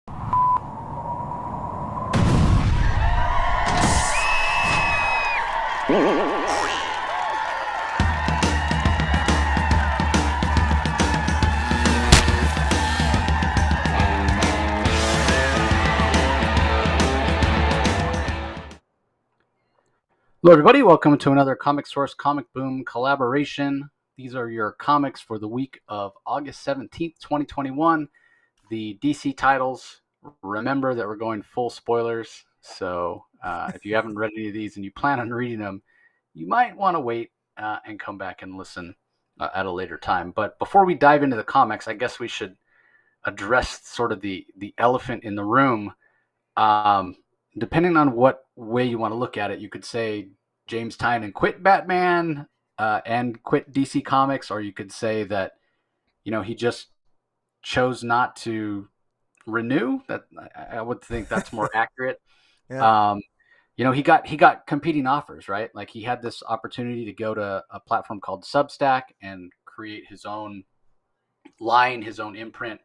Hello, everybody. Welcome to another Comic Source Comic Boom collaboration. These are your comics for the week of August 17th, 2021. The DC titles. Remember that we're going full spoilers. So if you haven't read any of these and you plan on reading them, you might want to wait and come back and listen at a later time. But before we dive into the comics, I guess we should address sort of the elephant in the room. Depending on what way you want to look at it, you could say James Tynion quit Batman and quit DC Comics, or you could say that, he just chose not to renew. That I would think that's more accurate. Yeah. He got competing offers, right? Like he had this opportunity to go to a platform called Substack and create his own line, his own imprint,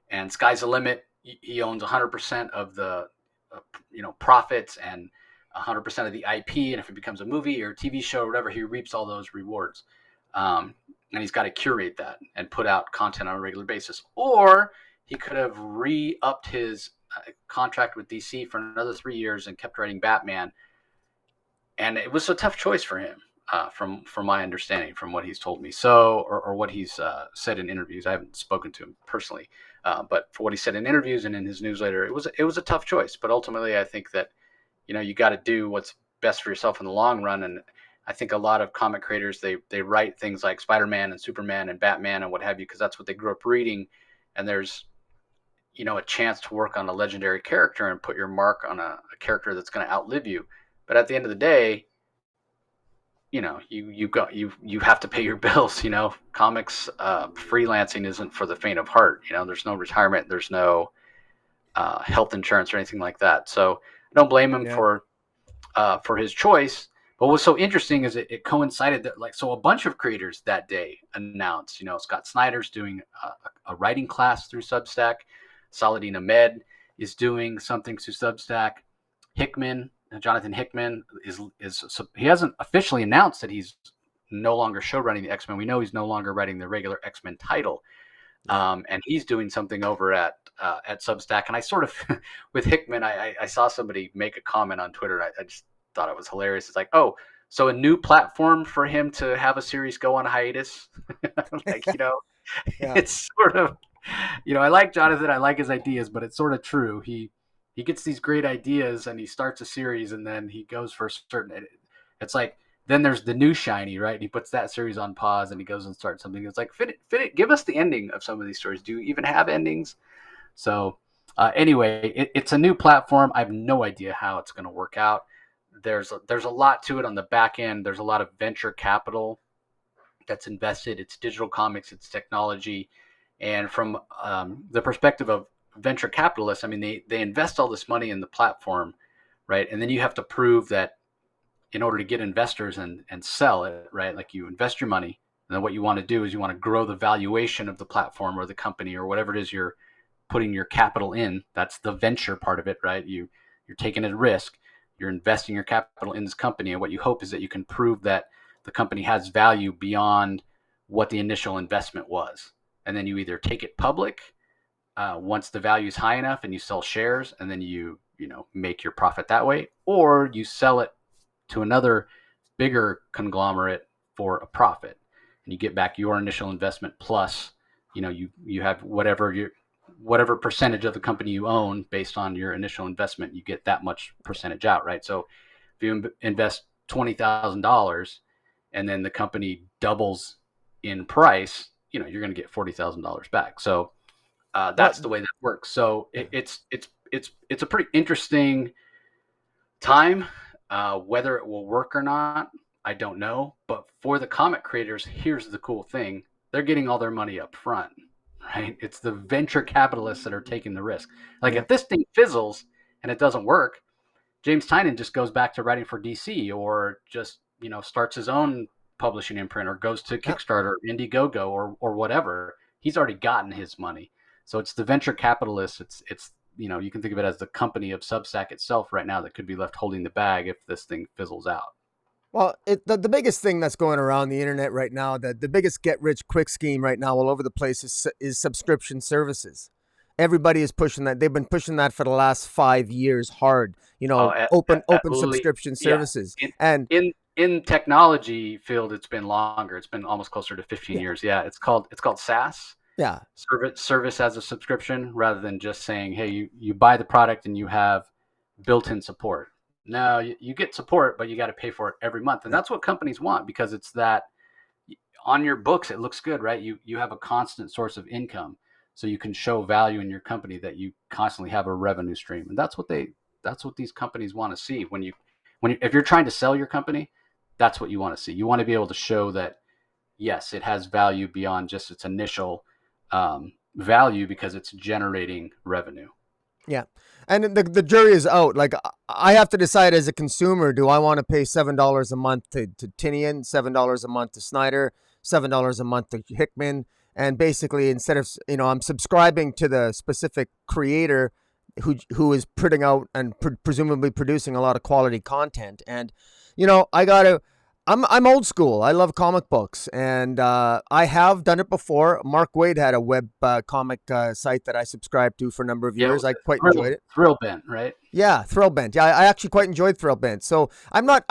and sky's the limit. He owns 100% of the profits and 100% of the IP, and if it becomes a movie or TV show or whatever, he reaps all those rewards. And he's got to curate that and put out content on a regular basis. Or he could have re-upped his contract with DC for another 3 years and kept writing Batman. And it was a tough choice for him, from my understanding, from what he's told me. So, or what he's said in interviews. I haven't spoken to him personally, but for what he said in interviews and in his newsletter, it was a tough choice. But ultimately, I think that you got to do what's best for yourself in the long run. And I think a lot of comic creators, they write things like Spider-Man and Superman and Batman and what have you, because that's what they grew up reading. And there's a chance to work on a legendary character and put your mark on a character that's going to outlive you. But at the end of the day, you have to pay your bills. Comics freelancing isn't for the faint of heart. There's no retirement, there's no health insurance or anything like that. So I don't blame him for his choice. But what's so interesting is it coincided that a bunch of creators that day announced. Scott Snyder's doing a writing class through Substack. Saladin Ahmed is doing something through Substack. Jonathan Hickman is he hasn't officially announced that he's no longer show running the X-Men. We know he's no longer writing the regular X-Men title, and he's doing something over at Substack. And I sort of with Hickman, I saw somebody make a comment on Twitter. I just thought it was hilarious. It's like, oh, so a new platform for him to have a series go on hiatus. It's sort of, I like Jonathan, I like his ideas, but it's sort of true. He gets these great ideas and he starts a series and then he goes for a certain, it's like, then there's the new shiny, right? And he puts that series on pause and he goes and starts something. It's like, fit it, give us the ending of some of these stories. Do you even have endings? So anyway, it's a new platform. I have no idea how it's going to work out. There's a lot to it on the back end. There's a lot of venture capital that's invested. It's digital comics, it's technology. And from the perspective of venture capitalists, I mean, they invest all this money in the platform, right? And then you have to prove that in order to get investors and sell it, right? Like you invest your money, and then what you want to do is you want to grow the valuation of the platform or the company or whatever it is you're putting your capital in. That's the venture part of it, right? You're taking a risk. You're investing your capital in this company, and what you hope is that you can prove that the company has value beyond what the initial investment was. And then you either take it public once the value is high enough and you sell shares, and then you make your profit that way, or you sell it to another bigger conglomerate for a profit, and you get back your initial investment plus you have whatever percentage of the company you own based on your initial investment. You get that much percentage out, right? So if you invest $20,000 and then the company doubles in price, you're going to get $40,000 back. So that's the way that works. So it's a pretty interesting time. Whether it will work or not, I don't know. But for the comic creators, here's the cool thing: they're getting all their money up front, right? It's the venture capitalists that are taking the risk. If this thing fizzles and it doesn't work, James Tynion just goes back to writing for DC, or just starts his own publishing imprint, or goes to Kickstarter, or Indiegogo, or whatever. He's already gotten his money. So it's the venture capitalists, it's you can think of it as the company of Substack itself right now that could be left holding the bag if this thing fizzles out. Well, the biggest thing that's going around the internet right now, the biggest get rich quick scheme right now all over the place is subscription services. Everybody is pushing that. They've been pushing that for the last 5 years hard. Oh, Open absolutely. subscription Yeah. services. In And in technology field, it's been longer. It's been almost closer to 15 yeah, years. Yeah, it's called SaaS, yeah, service as a subscription, rather than just saying, hey, you buy the product and you have built-in support. No, you get support, but you got to pay for it every month, and yeah, that's what companies want because it's that on your books it looks good, right? You have a constant source of income, so you can show value in your company that you constantly have a revenue stream, and that's what these companies want to see if you're trying to sell your company. That's what you want to see. You want to be able to show that yes, it has value beyond just its initial value because it's generating revenue. yeah. And the jury is out. Like I have to decide as a consumer, do I want to pay $7 a month to Tynion, $7 a month to Snyder, $7 a month to Hickman, and basically instead of I'm subscribing to the specific creator who is putting out and presumably producing a lot of quality content. And I gotta. I'm old school. I love comic books, and I have done it before. Mark Waid had a web comic site that I subscribed to for a number of Yeah, it years. was I a quite enjoyed it. thrill bent, right? Yeah, Thrillbent. Yeah, I actually quite enjoyed Thrillbent. So I'm not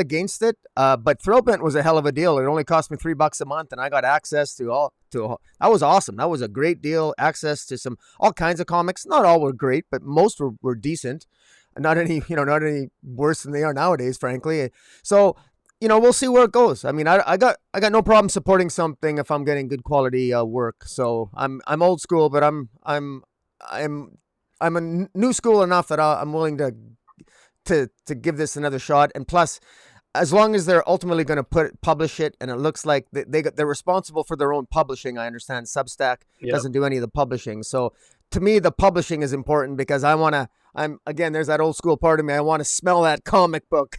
against it. But Thrillbent was a hell of a deal. It only cost me $3 a month, and I got access to that was awesome. That was a great deal. Access to all kinds of comics. Not all were great, but most were decent. Not any worse than they are nowadays, frankly. So we'll see where it goes. I mean, I got no problem supporting something if I'm getting good quality work. So I'm old school, but I'm I'm a new school enough that I'm willing to give this another shot. And plus, as long as they're ultimately going to publish it, and it looks like they're responsible for their own publishing. I understand Substack Yep. doesn't do any of the publishing, so to me the publishing is important because I'm again, there's that old school part of me. I want to smell that comic book,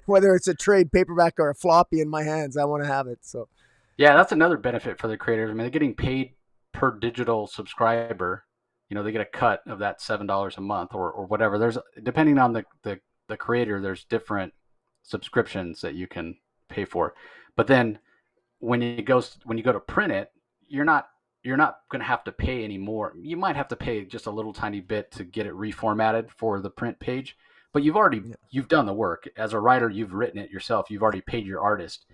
whether it's a trade paperback or a floppy in my hands. I want to have it. So Yeah, that's another benefit for the creators. I mean, they're getting paid per digital subscriber. They get a cut of that $7 a month or whatever. There's depending on the creator, there's different subscriptions that you can pay for. But then when you go to print it, you're not you're not going to have to pay any more. You might have to pay just a little tiny bit to get it reformatted for the print page, but yeah. you've done the work. As a writer, you've written it yourself. You've already paid your artist.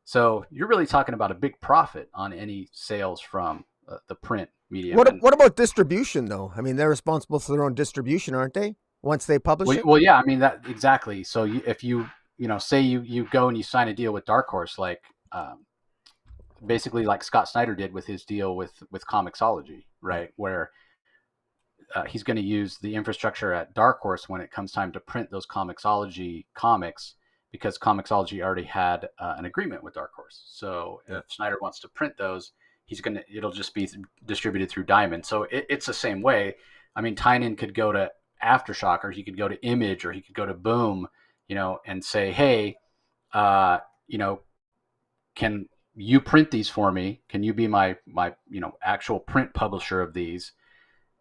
So you're really talking about a big profit on any sales from the print medium. And What about distribution though? I mean, they're responsible for their own distribution, aren't they? Once they publish it. well, yeah, I mean that exactly. So if say you go and you sign a deal with Dark Horse, like basically like Scott Snyder did with his deal with Comixology, right? Where he's going to use the infrastructure at Dark Horse when it comes time to print those Comixology comics, because Comixology already had an agreement with Dark Horse. So Yeah. if Snyder wants to print those, it'll just be distributed through Diamond. So it's the same way. I mean, Tynion could go to Aftershock, or he could go to Image, or he could go to Boom, and say, hey, uh, you know, can you print these for me? Can you be my actual print publisher of these?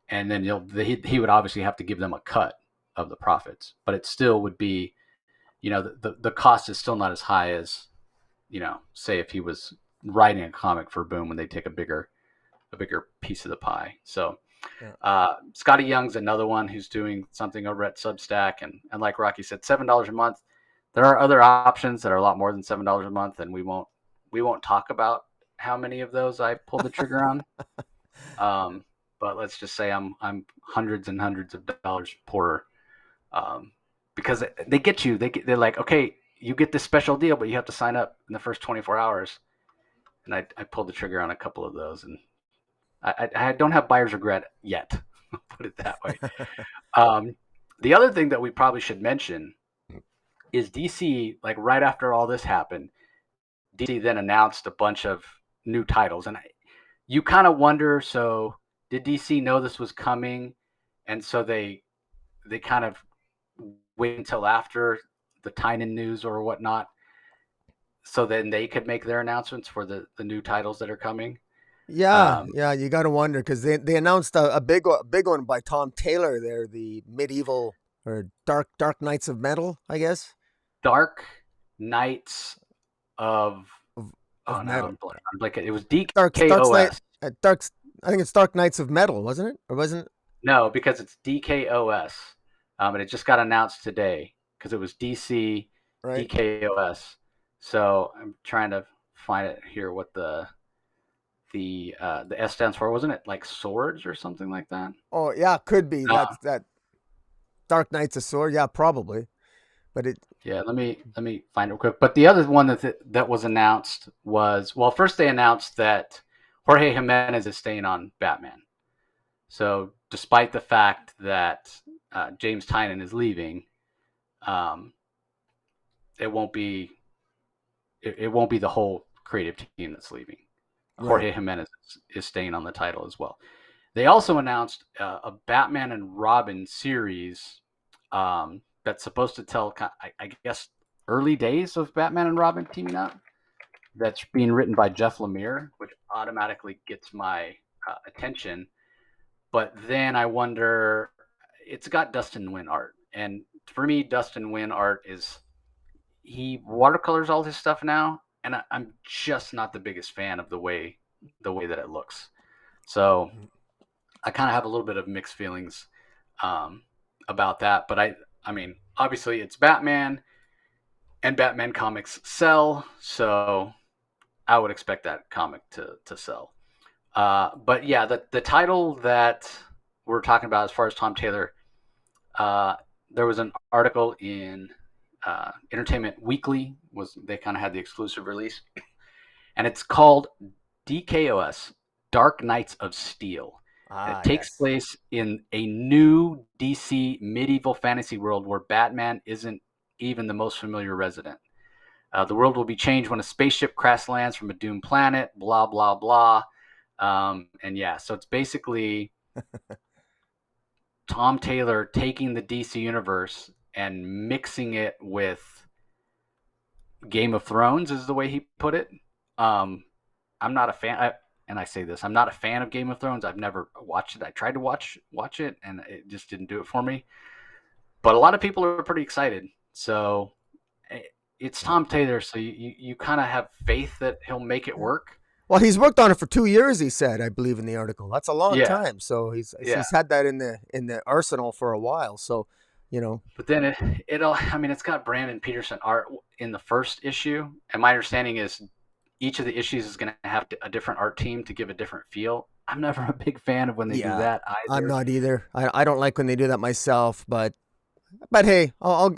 And then he would obviously have to give them a cut of the profits, but it still would be, the cost is still not as high as, say if he was writing a comic for Boom, when they take a bigger piece of the pie. So Yeah. Scotty Young's another one who's doing something over at Substack, and like Rocky said, $7 a month. There are other options that are a lot more than $7 a month, and we won't talk about how many of those I pulled the trigger on. Um, but let's just say I'm hundreds and hundreds of dollars poorer, um, because they get you. They're like, okay, you get this special deal, but you have to sign up in the first 24 hours. And I pulled the trigger on a couple of those, and I don't have buyer's regret yet. Put it that way. Um, the other thing that we probably should mention is DC. Like right after all this happened, DC then announced a bunch of new titles, and you kind of wonder. So did DC know this was coming, and so they kind of wait until after the Tynan news or whatnot, so then they could make their announcements for the new titles that are coming. Yeah, Um, yeah, you got to wonder because they announced a big one by Tom Taylor there, the medieval or dark Knights of Metal, I guess, Dark Knights of of oh of now metal. I'm like it was Dark Knight, DKOS. Dark. I think it's Dark Knights of Metal, wasn't it? Or wasn't it? No, because it's DKOS, and it just got announced today because it was DC Right. DKOS. So I'm trying to find it here. What the S stands for? Wasn't it like swords or something like that? Oh yeah, could be Um, that Dark Knights of Sword. Yeah, probably. But it. yeah, let me find it real quick. But the other one that was announced was, well, first they announced that Jorge Jimenez is staying on Batman. So despite the fact that James Tynion is leaving, um, it won't be it won't be the whole creative team that's leaving. Right. Jorge Jimenez is staying on the title as well. They also announced a Batman and Robin series that's supposed to tell, I guess, early days of Batman and Robin teaming up. That's being written by Jeff Lemire, which automatically gets my attention. But then I wonder, it's got Dustin Nguyen art, and for me, Dustin Nguyen art is he watercolors all his stuff now, and I'm just not the biggest fan of the way that it looks. So I kind of have a little bit of mixed feelings um, about that. But I mean, obviously it's Batman, and Batman comics sell, so I would expect that comic to sell. But yeah, the title that we're talking about as far as Tom Taylor, uh, there was an article in Entertainment Weekly. Was they kind of had the exclusive release, and it's called DKOS, Dark Knights of Steel. And it Ah, takes yes. place in a new DC medieval fantasy world where Batman isn't even the most familiar resident. The world will be changed when a spaceship crash lands from a doomed planet, blah, blah, blah. And yeah, so it's basically Tom Taylor taking the DC universe and mixing it with Game of Thrones, is the way he put it. Um, I'm not a fan, and I say this, I'm not a fan of Game of Thrones. I've never watched it. I tried to watch it, and it just didn't do it for me. But a lot of people are pretty excited. So it's Yep. Tom Taylor, so you kind of have faith that he'll make it Yeah. work. Well, he's worked on it for 2 years. He said, I believe in the article. That's a long Yeah, time. So yeah. he's had that in the arsenal for a while. So, you know, But then it'll. I mean, it's got Brandon Peterson art in the first issue, and my understanding is each of the issues is going to have a different art team to give a different feel. I'm never a big fan of when they do yeah, that I'm either. not either. I don't like when they do that myself, but hey, I'll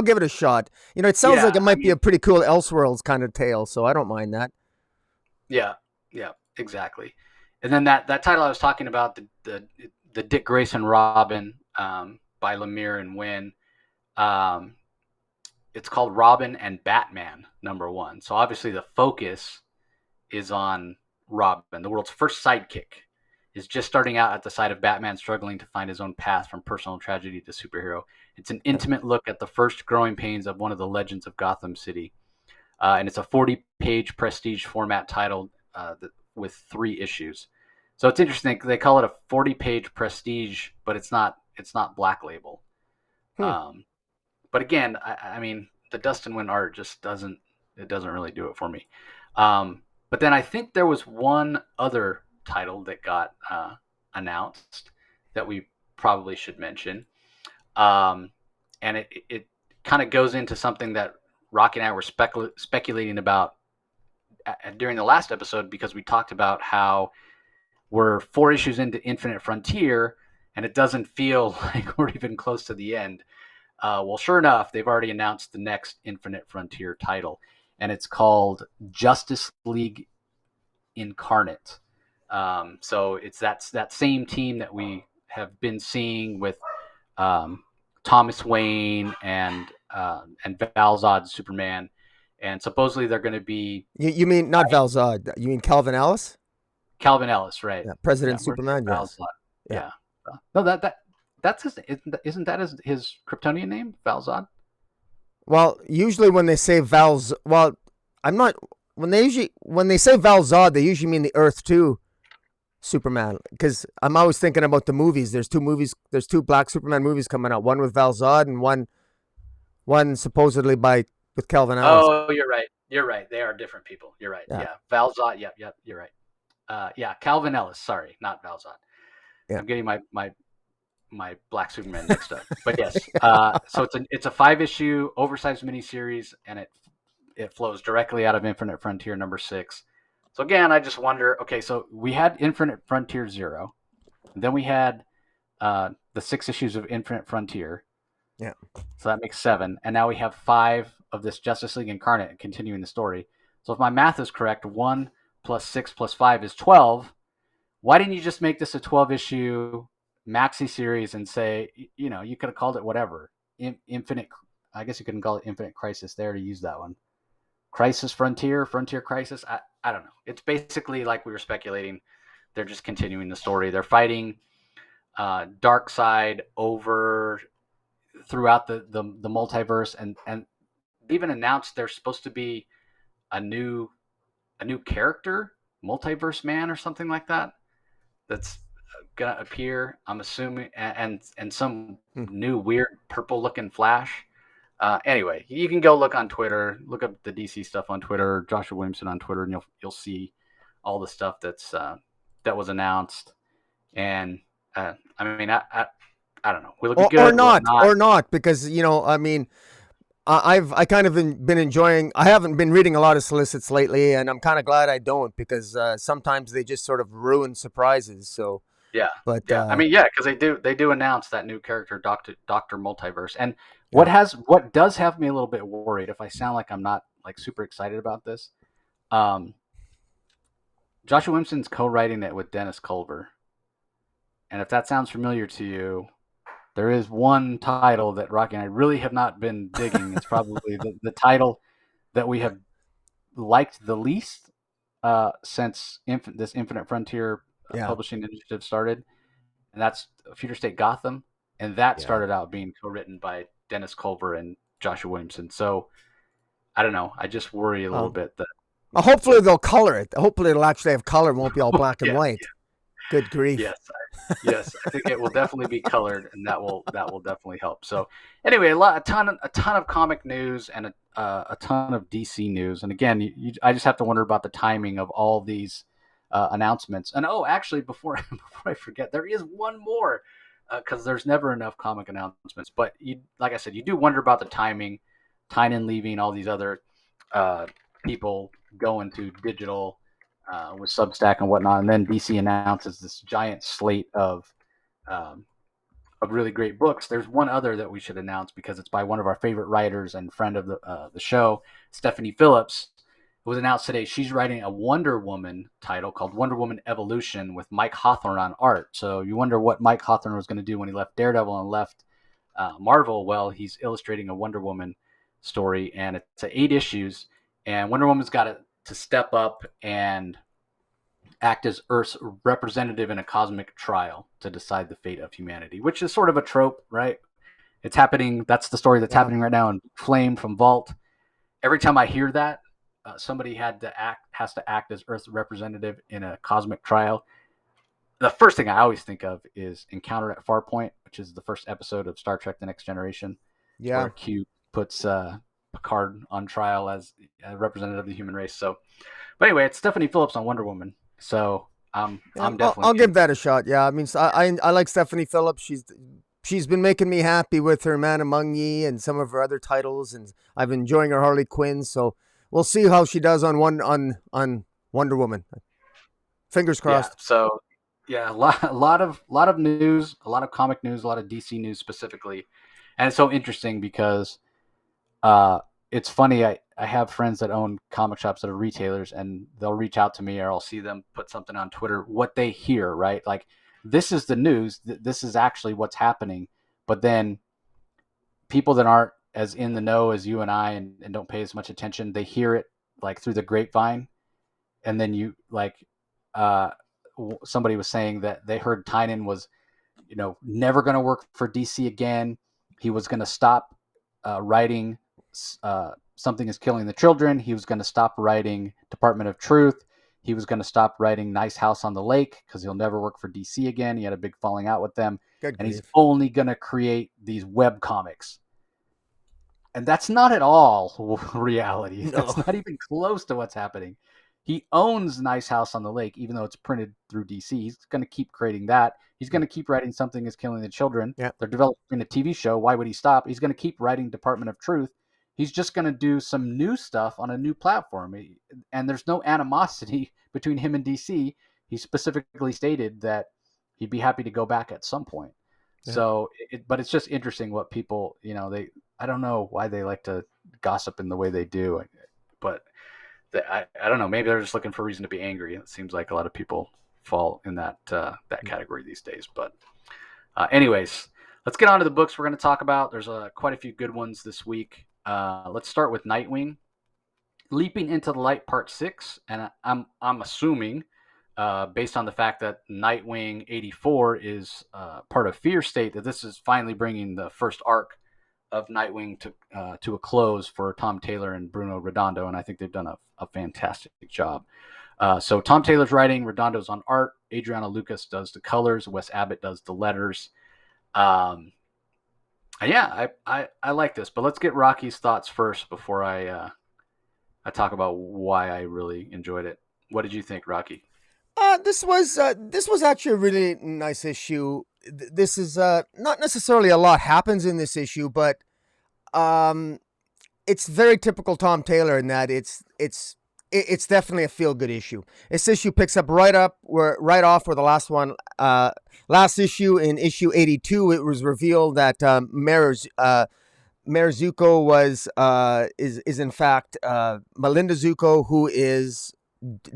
give it a shot. You know, it sounds Yeah, like it I might be mean, a pretty cool Elseworlds kind of tale, so I don't mind that. yeah, yeah, exactly. And then that title I was talking about, the Dick Grayson Robin by Lemire and Wynn. Um, it's called Robin and Batman #1. So obviously the focus is on Robin, the world's first sidekick, is just starting out at the side of Batman struggling to find his own path from personal tragedy to superhero. It's an intimate look at the first growing pains of one of the legends of Gotham City. And it's a 40-page prestige format title with 3 issues. So it's interesting. They call it a 40-page prestige, but it's not Black Label. Hmm. Um, but again, I mean, the Dustin Win art just doesn't really do it for me. But then I think there was one other title that got announced that we probably should mention, um, and it kind of goes into something that Rocky and I were speculating about during the last episode because we talked about how we're 4 issues into Infinite Frontier and it doesn't feel like we're even close to the end. Well, sure enough, they've already announced the next Infinite Frontier title, and it's called Justice League Incarnate. So it's that same team that we have been seeing with Thomas Wayne and Val Zod Superman, and supposedly they're going to be You mean not Val Zod? You mean Calvin Ellis? Calvin Ellis, right? Yeah, Yeah, President where's Superman. Val Yes. Zod? Yeah. Yeah, no, that's his. Isn't that his Kryptonian name, Val Zod? Well, usually when they say Val's, well, I'm not. when they say Val Zod, they usually mean the Earth 2 Superman, because I'm always thinking about the movies. There's two movies. There's two Black Superman movies coming out. One with Val Zod and one supposedly by with Calvin Ellis. Oh, you're right. You're right. They are different people. You're right. Yeah, Yeah, Valzot. Yep, yep. You're right. Yeah, Calvin Ellis. Sorry, not Valzot. yeah, I'm getting my Black Superman mixed up. But yes, so it's a 5-issue oversized miniseries, and it flows directly out of Infinite Frontier #6. So again, I just wonder. Okay, so we had Infinite Frontier 0, and then we had the 6 issues of Infinite Frontier. yeah. So that makes 7, and now we have 5 of this Justice League Incarnate continuing the story. So if my math is correct, 1 plus 6 plus 5 is 12. Why didn't you just make this a 12-issue maxi series and say, you could have called it whatever, Infinite? I guess you couldn't call it Infinite Crisis there to use that one. Crisis Frontier Crisis. I don't know. It's basically like we were speculating. They're just continuing the story. They're fighting Darkseid over throughout the multiverse, and even announced there's supposed to be a new character, Multiverse Man or something like that, that's gonna appear. I'm assuming, and some Hmm. new weird purple looking Flash. Anyway, you can go look on Twitter, look up the DC stuff on Twitter, Joshua Williamson on Twitter, and you'll see all the stuff that was announced. And I mean, I don't know. Will it be Or good? Will it not, not? or not, because I mean, I've kind of been enjoying. I haven't been reading a lot of solicits lately, and I'm kind of glad I don't, because sometimes they just sort of ruin surprises. So, Yeah, but yeah. I mean, yeah, because they do announce that new character, Doctor Multiverse, and yeah, what does have me a little bit worried, if I sound like I'm not like super excited about this, um, Joshua Williamson's co-writing it with Dennis Culver, and if that sounds familiar to you, there is one title that Rocky and I really have not been digging. It's probably the title that we have liked the least since this Infinite Frontier yeah, publishing initiative started, and that's Future State Gotham, and that yeah. started out being co-written by Dennis Culver and Joshua Williamson. So I don't know. I just worry a little Um, bit that hopefully that they'll color it. Hopefully it'll actually have color. It won't be all black and yeah, white. Good grief. yes, yes, I think it will definitely be colored, and that will definitely help. So anyway, a ton of comic news and a ton of DC news, and again, I just have to wonder about the timing of all these announcements. And actually, before before I forget, there is one more, because there's never enough comic announcements. But like I said, you do wonder about the timing, Tynion leaving, all these other uh, people going to digital with Substack and whatnot, and then DC announces this giant slate um, of really great books. There's one other that we should announce because it's by one of our favorite writers and friend of the show, Stephanie Phillips. It was announced today she's writing a Wonder Woman title called Wonder Woman Evolution with Mike Hawthorne on art. So you wonder what Mike Hawthorne was going to do when he left Daredevil and left Marvel. Well, he's illustrating a Wonder Woman story, and it's 8 issues, and Wonder Woman's got to step up and act as Earth's representative in a cosmic trial to decide the fate of humanity, which is sort of a trope, right? It's happening. That's the story that's Yeah. happening right now in Flame from Vault. Every time I hear that, somebody has to act as Earth's representative in a cosmic trial. The first thing I always think of is Encounter at Farpoint, which is the first episode of Star Trek: The Next Generation, Yeah. where Q puts Picard on trial as a representative of the human race. So, but anyway, it's Stephanie Phillips on Wonder Woman. So Yeah, I'm I'll definitely give that a shot. Yeah, I mean, I like Stephanie Phillips. She's been making me happy with her Man Among Ye and some of her other titles, and I've been enjoying her Harley Quinn. So we'll see how she does on Wonder Woman. Fingers yeah. crossed. So yeah, a lot of news, a lot of comic news, a lot of DC news specifically, and it's so interesting because uh, it's funny. I have friends that own comic shops that are retailers, and they'll reach out to me, or I'll see them put something on Twitter. What they hear, right? Like this is the news. This is actually what's happening. But then people that aren't as in the know as you and I, and don't pay as much attention, they hear it like through the grapevine, and then you like uh, somebody was saying that they heard Tynan was never going to work for DC again. He was going to stop writing Something is Killing the Children. He was going to stop writing Department of Truth. He was going to stop writing Nice House on the Lake because he'll never work for DC again. He had a big falling out with them. Good And he's grief. only going to create these web comics. And that's not at all reality. No. That's not even close to what's happening. He owns Nice House on the Lake, even though it's printed through DC. He's going to keep creating that. He's going to keep writing Something is Killing the Children. Yeah. They're developing a TV show. Why would he stop? He's going to keep writing Department of Truth. He's just going to do some new stuff on a new platform. And there's no animosity between him and DC. He specifically stated that he'd be happy to go back at some point. Yeah. So, but it's just interesting what people, I don't know why they like to gossip in the way they do, but I don't know. Maybe they're just looking for a reason to be angry. It seems like a lot of people fall in that category these days. But anyways, let's get on to the books we're going to talk about. There's quite a few good ones this week. Let's start with Nightwing. Leaping into the Light Part 6, and I'm assuming, based on the fact that Nightwing 84 is part of Fear State, that this is finally bringing the first arc of Nightwing to a close for Tom Taylor and Bruno Redondo, and I think they've done a fantastic job. So Tom Taylor's writing, Redondo's on art, Adriana Lucas does the colors, Wes Abbott does the letters. Yeah, I like this, but let's get Rocky's thoughts first before I talk about why I really enjoyed it. What did you think, Rocky? This was actually a really nice issue. This is not necessarily a lot happens in this issue, but it's very typical Tom Taylor in that it's definitely a feel good issue. This issue picks up right off where the last one, last issue in issue 82, it was revealed that Mayor Zuko is in fact Melinda Zuko, who is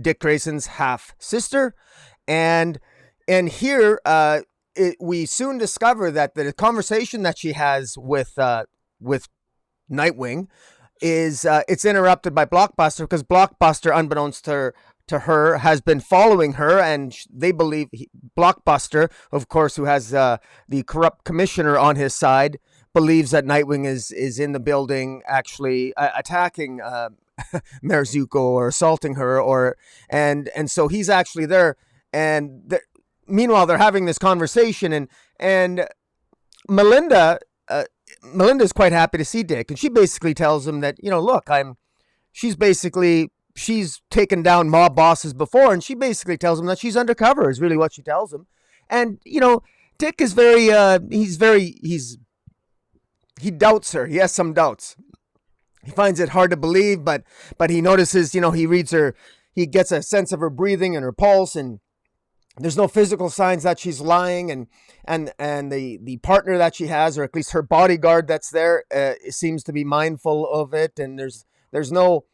Dick Grayson's half sister, and here we soon discover that the conversation that she has with Nightwing is it's interrupted by Blockbuster, because Blockbuster, unbeknownst to her, has been following her, and they believe Blockbuster, of course, who has the corrupt commissioner on his side, believes that Nightwing is in the building actually attacking Mayor Zuko or assaulting her, and so he's actually there, and meanwhile they're having this conversation, and Melinda's quite happy to see Dick, and she basically tells him that, look, she's taken down mob bosses before, and she basically tells him that she's undercover is really what she tells him. And Dick is he doubts her. He has some doubts. He finds it hard to believe, but he notices, he reads her, he gets a sense of her breathing and her pulse, and there's no physical signs that she's lying, and the partner that she has, or at least her bodyguard that's there, seems to be mindful of it, and there's no,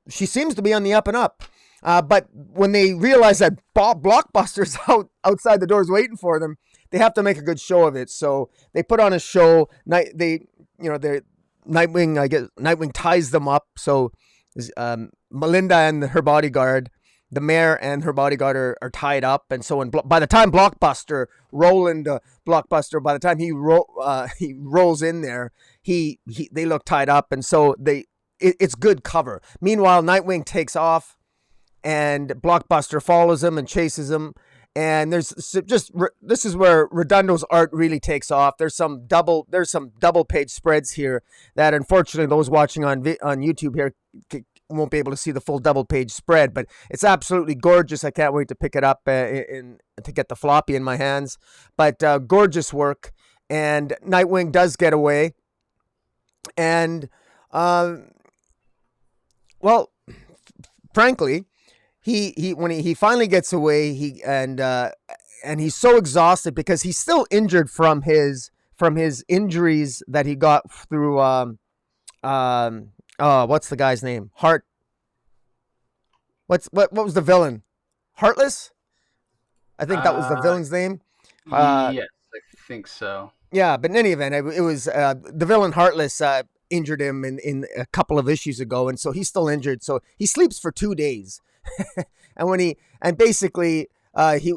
she seems to be on the up and up. But when they realize that Blockbuster's outside the doors waiting for them, they have to make a good show of it. So they put on a show. Nightwing ties them up. So Melinda and her bodyguard, the mayor and her bodyguard are tied up, and so by the time Blockbuster he rolls in there, they look tied up, and so it's good cover. Meanwhile, Nightwing takes off, and Blockbuster follows him and chases him, and this is where Redondo's art really takes off. There's some double page spreads here that unfortunately those watching on YouTube here won't be able to see the full double page spread, but it's absolutely gorgeous. I can't wait to pick it up to get the floppy in my hands. But gorgeous work, and Nightwing does get away, and frankly, when he finally gets away, and he's so exhausted because he's still injured from his injuries that he got through what's the guy's name? What was the villain? Heartless? I think that was the villain's name. Yes, I think so. Yeah, but in any event, it was the villain Heartless injured him in a couple of issues ago, and so he's still injured. So he sleeps for 2 days, and basically he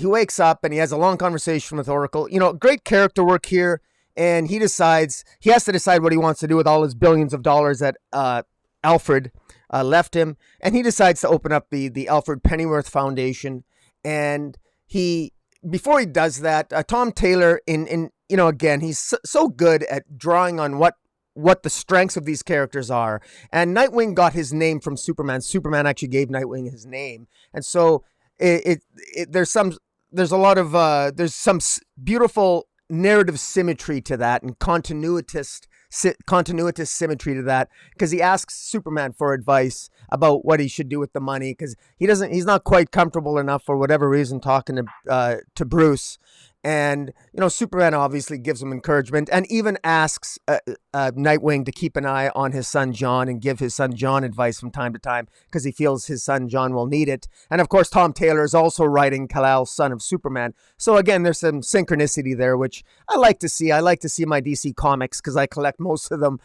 wakes up and he has a long conversation with Oracle. Great character work here. and he has to decide what he wants to do with all his billions of dollars that Alfred left him, and he decides to open up the Alfred Pennyworth Foundation. And he before he does that, Tom Taylor in again, he's so good at drawing on what the strengths of these characters are. And Nightwing got his name from Superman. Superman actually gave Nightwing his name, and so there's a lot of there's some beautiful narrative symmetry to that, and continuitous symmetry to that, because he asks Superman for advice about what he should do with the money, because he's not quite comfortable enough for whatever reason talking to Bruce. And Superman obviously gives him encouragement, and even asks Nightwing to keep an eye on his son John and give his son John advice from time to time, because he feels his son John will need it. And of course, Tom Taylor is also writing Kal-El, Son of Superman. So again, there's some synchronicity there, which I like to see. I like to see my DC comics, because I collect most of them,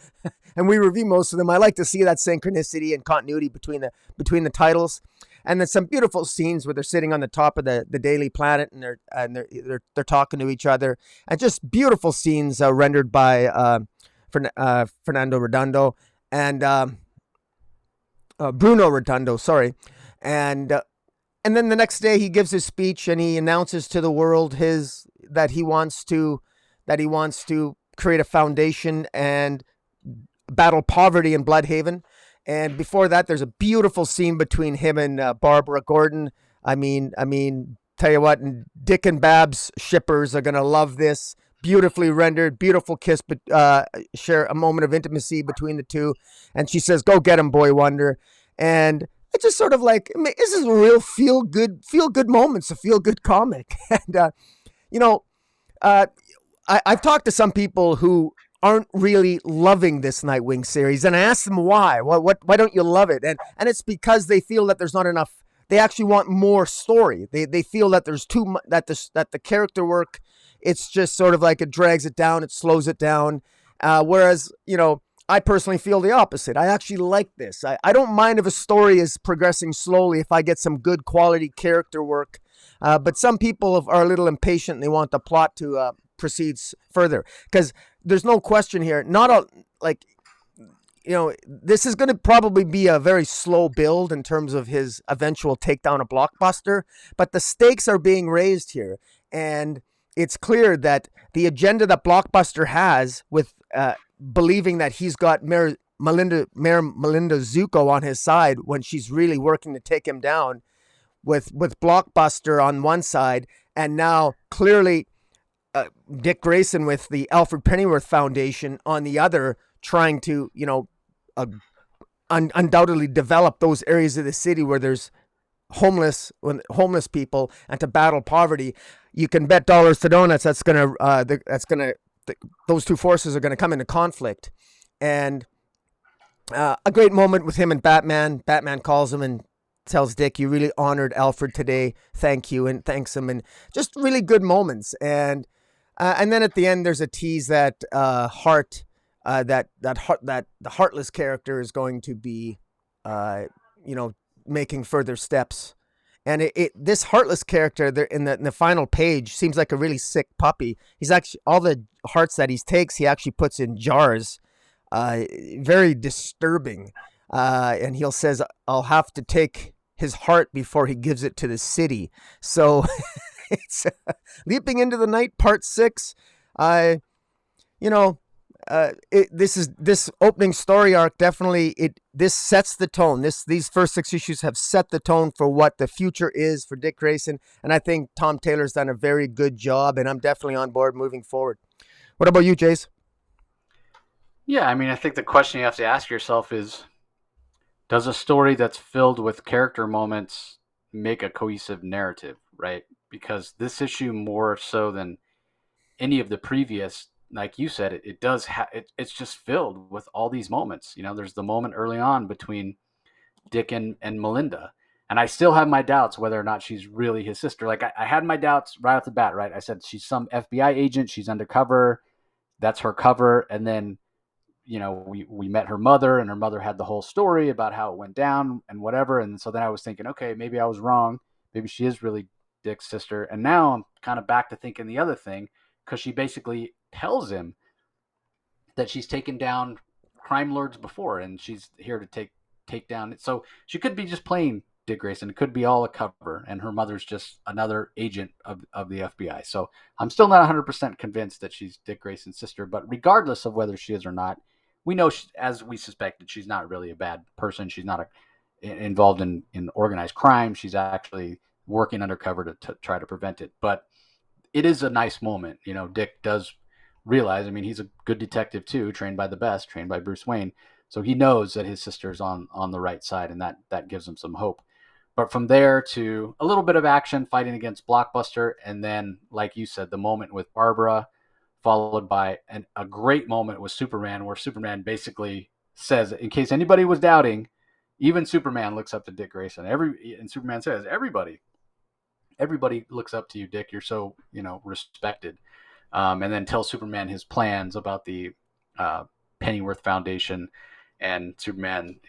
and we review most of them. I like to see that synchronicity and continuity between the titles. And then some beautiful scenes where they're sitting on the top of the Daily Planet, and they're talking to each other, and just beautiful scenes rendered by Fernando Redondo and Bruno Redondo, sorry. And then the next day he gives his speech, and he announces to the world that he wants to create a foundation and battle poverty in Bloodhaven. And before that, there's a beautiful scene between him and Barbara Gordon. I mean, tell you what, Dick and Babs shippers are gonna love this. Beautifully rendered, beautiful kiss, but share a moment of intimacy between the two. And she says, "Go get him, Boy Wonder." And it's just sort of like, this is a real feel good moments, a feel good comic. And I've talked to some people who aren't really loving this Nightwing series, and I asked them why. Why don't you love it? And it's because they feel that there's not enough. They actually want more story. They feel that there's too much, that the character work, it's just sort of like it drags it down, it slows it down. Whereas I personally feel the opposite. I actually like this. I don't mind if a story is progressing slowly if I get some good quality character work. But some people are a little impatient, and they want the plot to proceed further, because there's no question here. This is going to probably be a very slow build in terms of his eventual takedown of Blockbuster, but the stakes are being raised here, and it's clear that the agenda that Blockbuster has with believing that he's got Mayor Melinda Zuko on his side when she's really working to take him down, with Blockbuster on one side, and now clearly Dick Grayson with the Alfred Pennyworth Foundation on the other, trying to, undoubtedly develop those areas of the city where there's homeless people, and to battle poverty. You can bet dollars to donuts those two forces are going to come into conflict. And a great moment with him and Batman. Batman calls him and tells Dick, "You really honored Alfred today. Thank you," and thanks him, and just really good moments. And then at the end, there's a tease that Hart, that the Heartless character is going to be, making further steps. And this Heartless character there in the final page seems like a really sick puppy. He's actually, all the hearts that he takes, he actually puts in jars. Very disturbing. And he says, "I'll have to take his heart before he gives it to the city." So it's Leaping into the Night, Part 6. This opening story arc definitely this sets the tone. These first 6 issues have set the tone for what the future is for Dick Grayson, and I think Tom Taylor's done a very good job, and I'm definitely on board moving forward. What about you, Jace? Yeah, I think the question you have to ask yourself is, does a story that's filled with character moments make a cohesive narrative, right? Because this issue, more so than any of the previous, like you said, it does it's just filled with all these moments. There's the moment early on between Dick and Melinda, and I still have my doubts whether or not she's really his sister. Like I had my doubts right off the bat, right? I said she's some FBI agent, she's undercover, that's her cover, and then we met her mother, and her mother had the whole story about how it went down and whatever. And so then I was thinking, okay, maybe I was wrong. Maybe she is really Dick's sister. And now I'm kind of back to thinking the other thing, because she basically tells him that she's taken down crime lords before, and she's here to take down. So she could be just playing Dick Grayson. It could be all a cover, and her mother's just another agent of the FBI. So I'm still not 100% convinced that she's Dick Grayson's sister. But regardless of whether she is or not, we know, as we suspected, she's not really a bad person. She's not involved in organized crime. She's actually working undercover to try to prevent it. But it is a nice moment. Dick does realize, I mean, he's a good detective too, trained by the best, trained by Bruce Wayne. So he knows that his sister's on the right side, and that gives him some hope. But from there to a little bit of action fighting against Blockbuster, and then, like you said, the moment with Barbara, followed by a great moment with Superman, where Superman basically says, in case anybody was doubting, even Superman looks up to Dick Grayson. And Superman says, everybody looks up to you, Dick. You're so respected. And then tells Superman his plans about the Pennyworth Foundation, and Superman,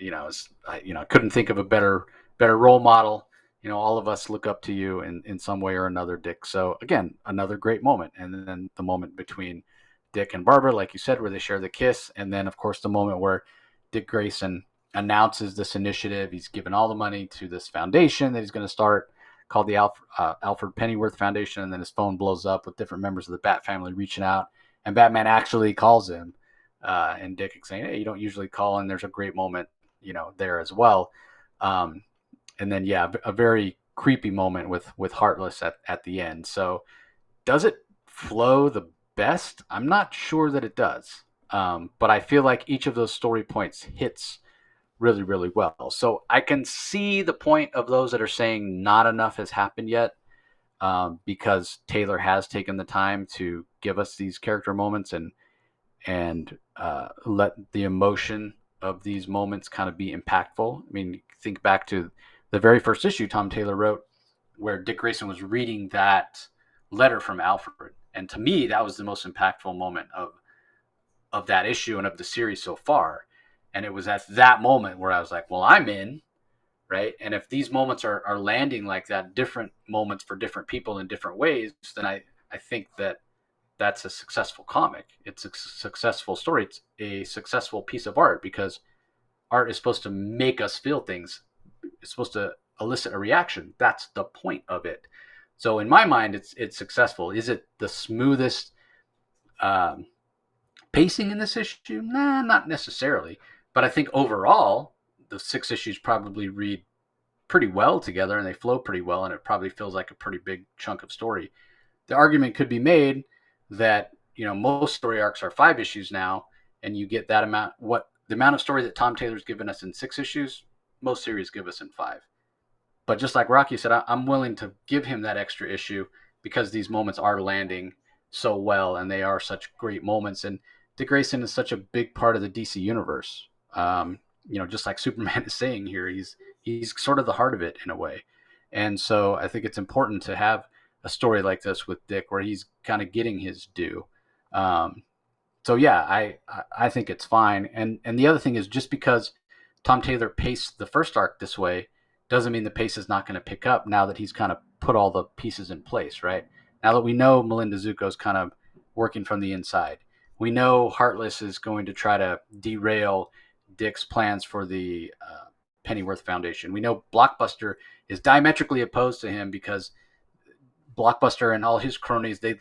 couldn't think of a better role model. All of us look up to you in some way or another, Dick. So again, another great moment. And then the moment between Dick and Barbara, like you said, where they share the kiss, and then of course the moment where Dick Grayson announces this initiative. He's given all the money to this foundation that he's going to start, called the Alfred Pennyworth Foundation, and then his phone blows up with different members of the Bat family reaching out, and Batman actually calls him, and Dick is saying, "Hey, you don't usually call," and there's a great moment, there as well. And then, a very creepy moment with Heartless at the end. So does it flow the best? I'm not sure that it does, but I feel like each of those story points hits really, really well. So I can see the point of those that are saying not enough has happened yet, because Taylor has taken the time to give us these character moments and let the emotion of these moments kind of be impactful. I mean, think back to the very first issue Tom Taylor wrote, where Dick Grayson was reading that letter from Alfred, and to me, that was the most impactful moment of that issue and of the series so far. And it was at that moment where I was like, well, I'm in, right? And if these moments are landing like that, different moments for different people in different ways, then I think that's a successful comic. It's a successful story. It's a successful piece of art, because art is supposed to make us feel things. It's supposed to elicit a reaction. That's the point of it. So in my mind, it's successful. Is it the smoothest pacing in this issue? Nah, not necessarily. But I think overall, the 6 issues probably read pretty well together, and they flow pretty well, and it probably feels like a pretty big chunk of story. The argument could be made that most story arcs are 5 issues now, and you get that amount. The amount of story that Tom Taylor's given us in 6 issues, most series give us in 5. But just like Rocky said, I'm willing to give him that extra issue, because these moments are landing so well, and they are such great moments. And Dick Grayson is such a big part of the DC universe. Just like Superman is saying here, he's sort of the heart of it in a way. And so I think it's important to have a story like this with Dick, where he's kind of getting his due. So yeah, I think it's fine. And the other thing is, just because Tom Taylor paced the first arc this way doesn't mean the pace is not going to pick up now that he's kind of put all the pieces in place, right? Now that we know Melinda Zuko's kind of working from the inside, we know Heartless is going to try to derail Dick's plans for the Pennyworth Foundation. We know Blockbuster is diametrically opposed to him, because Blockbuster and all his cronies, they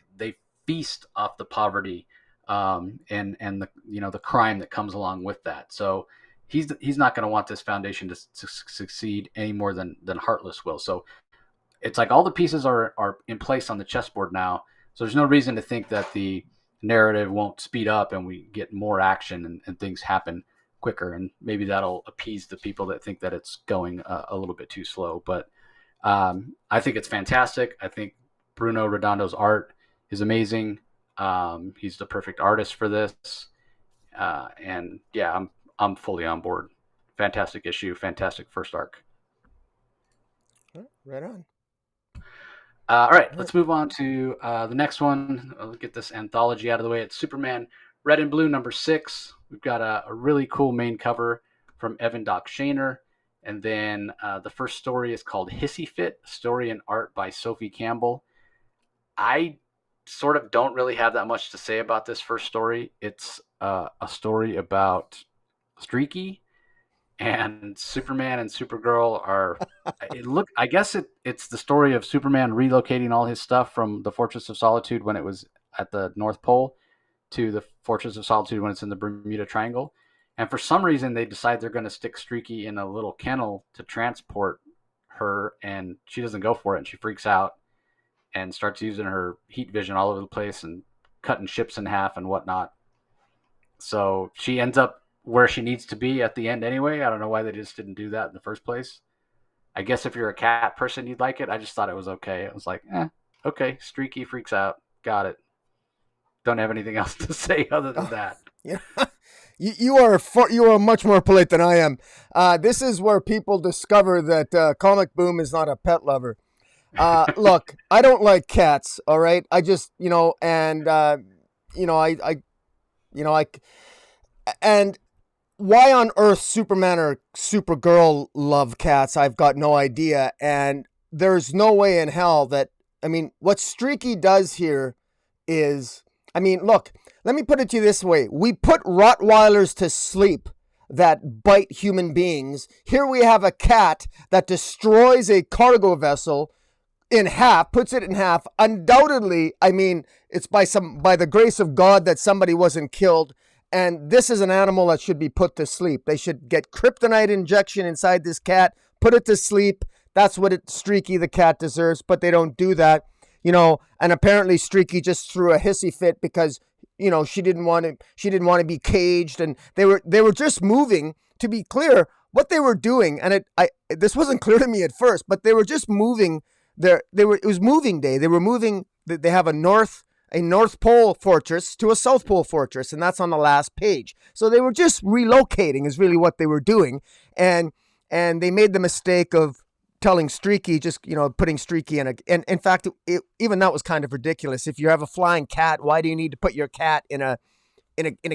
feast off the poverty, and the the crime that comes along with that. So he's not going to want this foundation to succeed any more than Heartless will. So it's like all the pieces are in place on the chessboard now. So there's no reason to think that the narrative won't speed up and we get more action and things happen quicker. And maybe that'll appease the people that think that it's going a little bit too slow. But I think it's fantastic. I think Bruno Redondo's art is amazing. He's the perfect artist for this. And yeah, I'm fully on board. Fantastic issue, fantastic first arc. Right on. All right, let's move on to the next one. I'll get this anthology out of the way. It's Superman Red and Blue #6. We've got a really cool main cover from Evan Doc Shaner. And then the first story is called Hissy Fit, story and art by Sophie Campbell. I sort of don't really have that much to say about this first story. It's a story about Streaky and Superman and Supergirl are. I guess it's the story of Superman relocating all his stuff from the Fortress of Solitude when it was at the North Pole to the Fortress of Solitude when it's in the Bermuda Triangle. And for some reason, they decide they're going to stick Streaky in a little kennel to transport her, and she doesn't go for it, and she freaks out and starts using her heat vision all over the place and cutting ships in half and whatnot. So she ends up where she needs to be at the end anyway. I don't know why they just didn't do that in the first place. I guess if you're a cat person, you'd like it. I just thought it was okay. It was like, okay, Streaky freaks out. Got it. Don't have anything else to say other than that. Yeah. You are much more polite than I am. This is where people discover that Comic Boom is not a pet lover. Look, I don't like cats. All right, I just and I and why on earth Superman or Supergirl love cats? I've got no idea, and there's no way in hell that what Streaky does here is look. Let me put it to you this way. We put Rottweilers to sleep that bite human beings. Here we have a cat that destroys a cargo vessel in half, puts it in half. Undoubtedly, it's by the grace of God that somebody wasn't killed. And this is an animal that should be put to sleep. They should get kryptonite injection inside this cat, put it to sleep. That's what Streaky the cat deserves, but they don't do that. And apparently Streaky just threw a hissy fit because she didn't want to be caged, and they were just moving. To be clear, what they were doing, and this wasn't clear to me at first, but they were just moving. It was moving day. They were moving. They have a North Pole fortress to a South Pole fortress, and that's on the last page. So they were just relocating, is really what they were doing, and they made the mistake of telling Streaky, just putting Streaky in and in fact, even that was kind of ridiculous. If you have a flying cat, why do you need to put your cat in a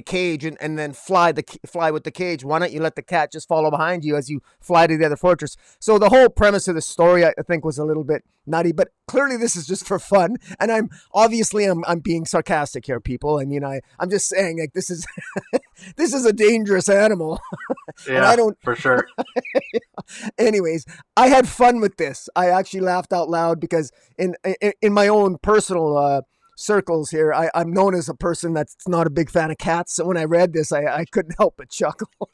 cage and then fly with the cage? Why don't you let the cat just follow behind you as you fly to the other fortress? So the whole premise of the story, I think, was a little bit nutty, but clearly this is just for fun. And I'm being sarcastic here, people. I'm just saying, like, this is this is a dangerous animal. Yeah, and I don't for sure. Anyways, I had fun with this. I actually laughed out loud because in my own personal circles here, I'm known as a person that's not a big fan of cats. So when I read this, I couldn't help but chuckle.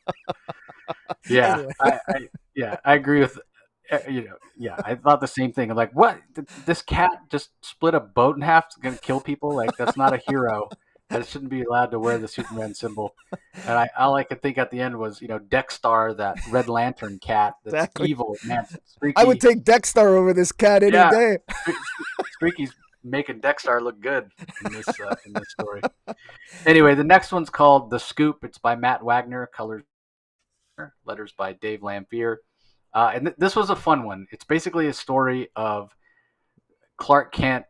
Yeah, Anyway. I agree with. I thought the same thing. I'm like, what? This cat just split a boat in half? It's gonna kill people? Like, that's not a hero. That shouldn't be allowed to wear the Superman symbol. And all I could think at the end was, Dexstar, that Red Lantern cat that's Exactly. evil. Man, Streaky. I would take Dexstar over this cat any day. Streaky's making Dexstar look good in this story. Anyway, the next one's called The Scoop. It's by Matt Wagner, colors, letters by Dave Lamphere. And this was a fun one. It's basically a story of Clark Kent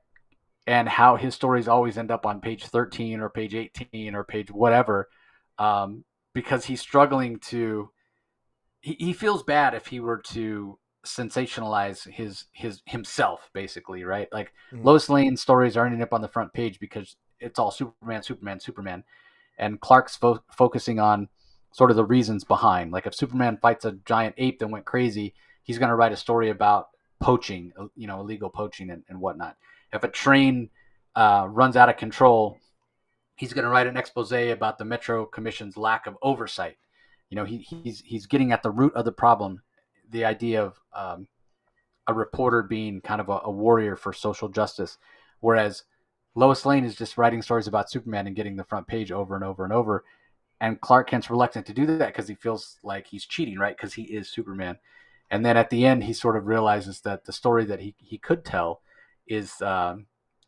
and how his stories always end up on page 13 or page 18 or page whatever, because he's struggling to. He feels bad if he were to sensationalize himself, basically, right? Like, Lois Lane's stories are ending up on the front page because it's all Superman, and Clark's focusing on sort of the reasons behind. Like, if Superman fights a giant ape that went crazy, he's going to write a story about poaching, illegal poaching and whatnot. If a train runs out of control, he's going to write an expose about the Metro Commission's lack of oversight. He's getting at the root of the problem, the idea of a reporter being kind of a warrior for social justice, whereas Lois Lane is just writing stories about Superman and getting the front page over and over and over. And Clark Kent's reluctant to do that because he feels like he's cheating, right? Because he is Superman. And then at the end, he sort of realizes that the story that he could tell is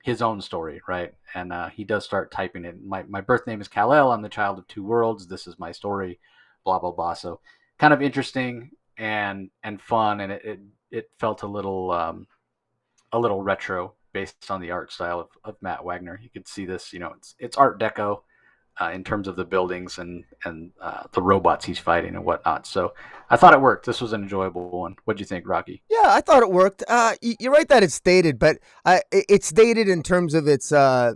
his own story, right? And he does start typing it. My birth name is Kal-El. I'm the child of two worlds. This is my story, blah, blah, blah. So kind of interesting and fun. And it felt a little retro based on the art style of Matt Wagner. You could see this, it's Art Deco. in terms of the buildings and the robots he's fighting and whatnot. So I thought it worked. This was an enjoyable one. What do you think, Rocky? Yeah, I thought it worked. You're right that it's dated, but it's dated in terms of its uh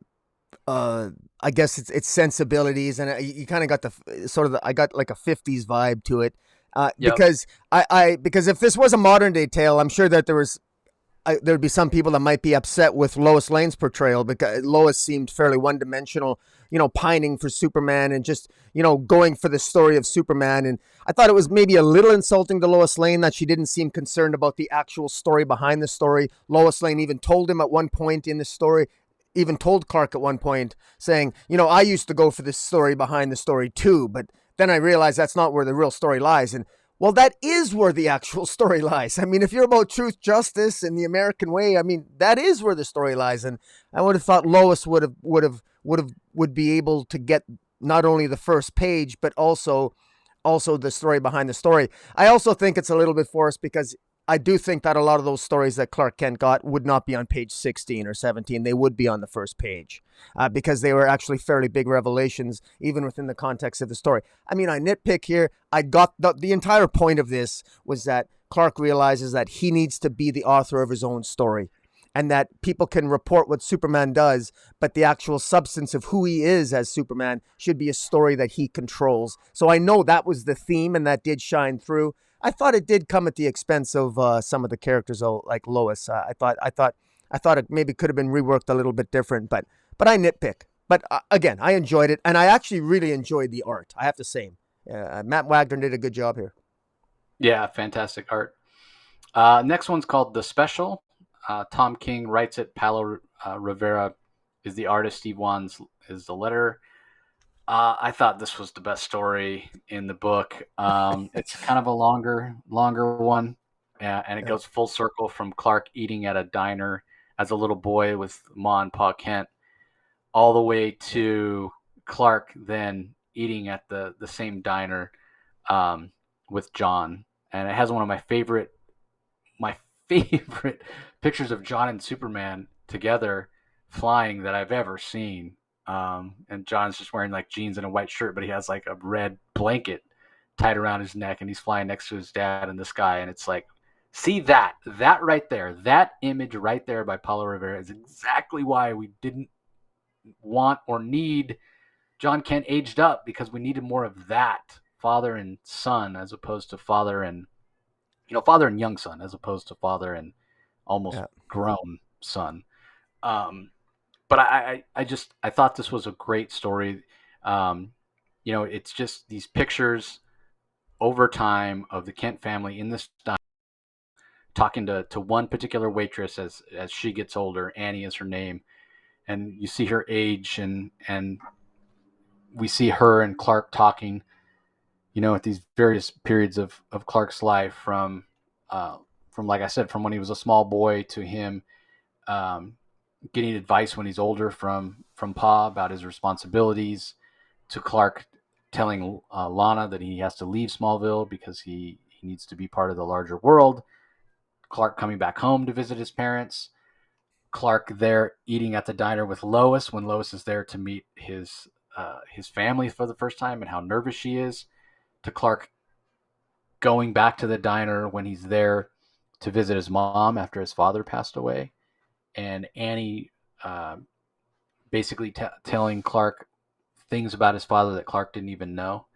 I guess its sensibilities, and you kind of got the sort of I got like a 50s vibe to it. Yep. Because because if this was a modern day tale, I'm sure that there'd be some people that might be upset with Lois Lane's portrayal, because Lois seemed fairly one dimensional, pining for Superman and just, going for the story of Superman. And I thought it was maybe a little insulting to Lois Lane that she didn't seem concerned about the actual story behind the story. Lois Lane even told him at one point in the story, even told Clark at one point, saying, I used to go for the story behind the story too, but then I realized that's not where the real story lies. And well, that is where the actual story lies. I mean, if you're about truth, justice, and the American way, I mean, that is where the story lies. And I would have thought Lois would be able to get not only the first page, but also the story behind the story. I also think it's a little bit forced, because I do think that a lot of those stories that Clark Kent got would not be on page 16 or 17. They would be on the first page, because they were actually fairly big revelations, even within the context of the story. I mean, I nitpick here. I got the entire point of this was that Clark realizes that he needs to be the author of his own story, and that people can report what Superman does, but the actual substance of who he is as Superman should be a story that he controls. So I know that was the theme, and that did shine through. I thought it did come at the expense of some of the characters, though, like Lois. I thought it maybe could have been reworked a little bit different, but I nitpick. But again, I enjoyed it, and I actually really enjoyed the art. I have to say, Matt Wagner did a good job here. Yeah, fantastic art. Next one's called The Special. Tom King writes it. Paulo Rivera is the artist. Steve Wands is the letterer. I thought this was the best story in the book. It's kind of a longer one, and it Yeah, goes full circle from Clark eating at a diner as a little boy with Ma and Pa Kent, all the way to Clark then eating at the same diner um, with John, and it has one of my favorite pictures of John and Superman together flying that I've ever seen. And John's just wearing like jeans and a white shirt, but he has like a red blanket tied around his neck, and he's flying next to his dad in the sky. And it's like, see that right there, that image right there by Paulo Rivera is exactly why we didn't want or need John Kent aged up, because we needed more of that father and son as opposed to father and young son as opposed to father and almost yeah. grown son. Um, but I thought this was a great story. Um, it's just these pictures over time of the Kent family in this diner, talking to one particular waitress as she gets older. Annie is her name, and you see her age, and we see her and Clark talking. At these various periods of Clark's life, from like I said, from when he was a small boy to him um, getting advice when he's older from Pa about his responsibilities, to Clark telling Lana that he has to leave Smallville because he needs to be part of the larger world. Clark coming back home to visit his parents. Clark there eating at the diner with Lois when Lois is there to meet his family for the first time and how nervous she is. To Clark going back to the diner when he's there to visit his mom after his father passed away, and Annie uh, basically telling Clark things about his father that Clark didn't even know.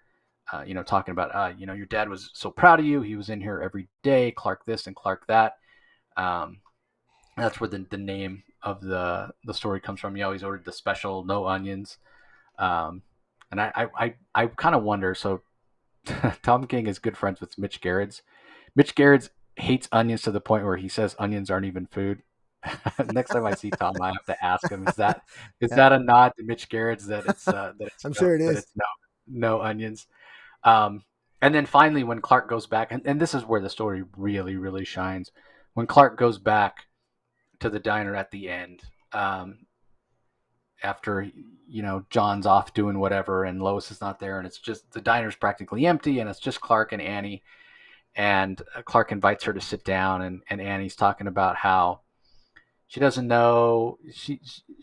Talking about, your dad was so proud of you. He was in here every day. Clark this and Clark that. Um, that's where the name of the story comes from. He always ordered the special, no onions. Um, and I kind of wonder. So Tom King is good friends with Mitch Gerrits. Mitch Gerrits hates onions to the point where he says onions aren't even food. Next time I see Tom, I have to ask him: is Yeah, that a nod to Mitch Gerrits that it's I'm sure it that is. it's no onions? Um, and then finally, when Clark goes back, and this is where the story really really shines, when Clark goes back to the diner at the end, after John's off doing whatever, and Lois is not there, and it's just the diner's practically empty, and it's just Clark and Annie, and Clark invites her to sit down, and Annie's talking about how she doesn't know she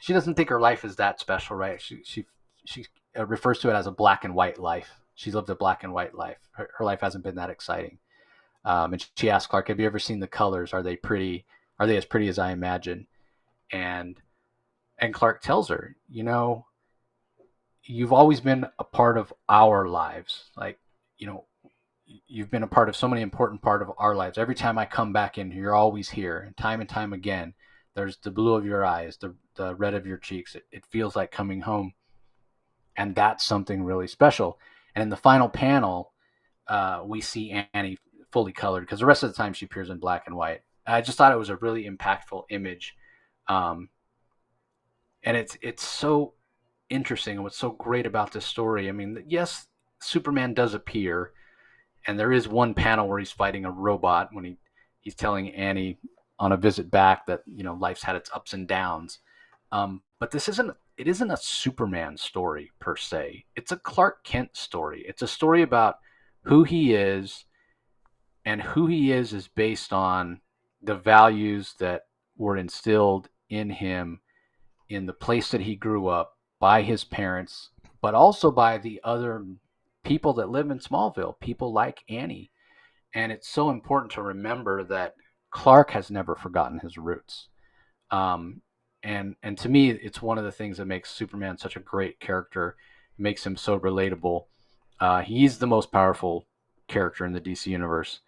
doesn't think her life is that special, right? She she refers to it as a black and white life. She's lived a black and white life. Her life hasn't been that exciting. And she asked Clark, "Have you ever seen the colors? Are they pretty? Are they as pretty as I imagine?" And Clark tells her, you've always been a part of our lives. Like, you've been a part of so many important part of our lives. Every time I come back in, you're always here. And time again, there's the blue of your eyes, the red of your cheeks. It feels like coming home. And that's something really special. And in the final panel, we see Annie fully colored, because the rest of the time she appears in black and white. I just thought it was a really impactful image. And it's so interesting. And what's so great about this story, I mean, yes, Superman does appear, and there is one panel where he's fighting a robot when he's telling Annie on a visit back that life's had its ups and downs. But it isn't a Superman story per se. It's a Clark Kent story. It's a story about who he is, and who he is based on the values that were instilled in him in the place that he grew up, by his parents, but also by the other people that live in Smallville, people like Annie. And it's so important to remember that Clark has never forgotten his roots. And to me, it's one of the things that makes Superman such a great character, makes him so relatable. He's the most powerful character in the DC universe,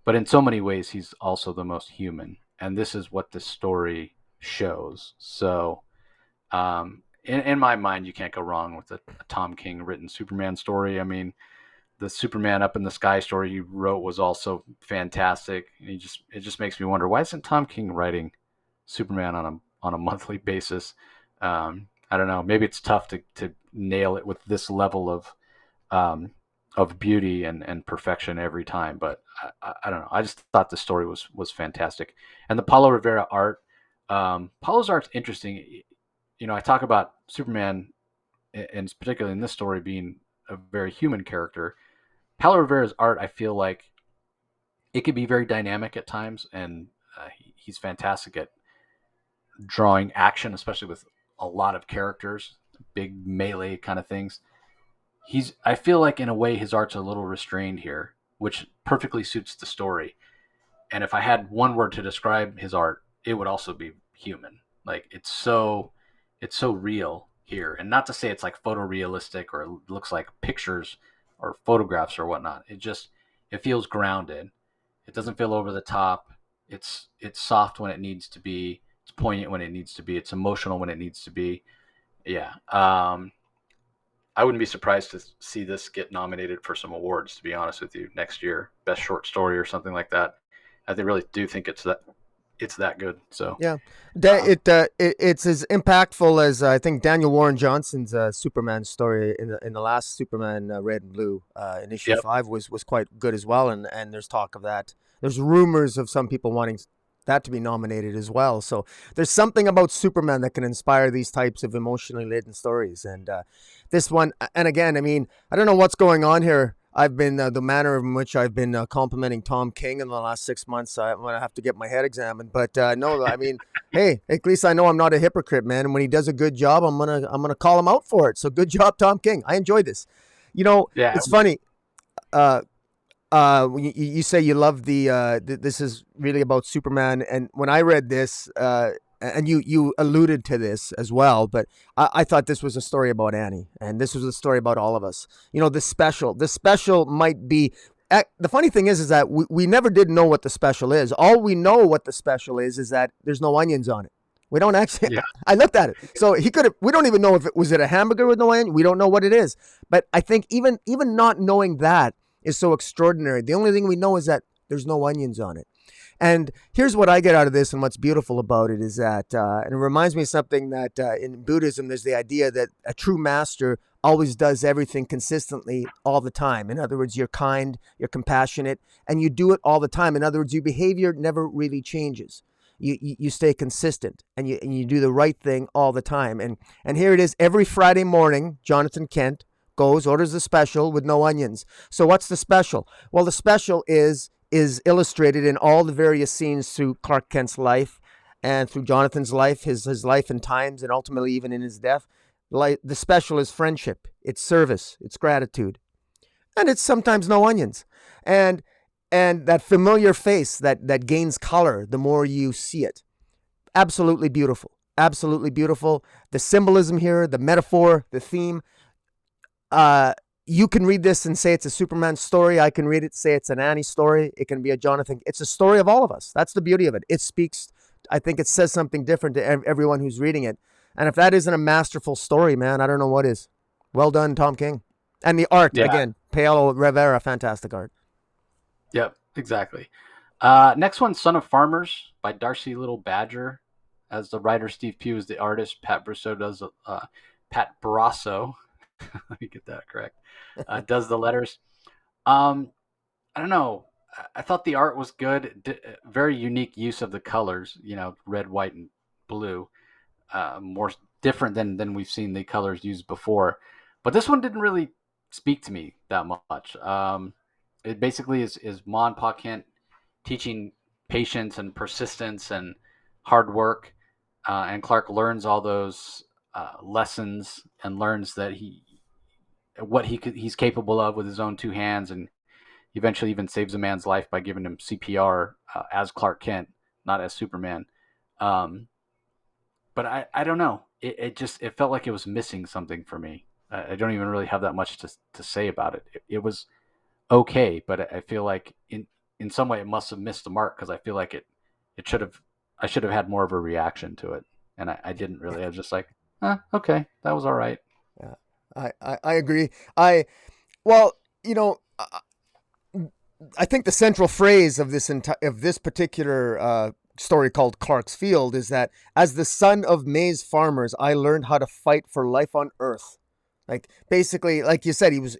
but in so many ways, he's also the most human. And this is what this story shows. So, in my mind, you can't go wrong with a Tom King written Superman story. I mean, the Superman Up in the Sky story he wrote was also fantastic. It just makes me wonder, why isn't Tom King writing Superman on a monthly basis? I don't know. Maybe it's tough to nail it with this level of beauty and perfection every time. But I don't know. I just thought the story was fantastic, and the Paulo Rivera art. Paulo's art's interesting. I talk about Superman, and particularly in this story, being a very human character. Paulo Rivera's art, I feel like it could be very dynamic at times, and he's fantastic at drawing action, especially with a lot of characters, big melee kind of things. I feel like in a way his art's a little restrained here, which perfectly suits the story. And if I had one word to describe his art, it would also be human. Like it's so real here, and not to say it's like photorealistic or it looks like pictures or photographs or whatnot. It feels grounded. It doesn't feel over the top. It's soft when it needs to be. It's poignant when it needs to be. It's emotional when it needs to be. Yeah. I wouldn't be surprised to see this get nominated for some awards, to be honest with you, next year. Best short story or something like that. I really do think it's that good. So yeah, it's as impactful as I think Daniel Warren Johnson's Superman story in the last Superman Red and Blue in issue 5 was quite good as well. And there's talk of that. There's rumors of some people wanting that to be nominated as well. So there's something about Superman that can inspire these types of emotionally laden stories. And this one, and again, I mean, I don't know what's going on here. I've been the manner in which I've been complimenting Tom King in the last 6 months. I'm gonna have to get my head examined. But no, I mean, hey, at least I know I'm not a hypocrite, man. And when he does a good job, I'm gonna call him out for it. So good job, Tom King. I enjoyed this. yeah, It's funny. You say you love this is really about Superman, and when I read this, and you alluded to this as well, but I thought this was a story about Annie, and this was a story about all of us. The special might be. The funny thing is that we never did know what the special is. All we know what the special is that there's no onions on it. We don't actually. Yeah. I looked at it, so he could have. We don't even know if it was a hamburger with no onion. We don't know what it is. But I think even not knowing that is so extraordinary. The only thing we know is that there's no onions on it. And here's what I get out of this, and what's beautiful about it is that, and it reminds me of something that in Buddhism, there's the idea that a true master always does everything consistently all the time. In other words, you're kind, you're compassionate, and you do it all the time. In other words, your behavior never really changes. You stay consistent, and you do the right thing all the time. And here it is, every Friday morning, Jonathan Kent orders the special with no onions. So what's the special? Well, the special is illustrated in all the various scenes through Clark Kent's life and through Jonathan's life, his life and times, and ultimately even in his death. Like the special is friendship, it's service, it's gratitude, and it's sometimes no onions. And that familiar face that gains color the more you see it. Absolutely beautiful. Absolutely beautiful. The symbolism here, the metaphor, the theme. Uh, you can read this and say it's a Superman story. I can read it, say it's an Annie story. It can be a Jonathan. It's a story of all of us. That's the beauty of it. It speaks. I think it says something different to everyone who's reading it. And if that isn't a masterful story, man, I don't know what is. Well done, Tom King. And the art, Yeah. again, Paolo Rivera, fantastic art. Yep. Exactly. Next one, Son of Farmers by Darcy Little Badger. As the writer, Steve Pugh is the artist. Pat Brisso does Pat Brasso. Let me get that correct. Does the letters. Um, I don't know. I thought the art was good. Very unique use of the colors. Red, white, and blue. More different than we've seen the colors used before. But this one didn't really speak to me that much. It basically is Ma and Pa Kent teaching patience and persistence and hard work, and Clark learns all those lessons and learns that he's capable of with his own two hands, and eventually even saves a man's life by giving him CPR as Clark Kent, not as Superman. Um, but I don't know. It felt like it was missing something for me. I don't even really have that much to say about it. It was okay, but I feel like in some way it must have missed the mark, because I feel like it should have I should have had more of a reaction to it, and I didn't really. I was just like, okay, that was all right. Yeah, I agree. Well, I think the central phrase of this particular story called Clark's Field is that as the son of maize farmers, I learned how to fight for life on Earth. Like basically, like you said, he was.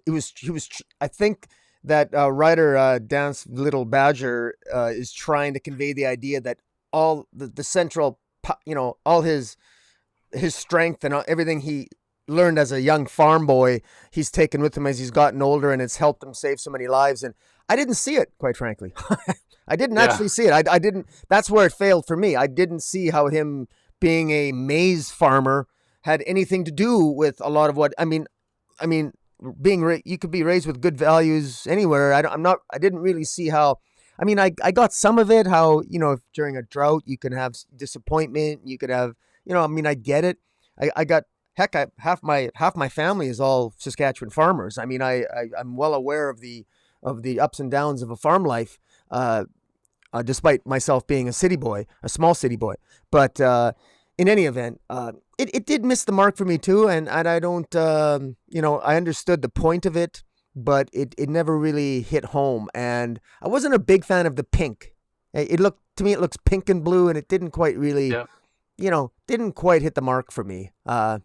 I think that writer Dance Little Badger is trying to convey the idea that all the central, all his strength and everything he learned as a young farm boy, he's taken with him as he's gotten older, and it's helped him save so many lives. And I didn't see it, quite frankly. I didn't Yeah, actually see it. I didn't. That's where it failed for me. I didn't see how him being a maize farmer had anything to do with a lot of what I mean, you could be raised with good values anywhere. I didn't really see how. I mean, I got some of it. How if during a drought you can have disappointment. You could have. I mean, I get it. I got heck. Half my family is all Saskatchewan farmers. I mean, I'm well aware of the ups and downs of a farm life. Despite myself being a city boy, a small city boy. But in any event, it did miss the mark for me too. And I don't, I understood the point of it, but it never really hit home. And I wasn't a big fan of the pink. It looks pink and blue, and it didn't quite really, yeah, didn't quite hit the mark for me. Yeah.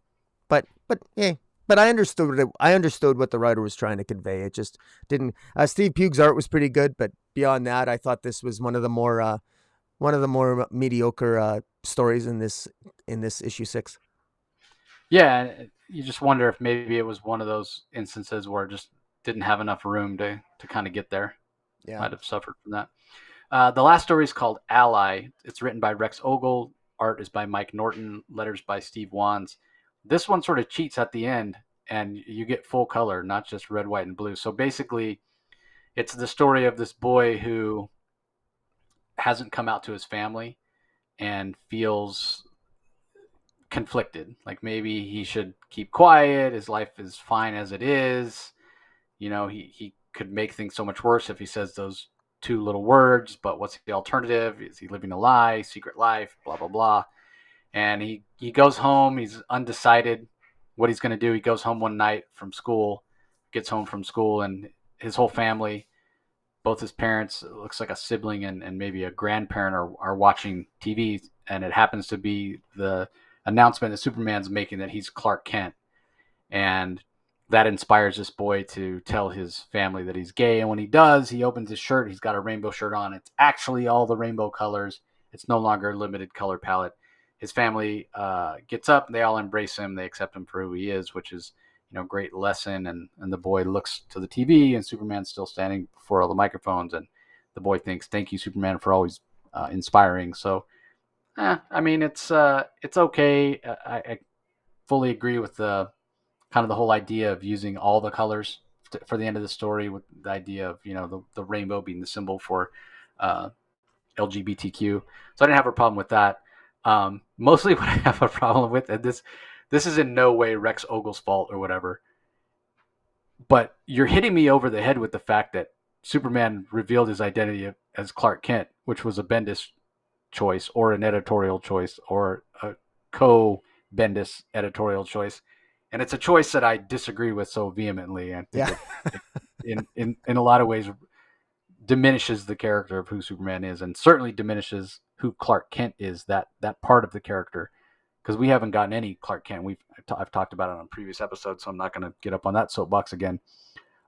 But I understood it. I understood what the writer was trying to convey. It just didn't. Steve Pugh's art was pretty good, but beyond that, I thought this was one of the more mediocre stories in this issue 6. yeah. You just wonder if maybe it was one of those instances where it just didn't have enough room to kind of get there. Yeah. Might have suffered from that. The last story is called Ally. It's written by Rex Ogle. Art is by Mike Norton. Letters by Steve Wands. This one sort of cheats at the end, and you get full color, not just red, white, and blue. So basically, it's the story of this boy who hasn't come out to his family and feels conflicted. Like maybe he should keep quiet. His life is fine as it is. He could make things so much worse if he says those two little words, but what's the alternative? Is he living a lie, secret life, blah, blah, blah. And he goes home. He's undecided what he's going to do. He goes home one night from school, gets home from school, and his whole family, both his parents, it looks like a sibling and maybe a grandparent, are watching TV. And it happens to be the announcement that Superman's making that he's Clark Kent. And that inspires this boy to tell his family that he's gay. And when he does, he opens his shirt. He's got a rainbow shirt on. It's actually all the rainbow colors. It's no longer a limited color palette. His family gets up. They all embrace him. They accept him for who he is, which is, great lesson. And the boy looks to the TV, and Superman's still standing before all the microphones. And the boy thinks, "Thank you, Superman, for always inspiring." So, I mean, it's okay. fully agree with the kind of the whole idea of using all the colors for the end of the story, with the idea of the rainbow being the symbol for uh, LGBTQ. So I didn't have a problem with that. Mostly what I have a problem with, and this is in no way Rex Ogle's fault or whatever, but you're hitting me over the head with the fact that Superman revealed his identity as Clark Kent, which was a Bendis choice or an editorial choice or a co-Bendis editorial choice, and it's a choice that I disagree with so vehemently. I think Yeah. it in a lot of ways diminishes the character of who Superman is, and certainly diminishes who Clark Kent is. That part of the character, because we haven't gotten any Clark Kent. I've talked about it on previous episodes, so I'm not going to get up on that soapbox again.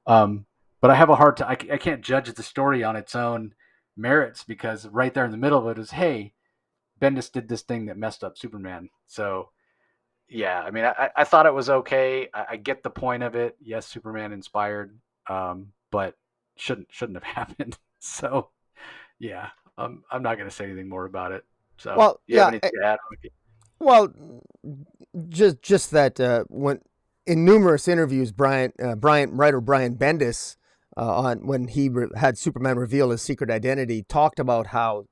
But I have a hard time. I can't judge the story on its own merits, because right there in the middle of it is, hey, Bendis did this thing that messed up Superman. So yeah, I mean, I thought it was okay. I get the point of it. Yes, Superman inspired, but shouldn't have happened. So yeah, I'm not going to say anything more about it. So Well, you have yeah. anything to add? Well, just that when in numerous interviews, writer Brian Bendis, on when he had Superman reveal his secret identity, talked about how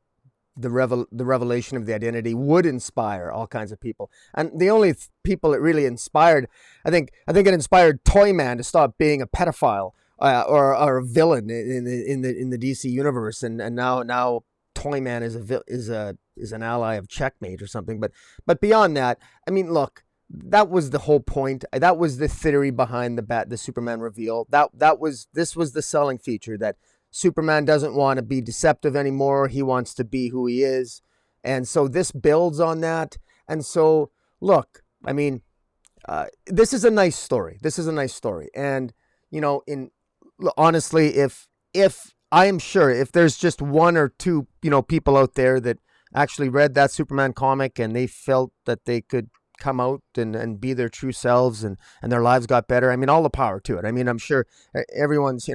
the revelation of the identity would inspire all kinds of people, and the only people it really inspired, I think it inspired Toyman to stop being a pedophile, or a villain in the DC universe, and now Toyman is an ally of Checkmate or something. But beyond that, I mean, look, that was the whole point. That was the theory behind the Superman reveal. This was the selling feature, that Superman doesn't want to be deceptive anymore. He wants to be who he is. And so this builds on that. And so, look, I mean, this is a nice story. This is a nice story. And, honestly, if I am sure if there's just one or two, people out there that actually read that Superman comic and they felt that they could come out and be their true selves, and their lives got better, I mean, all the power to it. I mean, I'm sure everyone's,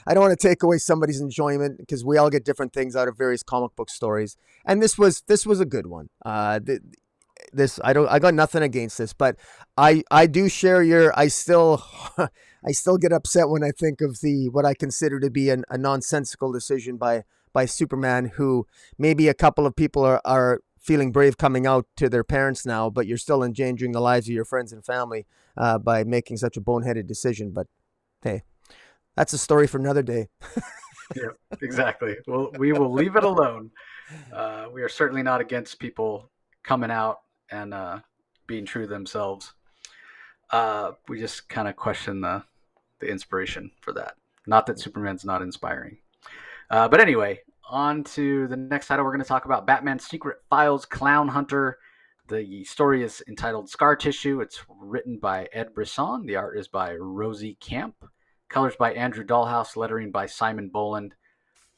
I don't want to take away somebody's enjoyment, because we all get different things out of various comic book stories. And this was a good one. I got nothing against this, but I do share I still I still get upset when I think of what I consider to be a nonsensical decision by Superman, who maybe a couple of people are feeling brave coming out to their parents now, but you're still endangering the lives of your friends and family by making such a boneheaded decision. But hey, that's a story for another day. Yeah, exactly. Well, we will leave it alone. We are certainly not against people coming out and being true to themselves. We just kind of question the inspiration for that. Not that Superman's not inspiring. But anyway, on to the next title. We're going to talk about Batman's Secret Files Clownhunter. The story is entitled Scar Tissue. It's written by Ed Brisson. The art is by Rosie Camp. Colors by Andrew Dahlhaus. Lettering by Simon Boland.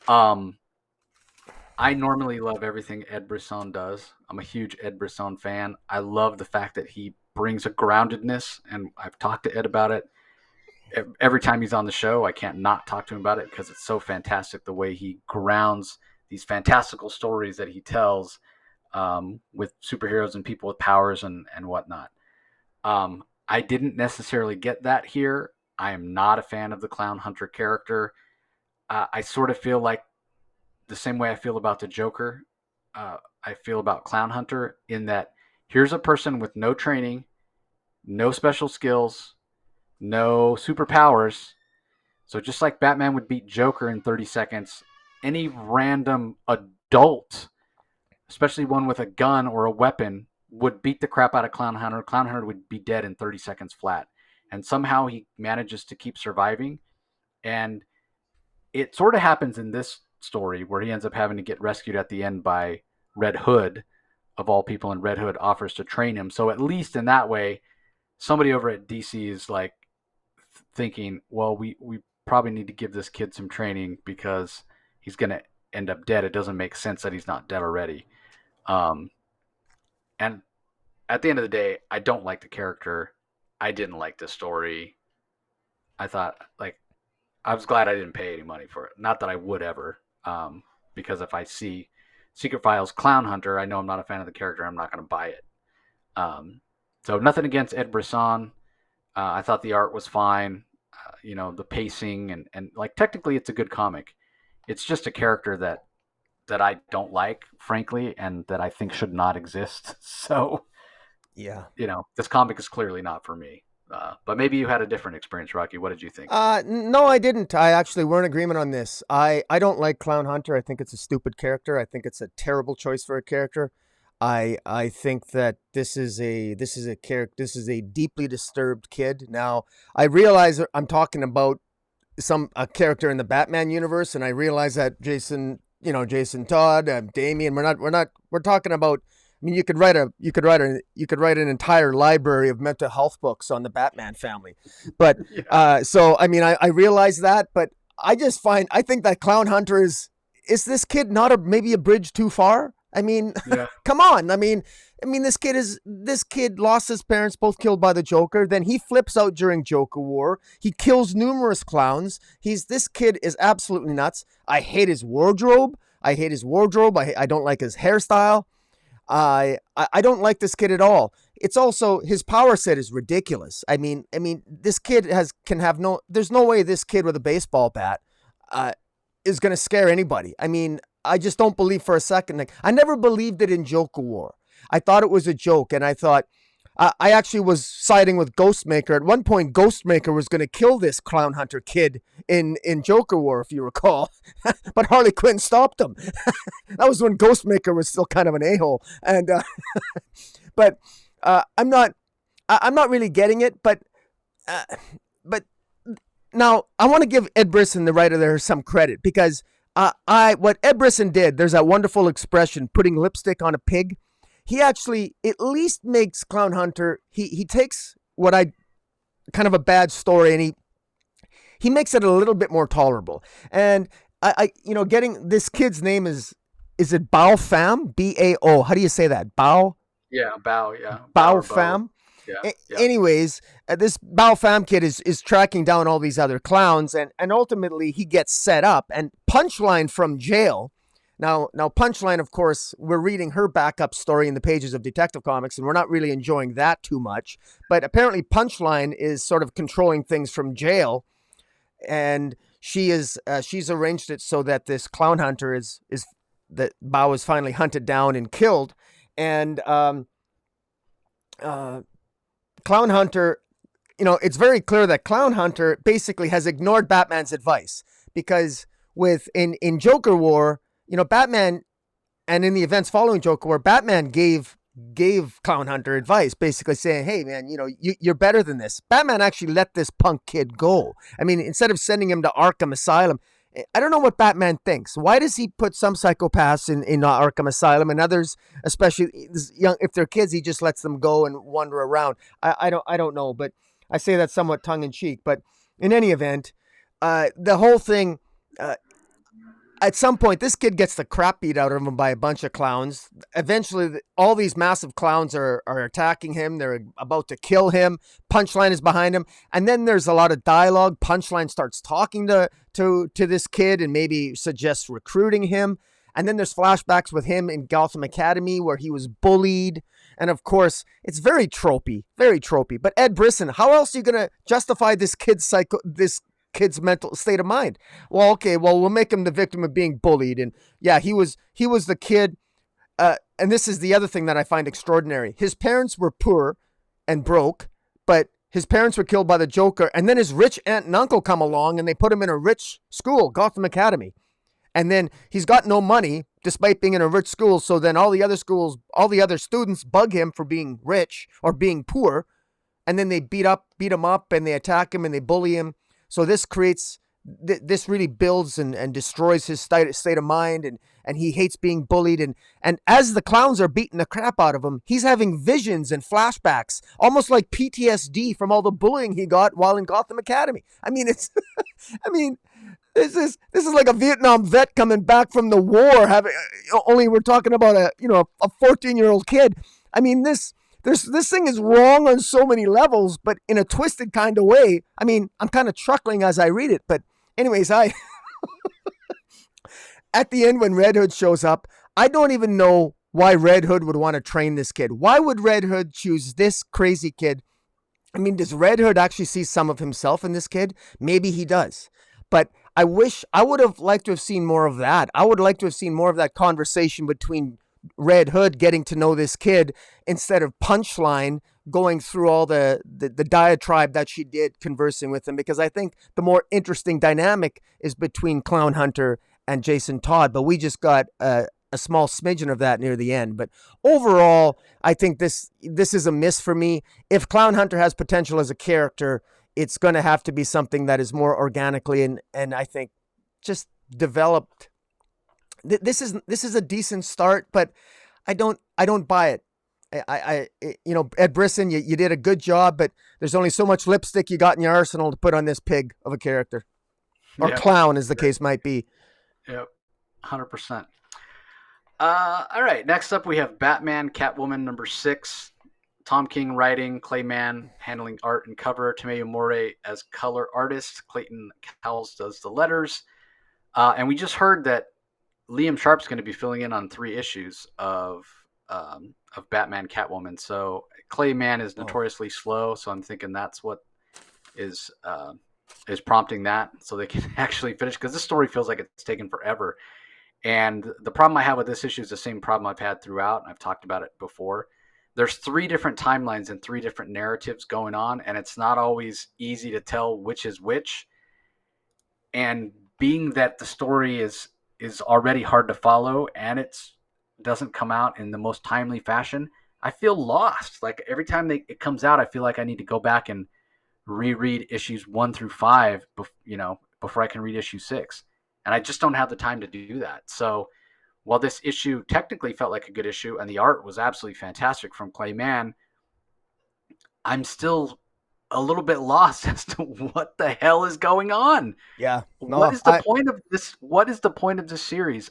I normally love everything Ed Brisson does. I'm a huge Ed Brisson fan. I love the fact that he brings a groundedness, and I've talked to Ed about it. Every time he's on the show, I can't not talk to him about it, because it's so fantastic the way he grounds these fantastical stories that he tells, with superheroes and people with powers and whatnot. I didn't necessarily get that here. I am not a fan of the Clownhunter character. I sort of feel like the same way I feel about the Joker, I feel about Clownhunter, in that here's a person with no training, no special skills, no superpowers. So just like Batman would beat Joker in 30 seconds, any random adult, especially one with a gun or a weapon, would beat the crap out of Clownhunter. Clownhunter would be dead in 30 seconds flat. And somehow he manages to keep surviving. And it sort of happens in this story, where he ends up having to get rescued at the end by Red Hood, of all people, and Red Hood offers to train him. So at least in that way, somebody over at DC is like thinking, well, we probably need to give this kid some training, because he's going to end up dead. It doesn't make sense that he's not dead already. And at the end of the day, I don't like the character. I didn't like the story. I thought, like, I was glad I didn't pay any money for it. Not that I would ever, because if I see Secret Files Clownhunter, I know I'm not a fan of the character. I'm not going to buy it. So nothing against Ed Brisson. I thought the art was fine. The pacing and like technically it's a good comic. It's just a character that I don't like, frankly, and that I think should not exist. So Yeah. this comic is clearly not for me. But maybe you had a different experience, Rocky. What did you think? No, I didn't. I actually we're in agreement on this. I don't like Clownhunter. I think it's a stupid character. I think it's a terrible choice for a character. I think that this is a deeply disturbed kid. Now, I realize I'm talking about a character in the Batman universe, and I realize that Jason Todd, Damian, we're talking about. I mean, you could write an entire library of mental health books on the Batman family, but Yeah. so I mean, I realize that, but I think that Clown Hunter is this kid not maybe a bridge too far? I mean, Yeah. come on. This kid lost his parents, both killed by the Joker. Then he flips out during Joker War. He kills numerous clowns. This kid is absolutely nuts. I hate his wardrobe. I don't like his hairstyle. I don't like this kid at all. It's also his power set is ridiculous. This kid there's no way this kid with a baseball bat is going to scare anybody. I just don't believe for a second. Like, I never believed it in Joker War. I thought it was a joke, and I thought I actually was siding with Ghostmaker. At one point, Ghostmaker was going to kill this Clown Hunter kid in Joker War, if you recall, but Harley Quinn stopped him. That was when Ghostmaker was still kind of an a-hole, and but I'm not really getting it. But now I want to give Ed Brisson, the writer there, some credit because what Ed Brisson did. There's that wonderful expression, putting lipstick on a pig. He actually at least makes Clown Hunter. He takes what I kind of a bad story and he makes it a little bit more tolerable. And getting this kid's name is it Bao Pham? Bao. How do you say that? Bao? Yeah, Bow, yeah. Bao Bow or Bow. Pham? Yeah, yeah. Anyways, this Bao Pham kid is tracking down all these other clowns, and ultimately he gets set up. And Punchline from jail. Now Punchline, of course, we're reading her backup story in the pages of Detective Comics, and we're not really enjoying that too much. But apparently Punchline is sort of controlling things from jail, and she's arranged it so that this Clown Hunter is that Bao is finally hunted down and killed, and Clown Hunter, it's very clear that Clown Hunter basically has ignored Batman's advice because in Joker War, Batman, and in the events following Joker War, Batman gave Clown Hunter advice, basically saying, "Hey, man, you're better than this." Batman actually let this punk kid go. Instead of sending him to Arkham Asylum, I don't know what Batman thinks. Why does he put some psychopaths in Arkham Asylum and others, especially young, if they're kids, he just lets them go and wander around? I don't know, but I say that somewhat tongue in cheek. But in any event, the whole thing. At some point, this kid gets the crap beat out of him by a bunch of clowns. Eventually, all these massive clowns are attacking him. They're about to kill him. Punchline is behind him. And then there's a lot of dialogue. Punchline starts talking to this kid and maybe suggests recruiting him. And then there's flashbacks with him in Gotham Academy where he was bullied. And of course, it's very tropey, very tropey. But Ed Brisson, how else are you going to justify this kid's mental state of mind? Well, okay, we'll make him the victim of being bullied. And yeah, he was the kid. And this is the other thing that I find extraordinary. His parents were poor and broke, but his parents were killed by the Joker. And then his rich aunt and uncle come along and they put him in a rich school, Gotham Academy. And then he's got no money despite being in a rich school. So then all the other students bug him for being rich or being poor. And then they beat him up and they attack him and they bully him. So this really builds and destroys his state of mind, and he hates being bullied. And as the clowns are beating the crap out of him, he's having visions and flashbacks, almost like PTSD from all the bullying he got while in Gotham Academy. It's, this is like a Vietnam vet coming back from the war. Only we're talking about a 14-year-old kid. This thing is wrong on so many levels, but in a twisted kind of way. I'm kind of chuckling as I read it. But anyways, at the end when Red Hood shows up, I don't even know why Red Hood would want to train this kid. Why would Red Hood choose this crazy kid? I mean, does Red Hood actually see some of himself in this kid? Maybe he does. But I would have liked to have seen more of that. I would like to have seen more of that conversation between Red Hood getting to know this kid instead of Punchline going through all the diatribe that she did conversing with him, because I think the more interesting dynamic is between Clownhunter and Jason Todd, but we just got a small smidgen of that near the end. But overall, I think this is a miss for me. If Clownhunter has potential as a character, it's going to have to be something that is more organically and I think just developed. This is a decent start, but I don't buy it. Ed Brisson, you did a good job, but there's only so much lipstick you got in your arsenal to put on this pig of a character, or clown, as the case might be. Yep, 100%. All right, next up we have Batman Catwoman number 6. Tom King writing, Clay Mann handling art and cover, Tomeu Morey as color artist, Clayton Cowles does the letters. And we just heard that Liam Sharp's going to be filling in on 3 issues of Batman Catwoman. So Clay Mann is notoriously slow, so I'm thinking that's what is prompting that, so they can actually finish, because this story feels like it's taken forever. And the problem I have with this issue is the same problem I've had throughout, and I've talked about it before. There's 3 different timelines and 3 different narratives going on, and it's not always easy to tell which is which. And being that the story is already hard to follow, and it doesn't come out in the most timely fashion, I feel lost. Like every time it comes out, I feel like I need to go back and reread issues 1 through 5, before I can read issue 6. And I just don't have the time to do that. So while this issue technically felt like a good issue and the art was absolutely fantastic from Clay Mann, I'm still a little bit lost as to what the hell is going on. Yeah. No, what is the point of this? What is the point of this series?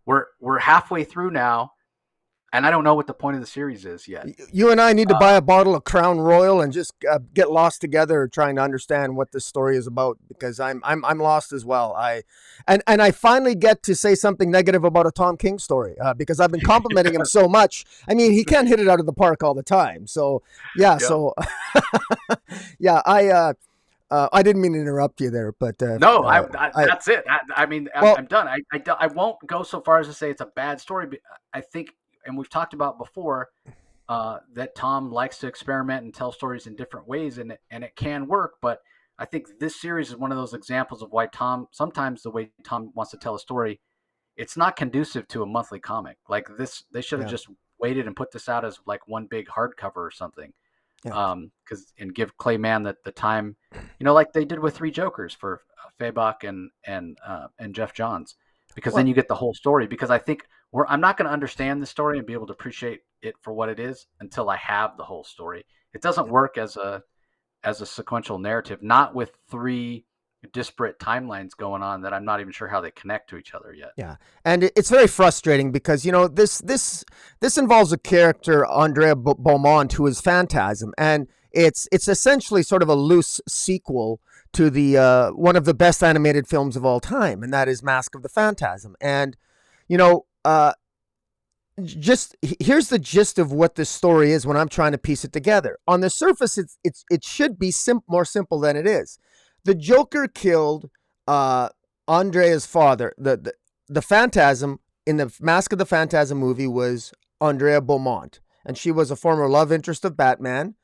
We're halfway through now, and I don't know what the point of the series is yet. You and I need to buy a bottle of Crown Royal and just get lost together trying to understand what this story is about, because I'm lost as well. I finally get to say something negative about a Tom King story because I've been complimenting him so much. I mean, he can't hit it out of the park all the time. So yeah. So yeah, I didn't mean to interrupt you there, but no, that's it. I'm done. I won't go so far as to say it's a bad story, but I think, and we've talked about before, that Tom likes to experiment and tell stories in different ways, and it can work. But I think this series is one of those examples of why sometimes the way Tom wants to tell a story, it's not conducive to a monthly comic. Like this, they should have just waited and put this out as like one big hardcover or something. Yeah. And give Clay Mann the time, like they did with 3 Jokers for Fabok and Jeff Johns, because then you get the whole story. Because I think I'm not going to understand the story and be able to appreciate it for what it is until I have the whole story. It doesn't work as a sequential narrative, not with 3 disparate timelines going on that I'm not even sure how they connect to each other yet. Yeah. And it's very frustrating because, this involves a character, Andrea Beaumont, who is Phantasm. And it's essentially sort of a loose sequel to the one of the best animated films of all time, and that is Mask of the Phantasm. And, just here's the gist of what this story is when I'm trying to piece it together. On the surface, it should be more simple than it is. The Joker killed Andrea's father. The Phantasm in the Mask of the Phantasm movie was Andrea Beaumont, and she was a former love interest of Batman.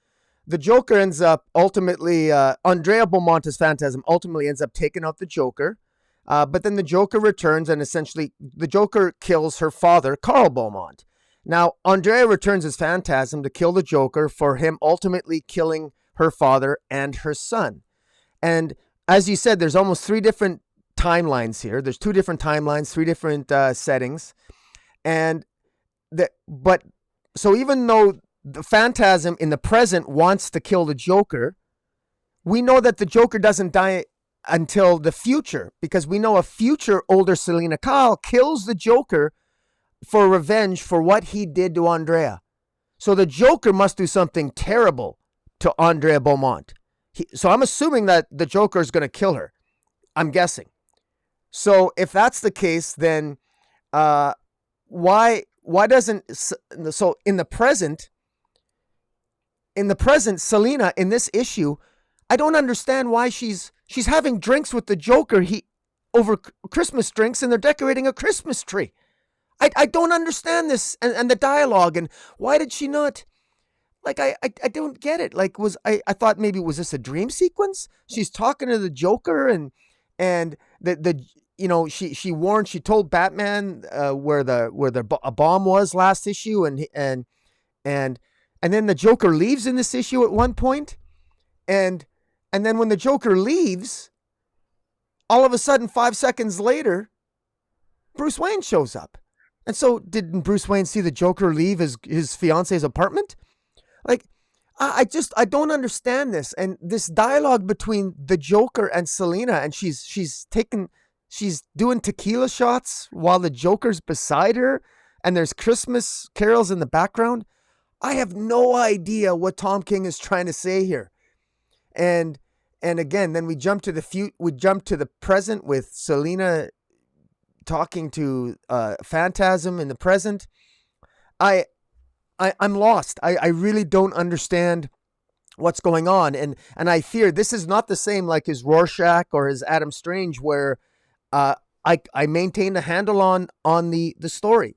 The Joker ends up ultimately, Andrea Beaumont as Phantasm ultimately ends up taking out the Joker, but then the Joker returns, and essentially the Joker kills her father, Carl Beaumont. Now, Andrea returns as Phantasm to kill the Joker for him ultimately killing her father and her son. And as you said, there's almost 3 different timelines here. There's 2 different timelines, 3 different settings. So even though the Phantasm in the present wants to kill the Joker, we know that the Joker doesn't die until the future, because we know a future older Selina Kyle kills the Joker for revenge for what he did to Andrea. So the Joker must do something terrible to Andrea Beaumont. So I'm assuming that the Joker is going to kill her. I'm guessing. So if that's the case, then why why doesn't so in the present, Selina in this issue, I don't understand why she's having drinks with the Joker. He over Christmas drinks, and they're decorating a Christmas tree. I don't understand this and the dialogue, and why did she not? Like I don't get it. Like I thought maybe was this a dream sequence? She's talking to the Joker, and the she told Batman where a bomb was last issue, and then the Joker leaves in this issue at one point, and then when the Joker leaves, all of a sudden 5 seconds later, Bruce Wayne shows up. And so didn't Bruce Wayne see the Joker leave his fiance's apartment? Like, I don't understand this. And this dialogue between the Joker and Selina, and she's doing tequila shots while the Joker's beside her, and there's Christmas carols in the background. I have no idea what Tom King is trying to say here. And again, then we jump to the present with Selina talking to Phantasm in the present. I'm lost. I really don't understand what's going on, and I fear this is not the same like his Rorschach or his Adam Strange, where I maintain a handle on the story,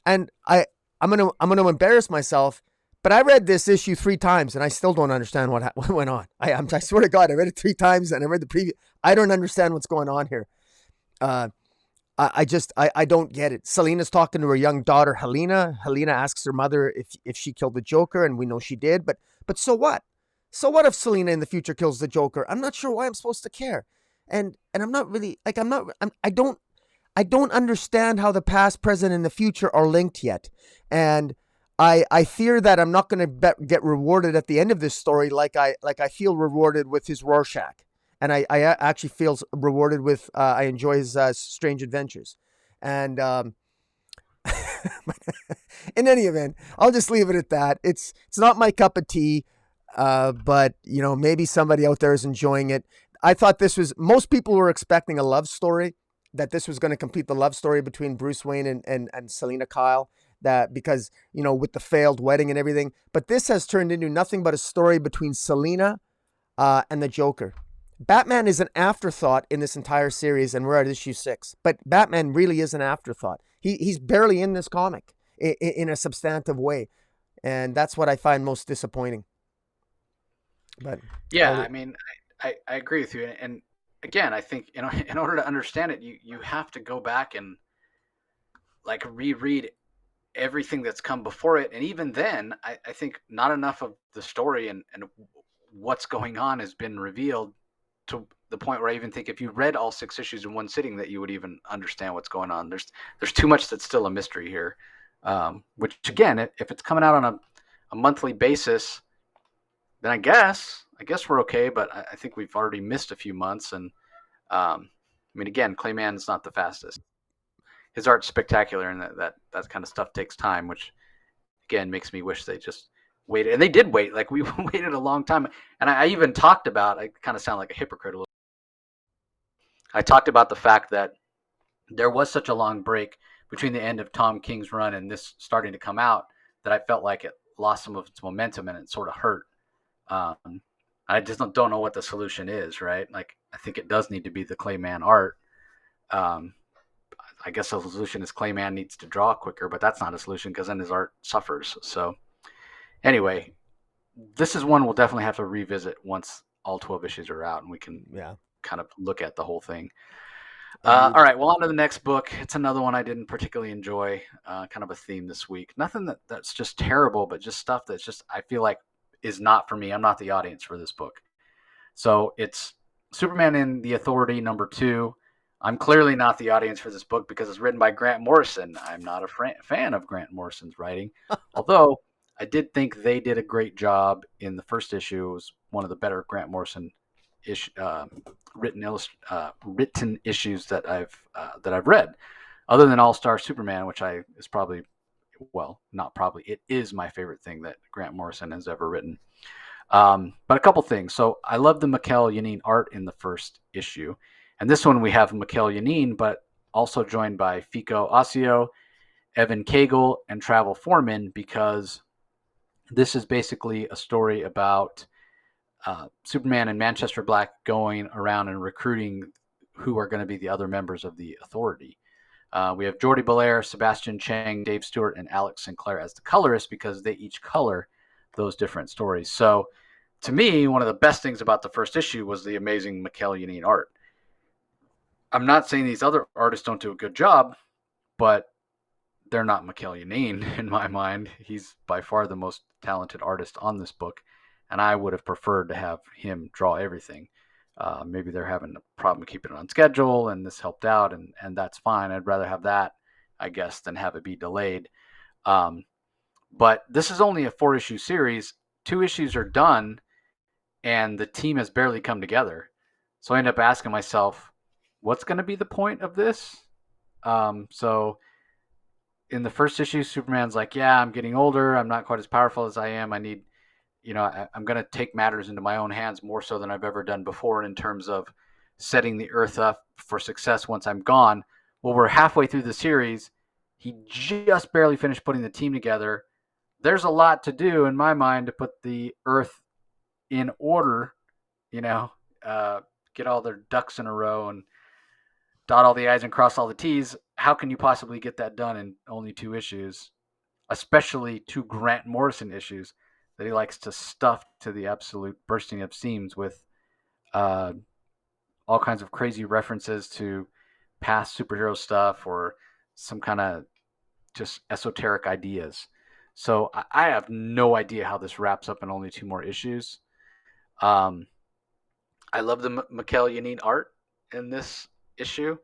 and I'm gonna embarrass myself, but I read this issue 3 times and I still don't understand what went on. I swear to God, I read it 3 times and I read the preview. I don't understand what's going on here. I don't get it. Selina's talking to her young daughter, Helena. Helena asks her mother if she killed the Joker, and we know she did. But so what? So what if Selina in the future kills the Joker? I'm not sure why I'm supposed to care. And I'm not really like I don't understand how the past, present, and the future are linked yet. And I fear that I'm not going to get rewarded at the end of this story like I feel rewarded with his Rorschach. And I actually feel rewarded with, I enjoy his Strange Adventures. And in any event, I'll just leave it at that. It's not my cup of tea, but, maybe somebody out there is enjoying it. I thought most people were expecting a love story, that this was going to complete the love story between Bruce Wayne and Selina Kyle, that because, with the failed wedding and everything. But this has turned into nothing but a story between Selina and the Joker. Batman is an afterthought in this entire series, and we're at issue 6. But Batman really is an afterthought. He's barely in this comic in a substantive way, and that's what I find most disappointing. But yeah, I mean, I agree with you, and again, I think in order to understand it, you have to go back and like reread everything that's come before it, and even then, I think not enough of the story and what's going on has been revealed to the point where I even think if you read all 6 issues in one sitting that you would even understand what's going on. There's too much that's still a mystery here, which again, if it's coming out on a monthly basis, then I guess we're okay, but I think we've already missed a few months, and I mean, again, Clayman's not the fastest. His art's spectacular, and that kind of stuff takes time, which again makes me wish they just waited. And they did wait. Like, we waited a long time. And I even talked about, I kind of sound like a hypocrite a little. I talked about the fact that there was such a long break between the end of Tom King's run and this starting to come out that I felt like it lost some of its momentum and it sort of hurt. I just don't know what the solution is, right? Like, I think it does need to be the Clayman art. I guess the solution is Clayman needs to draw quicker, but that's not a solution because then his art suffers. So anyway, this is one we'll definitely have to revisit once all 12 issues are out and we can kind of look at the whole thing. All right, well, on to the next book. It's another one I didn't particularly enjoy, kind of a theme this week. Nothing that's just terrible, but just stuff that's just, I feel like, is not for me. I'm not the audience for this book. So it's Superman in the Authority #2. I'm clearly not the audience for this book because it's written by Grant Morrison. I'm not a fan of Grant Morrison's writing, although I did think they did a great job in the first issue. It was one of the better Grant Morrison written issues that I've read, other than All-Star Superman, which is probably, well, not probably, it is my favorite thing that Grant Morrison has ever written. But a couple things. So I love the Mikal Janin art in the first issue. And this one we have Mikal Janin, but also joined by Fico Asio Evan Cagle and Travel Foreman, because this is basically a story about Superman and Manchester Black going around and recruiting who are going to be the other members of the Authority. We have Jordi Belair, Sebastian Chang, Dave Stewart, and Alex Sinclair as the colorists because they each color those different stories. So to me, one of the best things about the first issue was the amazing Mikal Janin art. I'm not saying these other artists don't do a good job, but they're not Mikal Janin in my mind. He's by far the most talented artist on this book, and I would have preferred to have him draw everything. Maybe they're having a problem keeping it on schedule, and this helped out, and that's fine. I'd rather have that, I guess, than have it be delayed. But this is only a 4-issue series. 2 issues are done, and the team has barely come together. So I end up asking myself, what's going to be the point of this? So in the first issue, Superman's like, yeah, I'm getting older. I'm not quite as powerful as I am. I need, I'm going to take matters into my own hands more so than I've ever done before in terms of setting the Earth up for success once I'm gone. Well, we're halfway through the series. He just barely finished putting the team together. There's a lot to do in my mind to put the Earth in order, get all their ducks in a row and dot all the I's and cross all the T's. How can you possibly get that done in only 2 issues, especially 2 Grant Morrison issues that he likes to stuff to the absolute bursting of seams with all kinds of crazy references to past superhero stuff or some kind of just esoteric ideas. So I have no idea how this wraps up in only 2 more issues. I love the Mikal Janin art in this issue.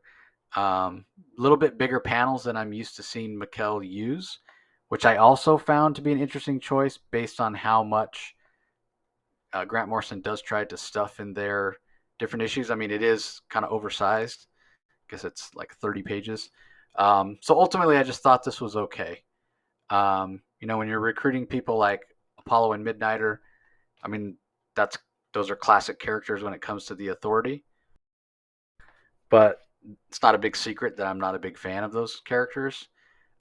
A little bit bigger panels than I'm used to seeing Mikal use, which I also found to be an interesting choice based on how much Grant Morrison does try to stuff in their different issues. I mean, it is kind of oversized. I guess it's like 30 pages. So ultimately, I just thought this was okay. When you're recruiting people like Apollo and Midnighter, I mean, those are classic characters when it comes to the Authority. But it's not a big secret that I'm not a big fan of those characters.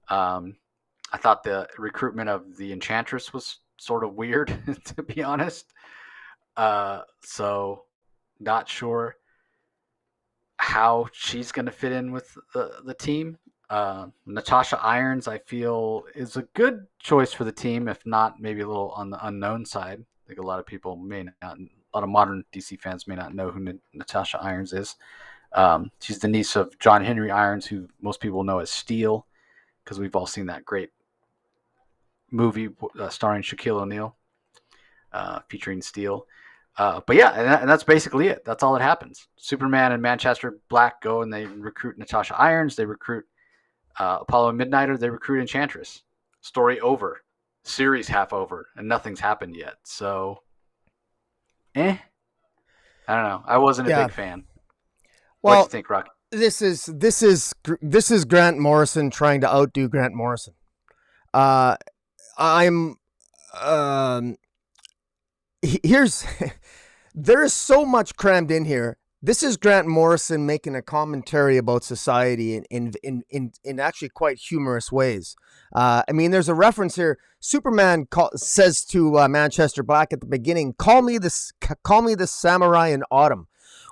I thought the recruitment of the Enchantress was sort of weird, to be honest. So not sure how she's going to fit in with the team. Natasha Irons, I feel, is a good choice for the team, if not maybe a little on the unknown side. I think a lot of people a lot of modern DC fans may not know who Natasha Irons is. She's the niece of John Henry Irons, who most people know as Steel, because we've all seen that great movie starring Shaquille O'Neal, featuring Steel. But yeah, and that's basically it. That's all that happens. Superman and Manchester Black go and they recruit Natasha Irons. They recruit Apollo and Midnighter. They recruit Enchantress. Story over. Series half over, and nothing's happened yet. So, I don't know. I wasn't a big fan. What do you think, Rocky? This is Grant Morrison trying to outdo Grant Morrison. There is so much crammed in here. This is Grant Morrison making a commentary about society in actually quite humorous ways. There's a reference here. Superman says to Manchester Black at the beginning, "Call me the samurai in autumn,"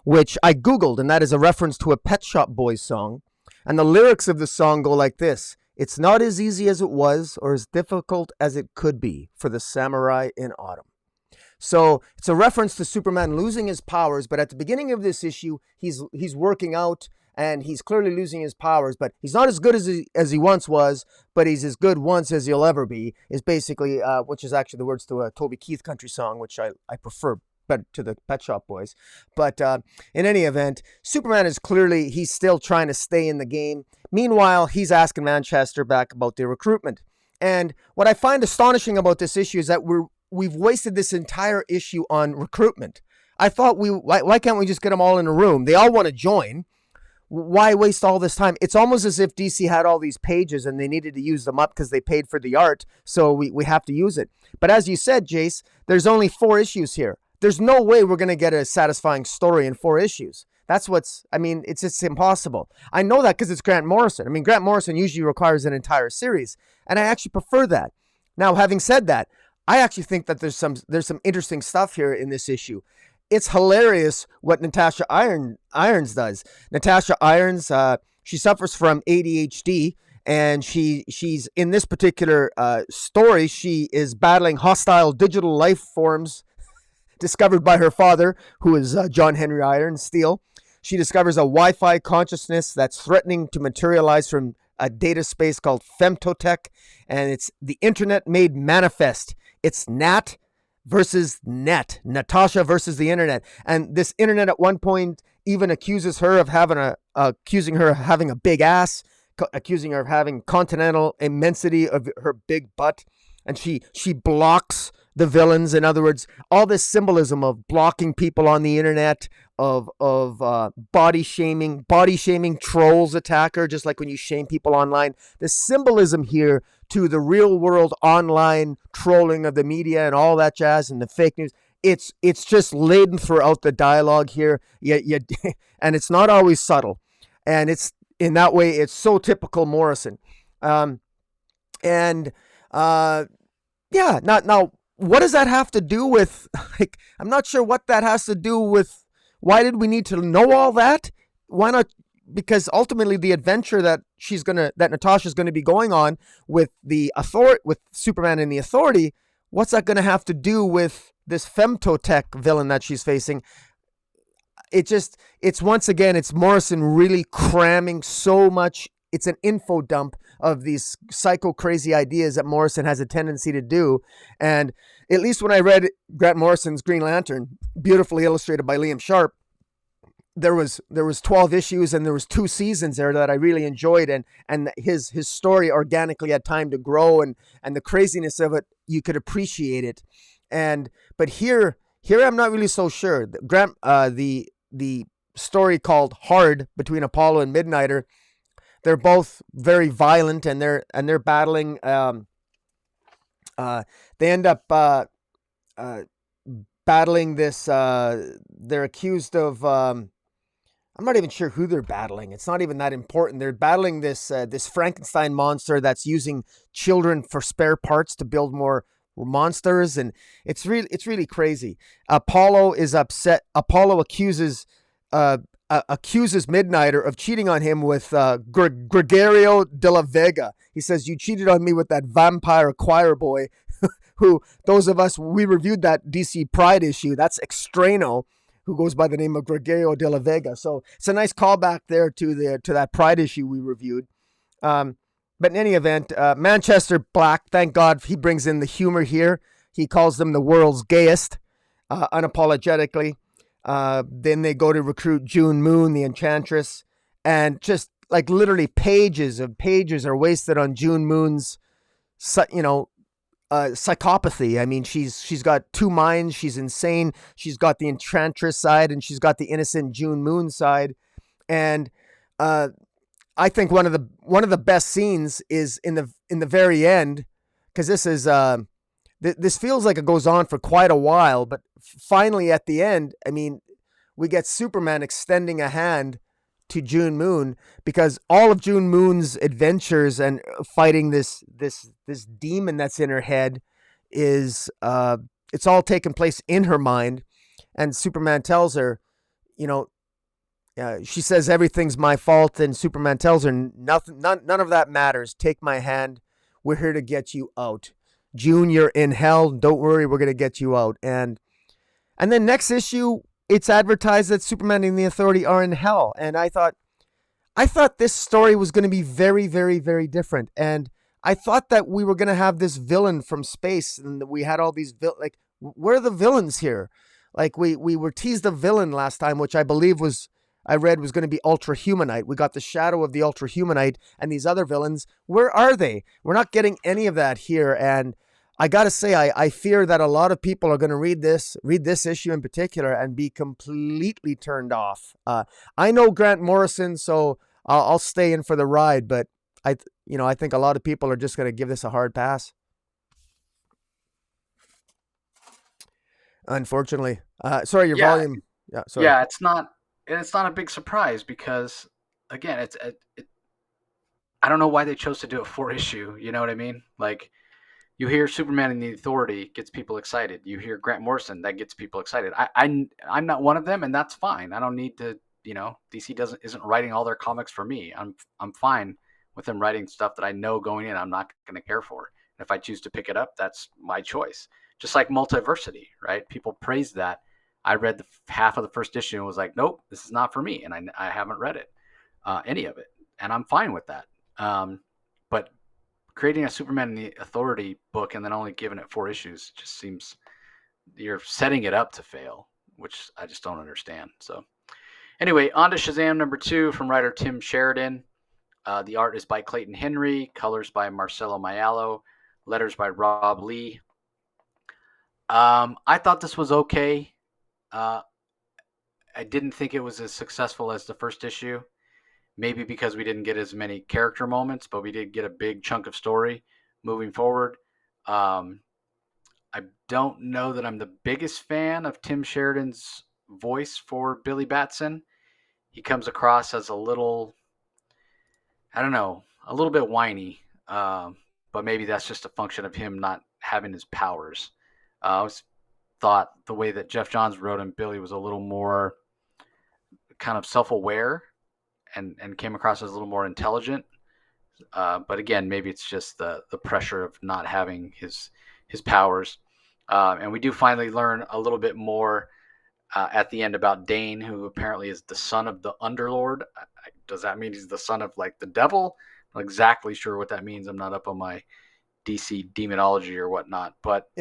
which I Googled, and that is a reference to a Pet Shop Boys song. And the lyrics of the song go like this: "It's not as easy as it was or as difficult as it could be for the samurai in autumn." So it's a reference to Superman losing his powers, but at the beginning of this issue, he's working out and he's clearly losing his powers, but he's not as good as he once was, but he's as good once as he'll ever be, is basically, which is actually the words to a Toby Keith country song, which I prefer better to the Pet Shop Boys. But in any event, Superman is clearly, he's still trying to stay in the game. Meanwhile, he's asking Manchester back about the recruitment. And what I find astonishing about this issue is that we've wasted this entire issue on recruitment. I thought why can't we just get them all in a room? They all want to join. Why waste all this time? It's almost as if DC had all these pages and they needed to use them up because they paid for the art, so we have to use it. But as you said, Jace, there's only 4 issues here. There's no way we're going to get a satisfying story in 4 issues. That's what's, I mean, it's just impossible. I know that because it's Grant Morrison. I mean, Grant Morrison usually requires an entire series, and I actually prefer that. Now, having said that, I actually think that there's some interesting stuff here in this issue. It's hilarious what Natasha Irons does. Natasha Irons, she suffers from ADHD, and she's in this particular story. She is battling hostile digital life forms discovered by her father, who is John Henry Irons Steele. She discovers a Wi-Fi consciousness that's threatening to materialize from a data space called Femtotech, and it's the internet made manifest. It's Nat versus Net, Natasha versus the internet, and this internet at one point even accuses her of accusing her of having a big ass, accusing her of having continental immensity of her big butt, and she blocks the villains. In other words, all this symbolism of blocking people on the internet, of body shaming trolls attack her, just like when you shame people online. The symbolism here to the real world online trolling of the media and all that jazz and the fake news. It's just laden throughout the dialogue here. And it's not always subtle. And it's in that way, it's so typical Morrison. And yeah, now what does that have to do with, like, I'm not sure what that has to do with, why did we need to know all that? Why not? Because ultimately the adventure that Natasha's gonna be going on with with Superman and the Authority, what's that gonna have to do with this Femtotech villain that she's facing? It's once again, it's Morrison really cramming so much. It's an info dump of these psycho crazy ideas that Morrison has a tendency to do. And at least when I read Grant Morrison's Green Lantern, beautifully illustrated by Liam Sharp, there was 12 issues and there was 2 seasons there that I really enjoyed, and his story organically had time to grow, and the craziness of it, you could appreciate it. But here I'm not really so sure. The story called Hard between Apollo and Midnighter, they're both very violent, and they're battling. They end up battling this. They're accused of. I'm not even sure who they're battling. It's not even that important. They're battling this Frankenstein monster that's using children for spare parts to build more monsters, and it's really crazy. Apollo is upset. Apollo accuses Midnighter of cheating on him with Gregorio de la Vega. He says, "You cheated on me with that vampire choir boy," who, those of us, we reviewed that DC Pride issue. That's Extrano, who goes by the name of Gregorio de la Vega. So it's a nice callback there to that Pride issue we reviewed. But in any event, Manchester Black, thank God he brings in the humor here. He calls them the world's gayest, unapologetically. Then they go to recruit June Moon, the Enchantress, and just like literally pages are wasted on June Moon's, psychopathy. I mean, she's got 2 minds. She's insane. She's got the Enchantress side, and she's got the innocent June Moon side. And I think one of the best scenes is in the very end, because this is this feels like it goes on for quite a while, but finally at the end, I mean, we get Superman extending a hand to June Moon, because all of June Moon's adventures and fighting this demon that's in her head is it's all taken place in her mind. And Superman tells her, she says everything's my fault, and Superman tells her none of that matters. Take my hand. We're here to get you out. June, you're in hell. Don't worry, we're gonna get you out. And then next issue, it's advertised that Superman and the Authority are in hell. And I thought this story was going to be very, very, very different. And I thought that we were going to have this villain from space, and we had all these where are the villains here? Like we were teased a villain last time, which I believe I read was going to be Ultra Humanite. We got the shadow of the Ultra Humanite and these other villains. Where are they? We're not getting any of that here. And I got to say, I fear that a lot of people are going to read this issue in particular, and be completely turned off. I know Grant Morrison, so I'll stay in for the ride, but I think a lot of people are just going to give this a hard pass. Unfortunately. Sorry, your volume. Yeah, sorry. Yeah, it's not and it's not a big surprise because, again, I don't know why they chose to do a 4 issue. You know what I mean? Like, you hear Superman and the Authority gets people excited. You hear Grant Morrison, that gets people excited. I'm not one of them, and that's fine. I don't need to. DC isn't writing all their comics for me. I'm fine with them writing stuff that I know going in I'm not going to care for. And if I choose to pick it up, that's my choice. Just like Multiversity, right? People praise that. I read the half of the first issue and was like, nope, this is not for me, and I haven't read it, any of it, and I'm fine with that. But creating a Superman and the Authority book and then only giving it 4 issues just seems you're setting it up to fail, which I just don't understand. So anyway, on to Shazam #2 from writer Tim Sheridan. The art is by Clayton Henry, colors by Marcelo Maiello, letters by Rob Lee. I thought this was okay. I didn't think it was as successful as the first issue. Maybe because we didn't get as many character moments, but we did get a big chunk of story moving forward. I don't know that I'm the biggest fan of Tim Sheridan's voice for Billy Batson. He comes across as a little, I don't know, a little bit whiny, but maybe that's just a function of him not having his powers. I always thought the way that Jeff Johns wrote him, Billy was a little more kind of self-aware and came across as a little more intelligent. But again, maybe it's just the pressure of not having his powers. And we do finally learn a little bit more at the end about Dane, who apparently is the son of the Underlord. Does that mean he's the son of like the devil? I'm not exactly sure what that means. I'm not up on my DC demonology or whatnot, but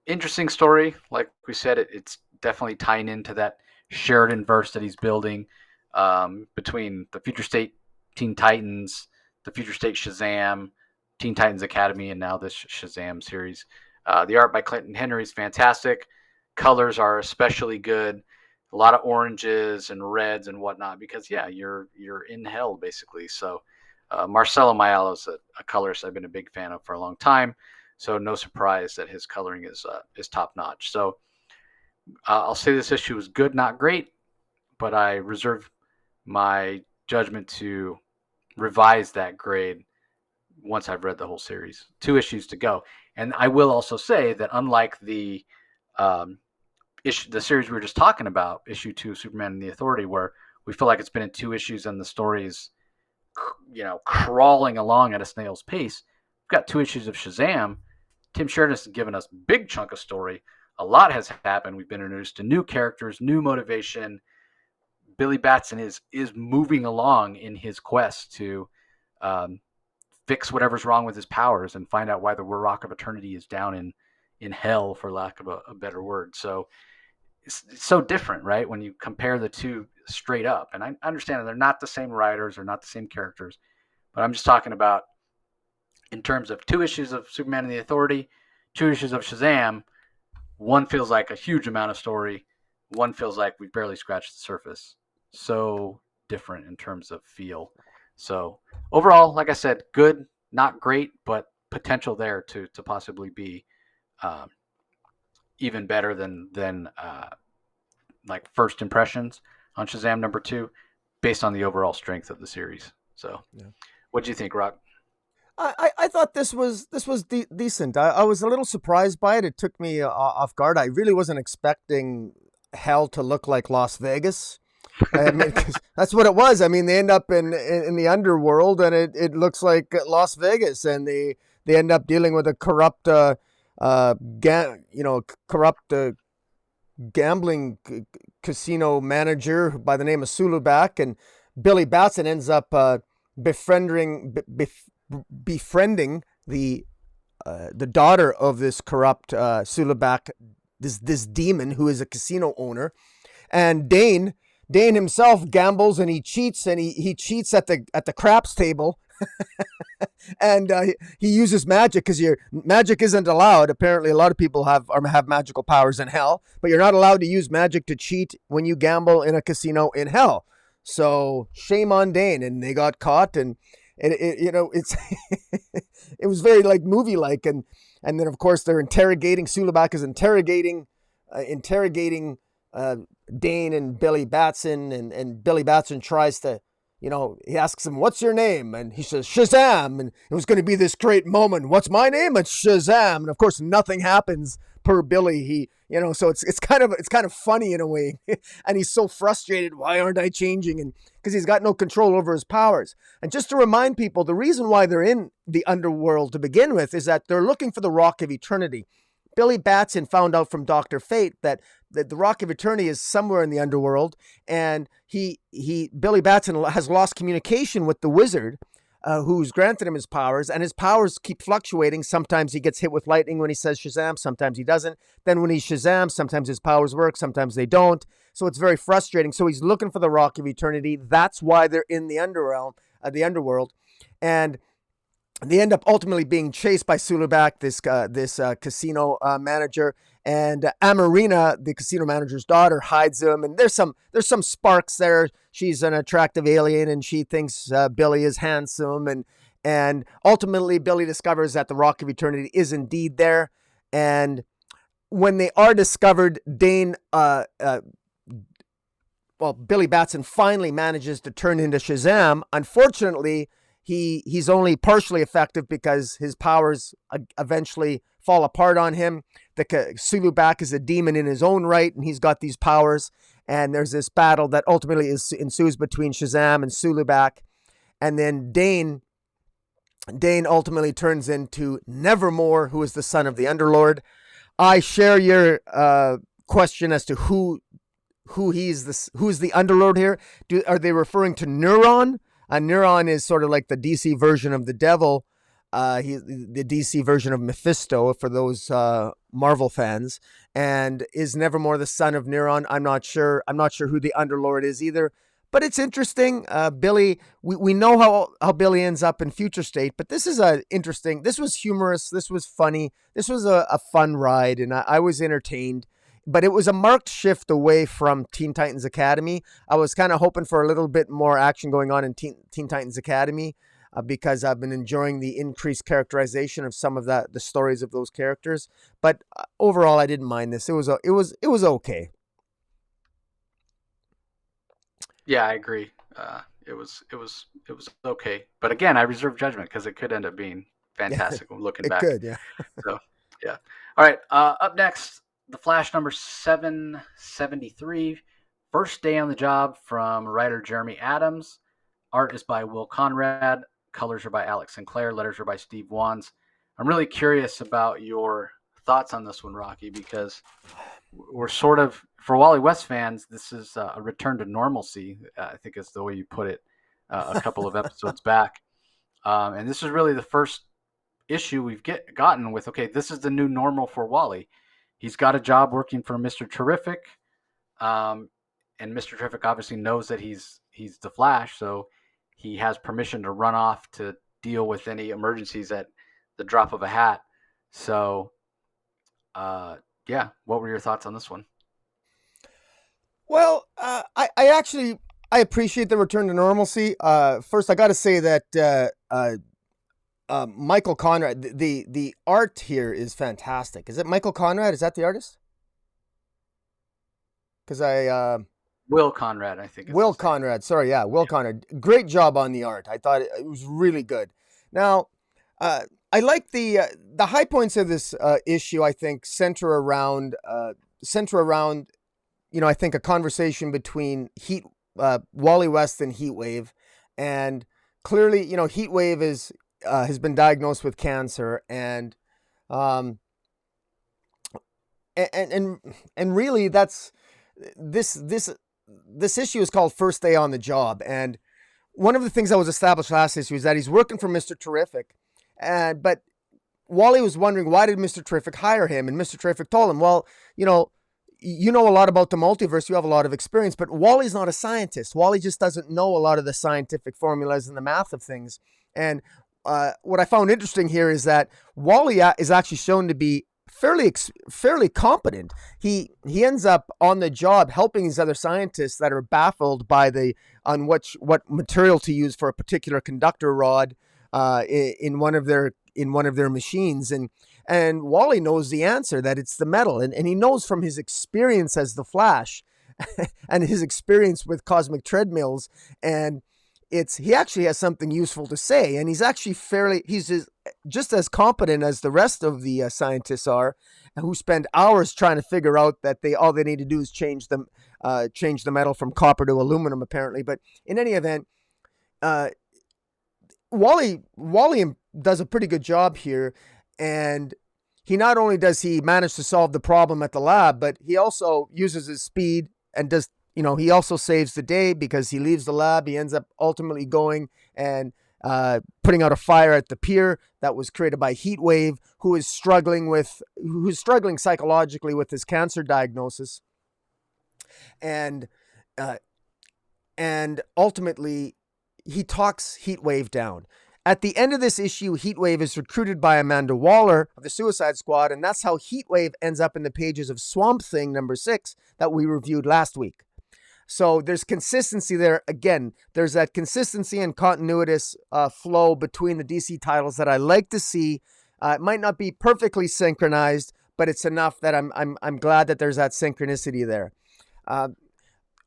interesting story. Like we said, it's definitely tying into that Sheridan verse that he's building, between the Future State Teen Titans, the Future State Shazam, Teen Titans Academy, and now this Shazam series. The art by Clayton Henry is fantastic. Colors are especially good. A lot of oranges and reds and whatnot because, yeah, you're in hell basically. So Marcelo Maiello is a colorist I've been a big fan of for a long time. So no surprise that his coloring is top notch. So I'll say this issue was good, not great, but I reserve my judgment to revise that grade once I've read the whole series. 2 issues to go. And I will also say that unlike the series we were just talking about, issue 2 of Superman and the Authority, where we feel like it's been in 2 issues and the story is, crawling along at a snail's pace. We've got 2 issues of Shazam. Tim Sheridan has given us a big chunk of story. A lot has happened. We've been introduced to new characters, new motivation. Billy Batson is moving along in his quest to fix whatever's wrong with his powers and find out why the Rock of Eternity is down in hell, for lack of a better word. So it's so different, right? When you compare the two straight up. And I understand that they're not the same writers or not the same characters, but I'm just talking about in terms of 2 issues of Superman and the Authority, 2 issues of Shazam. One feels like a huge amount of story. One feels like we've barely scratched the surface. So different in terms of feel. So overall, like I said, good, not great, but potential there to possibly be even better than like first impressions on Shazam #2, based on the overall strength of the series. So, yeah. What do you think, Rock? I thought this was decent. I was a little surprised by it. It took me off guard. I really wasn't expecting hell to look like Las Vegas. I mean, 'cause that's what it was. I mean, they end up in the underworld, and it looks like Las Vegas, and they end up dealing with a corrupt, corrupt gambling casino manager by the name of Sulubak, and Billy Batson ends up befriending the daughter of this corrupt Sulubak, this demon who is a casino owner, and Dane himself gambles and he cheats, and he cheats at the craps table. And he uses magic because your magic isn't allowed. Apparently, a lot of people have magical powers in hell, but you're not allowed to use magic to cheat when you gamble in a casino in hell. So shame on Dane, and they got caught, and it's it was very like movie like, and then of course they're interrogating. Sulubak is interrogating uh, Dane and Billy Batson, and Billy Batson tries to, he asks him, "What's your name?" And he says, "Shazam." And it was going to be this great moment. "What's my name?" It's Shazam. And of course, nothing happens per Billy. So it's kind of funny in a way. And he's so frustrated. Why aren't I changing? And because he's got no control over his powers. And just to remind people, the reason why they're in the underworld to begin with is that they're looking for the Rock of Eternity. Billy Batson found out from Dr. Fate that the Rock of Eternity is somewhere in the underworld, and Billy Batson has lost communication with the wizard, who's granted him his powers, and his powers keep fluctuating. Sometimes he gets hit with lightning when he says Shazam, sometimes he doesn't. Then when he Shazam, sometimes his powers work, sometimes they don't. So it's very frustrating. So he's looking for the Rock of Eternity. That's why they're in the underworld, and they end up ultimately being chased by Sulubak, this casino manager, and Amarina, the casino manager's daughter, hides him. And there's some sparks there. She's an attractive alien, and she thinks Billy is handsome. And ultimately, Billy discovers that the Rock of Eternity is indeed there. And when they are discovered, Billy Batson finally manages to turn into Shazam. Unfortunately, he's only partially effective because his powers eventually fall apart on him. The Sulubak is a demon in his own right, and he's got these powers. And there's this battle that ultimately ensues between Shazam and Sulubak. And then Dane ultimately turns into Nevermore, who is the son of the Underlord. I share your question as to who's the Underlord here. Are they referring to Neuron? Neuron is sort of like the DC version of the devil. He's the DC version of Mephisto for those Marvel fans. And is Nevermore the son of Neuron? I'm not sure. I'm not sure who the Underlord is either. But it's interesting. Billy, we know how Billy ends up in Future State, but this is interesting. This was humorous. This was funny. This was a fun ride, and I was entertained. But it was a marked shift away from Teen Titans Academy. I was kind of hoping for a little bit more action going on in Teen Titans Academy because I've been enjoying the increased characterization of some of the stories of those characters. But overall, I didn't mind this. It was okay. Yeah, I agree. It was okay. But again, I reserve judgment because it could end up being fantastic looking back. It could, yeah. So, yeah. All right. Up next, The Flash number 773. First day on the job from writer Jeremy Adams. Art is by Will Conrad. Colors are by Alex Sinclair. Letters are by Steve Wands. I'm really curious about your thoughts on this one, Rocky, because we're sort of, for Wally West fans, this is a return to normalcy, I think is the way you put it a couple of episodes back. And this is really the first issue we've gotten with, okay, this is the new normal for Wally. He's got a job working for Mr. Terrific, and Mr. Terrific obviously knows that he's the Flash, so he has permission to run off to deal with any emergencies at the drop of a hat. So, yeah, what were your thoughts on this one? Well, I appreciate the return to normalcy. First, I got to say that Michael Conrad, the art here is fantastic. Is it Michael Conrad? Is that the artist? Because Will Conrad, I think. Will Conrad. Sorry, yeah, Will Conrad. Great job on the art. I thought it was really good. Now, I like the high points of this issue. I think center around. I think a conversation between Wally West and Heatwave, and clearly, Heatwave has been diagnosed with cancer, and really that's this issue is called First Day on the Job. And one of the things that was established last issue is that he's working for Mr. Terrific, but Wally was wondering, why did Mr. Terrific hire him? And Mr. Terrific told him, well, you know a lot about the multiverse, you have a lot of experience, but Wally's not a scientist. Wally just doesn't know a lot of the scientific formulas and the math of things. And what I found interesting here is that Wally is actually shown to be fairly competent. He ends up on the job helping these other scientists that are baffled by what material to use for a particular conductor rod in one of their machines. And And Wally knows the answer, that it's the metal. And he knows from his experience as the Flash and his experience with cosmic treadmills. And he actually has something useful to say. And he's actually just as competent as the rest of the scientists are, who spend hours trying to figure out that all they need to do is change the metal from copper to aluminum, apparently. But in any event, Wally does a pretty good job here, and he not only does he manage to solve the problem at the lab, but he also uses his speed and does, he also saves the day, because he leaves the lab. He ends up ultimately going and putting out a fire at the pier that was created by Heatwave, who is struggling psychologically with his cancer diagnosis, and ultimately he talks Heatwave down. At the end of this issue, Heatwave is recruited by Amanda Waller of the Suicide Squad, and that's how Heatwave ends up in the pages of Swamp Thing #6 that we reviewed last week. So there's consistency there. Again, there's that consistency and continuous flow between the DC titles that I like to see. It might not be perfectly synchronized, but it's enough that I'm glad that there's that synchronicity there.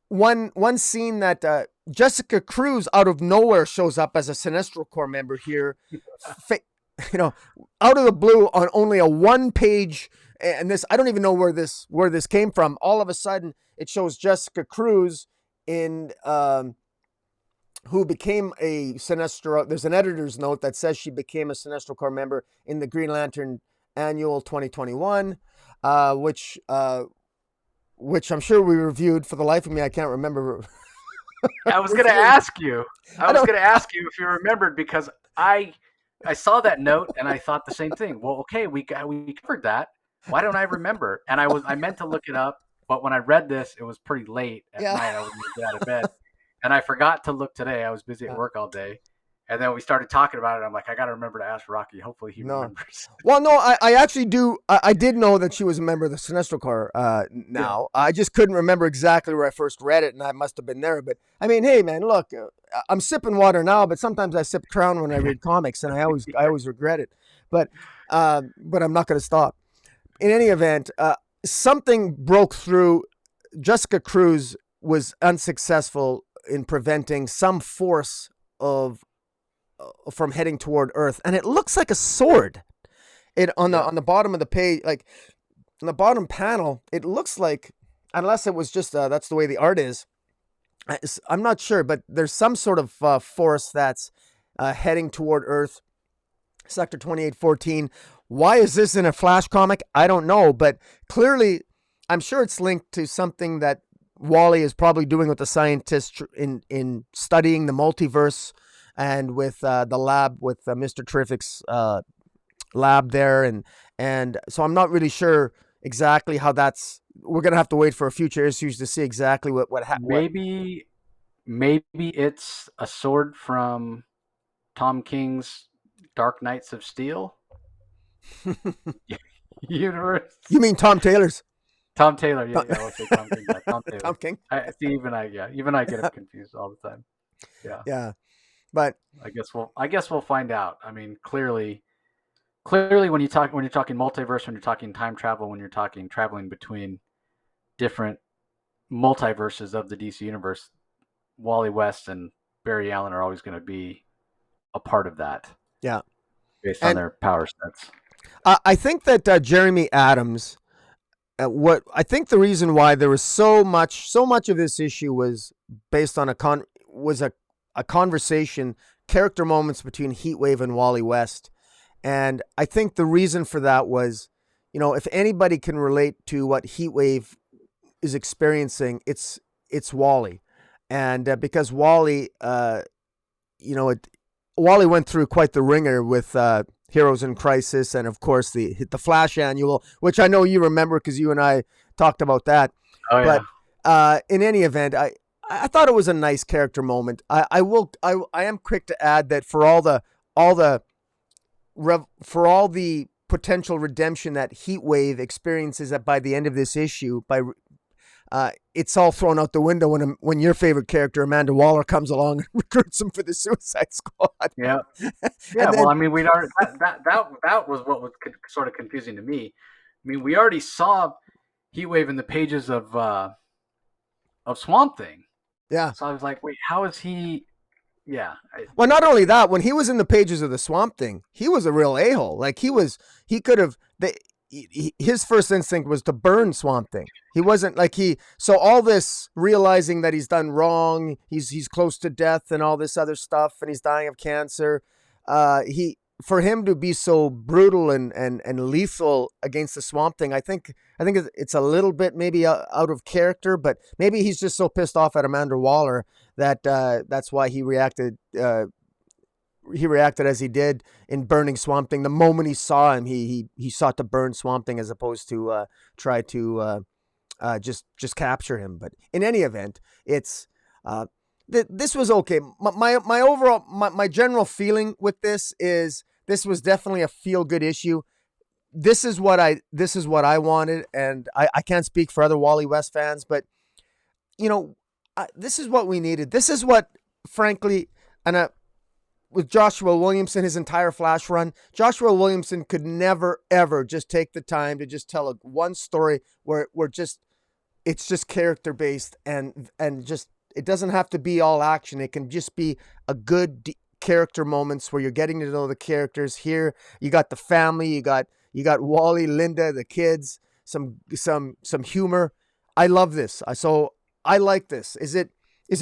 One scene that Jessica Cruz out of nowhere shows up as a Sinestro Corps member here, out of the blue on only a 1-page. And this, I don't even know where this came from. All of a sudden, it shows Jessica Cruz who became a Sinestro. There's an editor's note that says she became a Sinestro Corps member in the Green Lantern Annual 2021, which I'm sure we reviewed. For the life of me, I can't remember. I was going to ask you. If you remembered, because I saw that note and I thought the same thing. Well, okay, we covered that. Why don't I remember? And I meant to look it up, but when I read this, it was pretty late at night. I was going to get out of bed, and I forgot to look today. I was busy at work all day. And then we started talking about it. I'm like, I got to remember to ask Rocky. Hopefully he remembers. Well, no, I actually do. I did know that she was a member of the Sinestro Corps now. Yeah. I just couldn't remember exactly where I first read it, and I must have been there. But, I mean, hey, man, look, I'm sipping water now, but sometimes I sip Crown when I read comics, and I always regret it. But I'm not going to stop. In any event, something broke through. Jessica Cruz was unsuccessful in preventing some force from heading toward Earth, and it looks like a sword. On the bottom of the page, like on the bottom panel, it looks like, unless it was just that's the way the art is. I'm not sure, but there's some sort of force that's heading toward Earth. Sector 2814. Why is this in a Flash comic? I don't know, but clearly, I'm sure it's linked to something that Wally is probably doing with the scientists in studying the multiverse. And with the lab, with Mr. Terrific's lab there. And so I'm not really sure exactly how that's... We're going to have to wait for future issues to see exactly what happened. Maybe it's a sword from Tom King's Dark Knights of Steel universe. You mean Tom Taylor's? Tom Taylor, yeah, I will say Tom King. Yeah, Tom Taylor. Tom King? Even I get him confused all the time. Yeah. Yeah. But I guess we'll find out. I mean, clearly when you're talking multiverse, when you're talking time travel, when you're talking traveling between different multiverses of the DC universe, Wally West and Barry Allen are always going to be a part of that. Yeah. Based on their power sets. I think that Jeremy Adams, I think the reason why there was so much of this issue was based on a conversation, character moments between Heatwave and Wally West. And I think the reason for that was, if anybody can relate to what Heatwave is experiencing, it's Wally. And because Wally, Wally went through quite the ringer with Heroes in Crisis, and of course the Flash Annual, which I know you remember because you and I talked about that. Oh, yeah. But in any event, I thought it was a nice character moment. I am quick to add that for all the potential redemption that Heatwave experiences by the end of this issue, it's all thrown out the window when your favorite character Amanda Waller comes along and recruits him for the Suicide Squad. Yeah. Yeah, And well, then I mean, we'd already that was what was sort of confusing to me. I mean, we already saw Heatwave in the pages of Swamp Thing, yeah. so I was like, wait, how is he? Yeah, Well, not only that, when he was in the pages of the Swamp Thing, he was a real a-hole. Like he could have. His first instinct was to burn Swamp Thing. He wasn't like he. So all this realizing that he's done wrong, he's close to death and all this other stuff, and he's dying of cancer. He For him to be so brutal and lethal against the Swamp Thing, I think it's a little bit maybe out of character, but maybe he's just so pissed off at Amanda Waller that that's why he reacted. He reacted as he did in burning Swamp Thing. The moment he saw him, he sought to burn Swamp Thing as opposed to try to just capture him. But in any event, it's this was okay. My overall my general feeling with this is this was definitely a feel good issue. This is what I wanted, and I can't speak for other Wally West fans, but this is what we needed. This is what, frankly, and with Joshua Williamson, his entire Flash run, Joshua Williamson could never, ever just take the time to just tell one story where it's just character based and just, it doesn't have to be all action. It can just be a good character moments where you're getting to know the characters. Here, you got the family, you got Wally, Linda, the kids, some humor. I love this. So I like this. Is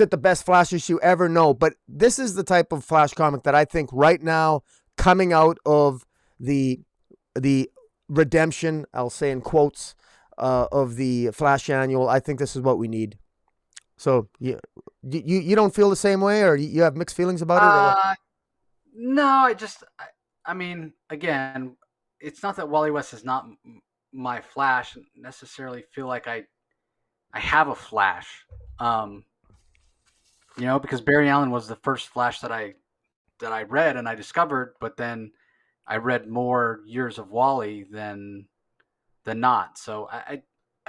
it the best Flash issue ever? No, but this is the type of Flash comic that I think right now, coming out of the redemption, I'll say in quotes, of the Flash annual, I think this is what we need. So you don't feel the same way, or you have mixed feelings about it, or what? No, I mean, again, it's not that Wally West is not my Flash. Necessarily feel like I have a Flash. Because Barry Allen was the first Flash that I read and I discovered, but then I read more years of Wally than not. So I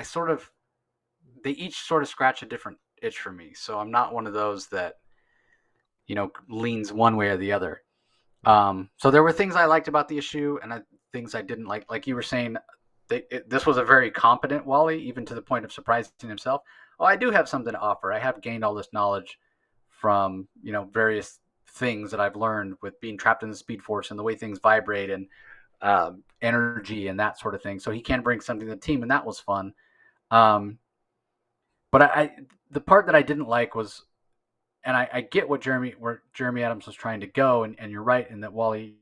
sort of, they each sort of scratch a different itch for me. So I'm not one of those that leans one way or the other. So there were things I liked about the issue and things I didn't like. Like you were saying, this was a very competent Wally, even to the point of surprising himself. Oh, I do have something to offer. I have gained all this knowledge from various things that I've learned with being trapped in the Speed Force and the way things vibrate and energy and that sort of thing. So he can bring something to the team, and that was fun. But the part that I didn't like was, and I get where Jeremy Adams was trying to go, and you're right in that Wally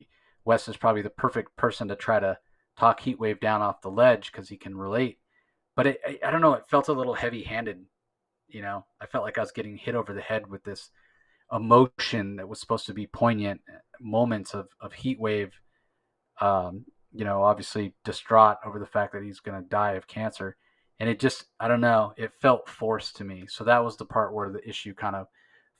West is probably the perfect person to try to talk Heatwave down off the ledge because he can relate. But I don't know, it felt a little heavy-handed. I felt like I was getting hit over the head with this emotion that was supposed to be poignant moments of Heatwave, obviously distraught over the fact that he's going to die of cancer. And it just, I don't know, it felt forced to me. So that was the part where the issue kind of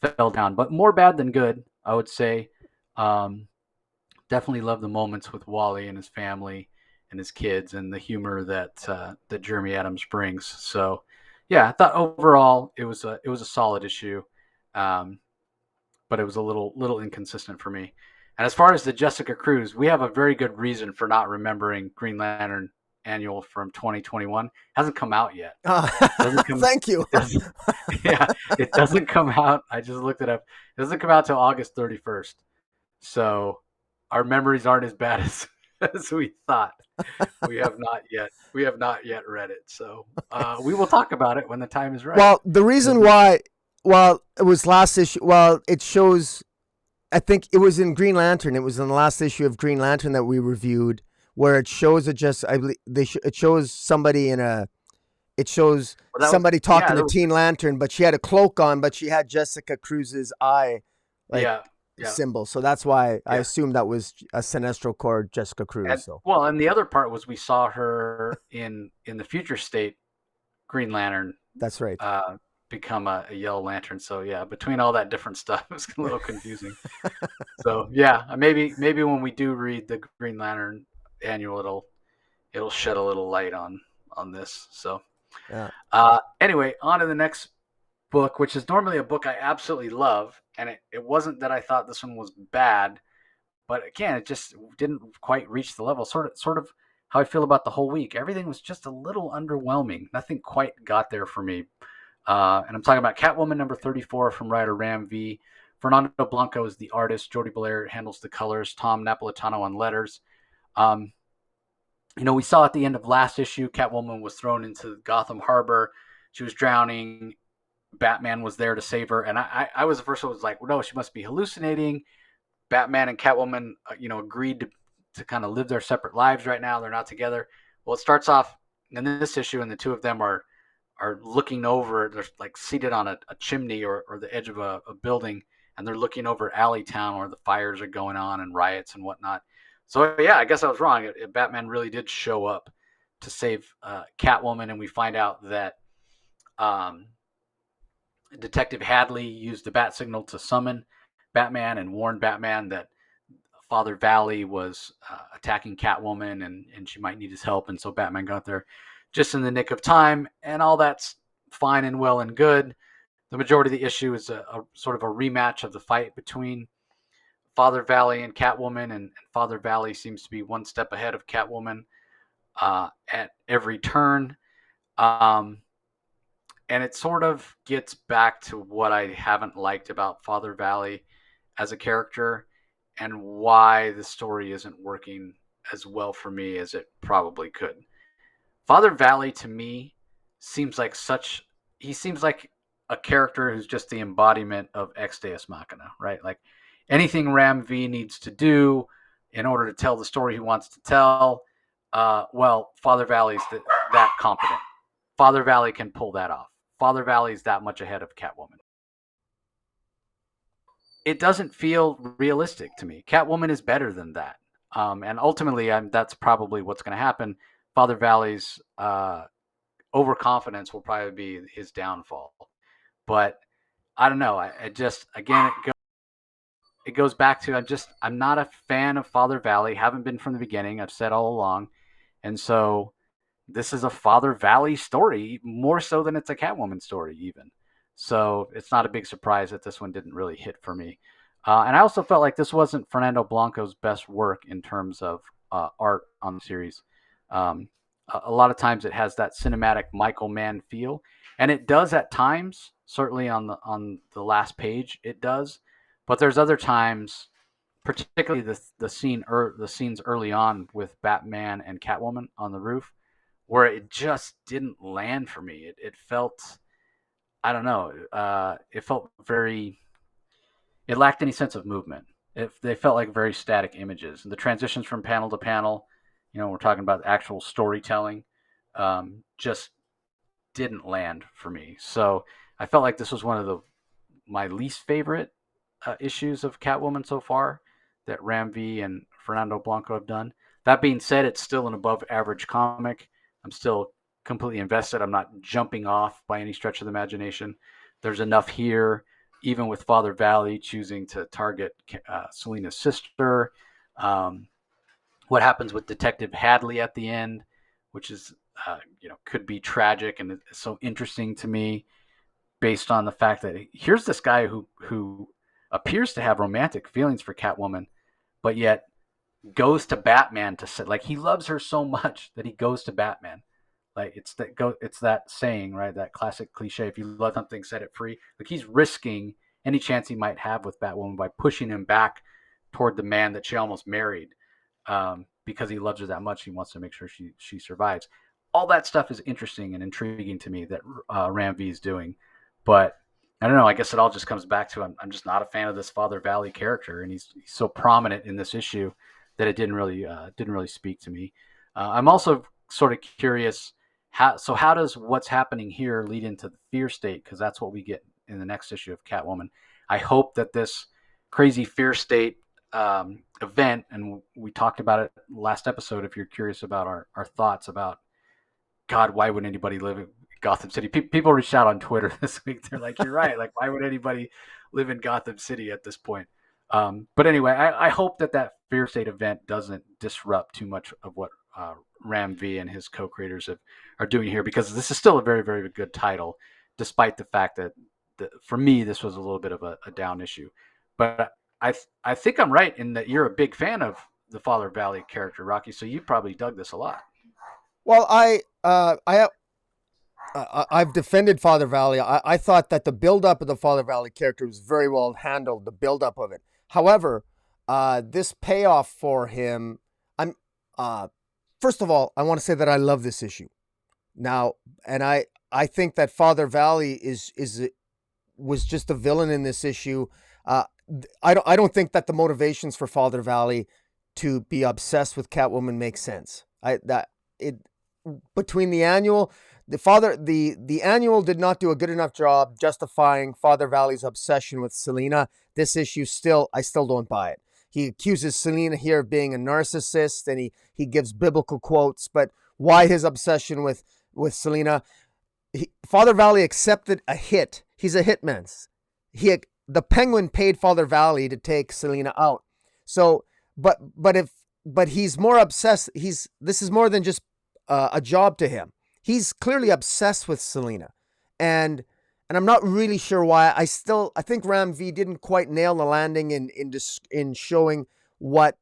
fell down. But more bad than good, I would say. Definitely love the moments with Wally and his family and his kids and the humor that Jeremy Adams brings. So, yeah, I thought overall it was a solid issue, but it was a little inconsistent for me. And as far as the Jessica Cruz, we have a very good reason for not remembering Green Lantern Annual from 2021. Hasn't come out yet. Thank you. It doesn't come out. I just looked it up. It doesn't come out till August 31st. So our memories aren't as bad as we thought. We have not yet read it. So we will talk about it when the time is right. Well, the reason why, it was last issue, it shows, I think it was in Green Lantern. It was in the last issue of Green Lantern that we reviewed, where it shows it shows somebody somebody talking to Teen Lantern, but she had a cloak on, but she had Jessica Cruz's eye, symbol. So that's why I assumed that was a Sinestro Corps Jessica Cruz. And the other part was we saw her in the future state Green Lantern. That's right. Become a Yellow Lantern. So yeah, between all that different stuff, it was a little confusing. So yeah, maybe when we do read the Green Lantern Annual, it'll shed a little light on this. So Yeah. Anyway, on to the next book, which is normally a book I absolutely love. And it wasn't that I thought this one was bad, but again, it just didn't quite reach the level. Sort of how I feel about the whole week. Everything was just a little underwhelming. Nothing quite got there for me. And I'm talking about Catwoman number 34 from writer Ram V. Fernando Blanco is the artist. Jody Blair handles the colors. Tom Napolitano on letters. Um, we saw at the end of last issue, Catwoman was thrown into Gotham Harbor. She was drowning. Batman was there to save her, and I was the first one who was like, well, no, she must be hallucinating. Batman and Catwoman, agreed to kind of live their separate lives right now. They're not together. Well, it starts off in this issue, and the two of them are looking over. They're like seated on a chimney or the edge of a building, and they're looking over Alleytown where the fires are going on and riots and whatnot. So yeah, I guess I was wrong. Batman really did show up to save Catwoman, and we find out that um, Detective Hadley used the bat signal to summon Batman and warn Batman that Father Valley was attacking Catwoman and she might need his help. And so Batman got there just in the nick of time, and all that's fine and well and good. The majority of the issue is a sort of a rematch of the fight between Father Valley and Catwoman, and Father Valley seems to be one step ahead of Catwoman at every turn. Um, and it sort of gets back to what I haven't liked about Father Valley as a character and why the story isn't working as well for me as it probably could. Father Valley to me seems like such he seems like a character who's just the embodiment of Ex Deus Machina, right? Like anything Ram V needs to do in order to tell the story he wants to tell, well, Father Valley's that competent. Father Valley can pull that off. Father Valley's that much ahead of Catwoman. It doesn't feel realistic to me. Catwoman is better than that. And ultimately, that's probably what's going to happen. Father Valley's overconfidence will probably be his downfall. But I don't know. I just, again, it goes back to I'm not a fan of Father Valley. Haven't been from the beginning. I've said all along. And so this is a Father Valley story, more so than it's a Catwoman story, even. So it's not a big surprise that this one didn't really hit for me. And I also felt like this wasn't Fernando Blanco's best work in terms of art on the series. A lot of times it has that cinematic Michael Mann feel, and it does at times. Certainly on the last page, it does. But there's other times, particularly the scenes early on with Batman and Catwoman on the roof, where it just didn't land for me. It felt, I don't know, it felt very, it lacked any sense of movement. They felt like very static images. And the transitions from panel to panel, we're talking about actual storytelling, just didn't land for me. So I felt like this was one of my least favorite issues of Catwoman so far that Ram V and Fernando Blanco have done. That being said, it's still an above average comic. I'm still completely invested. I'm not jumping off by any stretch of the imagination. There's enough here, even with Father Valley choosing to target Selena's sister. Um, what happens with Detective Hadley at the end, which is, could be tragic and it's so interesting to me based on the fact that here's this guy who appears to have romantic feelings for Catwoman, but yet goes to Batman to say, like, he loves her so much that he goes to Batman. Like it's that saying, right? That classic cliche: if you love something, set it free. Like he's risking any chance he might have with Batwoman by pushing him back toward the man that she almost married, because he loves her that much. He wants to make sure she survives. All that stuff is interesting and intriguing to me that Ram V is doing, but I don't know. I guess it all just comes back to I'm just not a fan of this Father Valley character, and he's so prominent in this issue that it didn't really speak to me. I'm also sort of curious how does what's happening here lead into the fear state, because that's what we get in the next issue of Catwoman. I hope that this crazy fear state event, and we talked about it last episode. If you're curious about our thoughts about God, why would anybody live in Gotham City? People reached out on Twitter this week. They're like, "You're right. Like, why would anybody live in Gotham City at this point?" But anyway, I hope that fear state event doesn't disrupt too much of what Ram V and his co-creators are doing here, because this is still a very, very good title, despite the fact that for me this was a little bit of a down issue. But I think I'm right in that you're a big fan of the Father Valley character, Rocky. So you probably dug this a lot. Well, I've defended Father Valley. I thought that the build-up of the Father Valley character was very well handled, the build-up of it. However, this payoff for him, first of all, I want to say that I love this issue. Now, and I think that Father Valley was just a villain in this issue. I don't think that the motivations for Father Valley to be obsessed with Catwoman makes sense. Between the annual, the annual did not do a good enough job justifying Father Valley's obsession with Selina. This issue I still don't buy it. He accuses Selina here of being a narcissist, and he gives biblical quotes, but why his obsession with Selina? Father Valley accepted a hit. He's a hitman. The Penguin paid Father Valley to take Selina out. So, but he's more obsessed. This is more than just a job to him. He's clearly obsessed with Selina, and I'm not really sure why. I think Ram V didn't quite nail the landing in showing what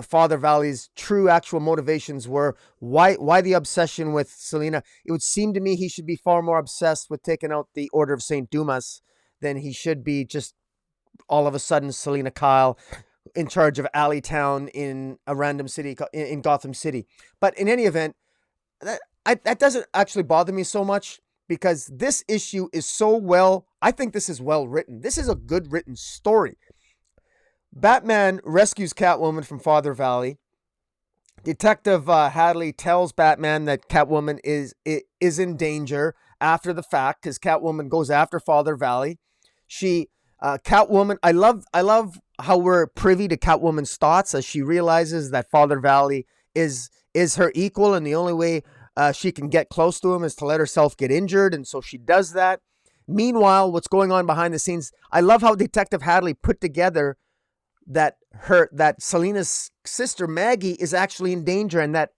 Father Valley's true actual motivations were. Why the obsession with Selina? It would seem to me he should be far more obsessed with taking out the Order of St. Dumas than he should be just all of a sudden Selina Kyle in charge of Alleytown in a random city in Gotham City. But in any event, that doesn't actually bother me so much, because this issue is I think this is well written. This is a good written story. Batman rescues Catwoman from Father Valley. Detective Hadley tells Batman that Catwoman is in danger after the fact, because Catwoman goes after Father Valley. Catwoman, I love how we're privy to Catwoman's thoughts as she realizes that Father Valley is her equal, and the only way she can get close to him is to let herself get injured, and so she does that. Meanwhile, what's going on behind the scenes? I love how Detective Hadley put together that Selina's sister Maggie is actually in danger, and that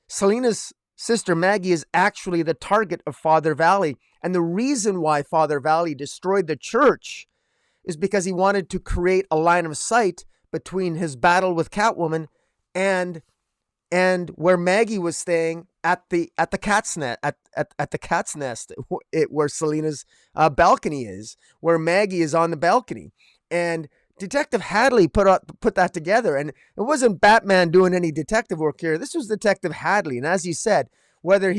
Selina's sister Maggie is actually the target of Father Valley. And the reason why Father Valley destroyed the church is because he wanted to create a line of sight between his battle with Catwoman and where Maggie was staying at the cat's nest, at the cat's nest, where Selina's balcony is, where Maggie is on the balcony. And Detective Hadley put that together, and it wasn't Batman doing any detective work here. This was Detective Hadley, and as you said, whether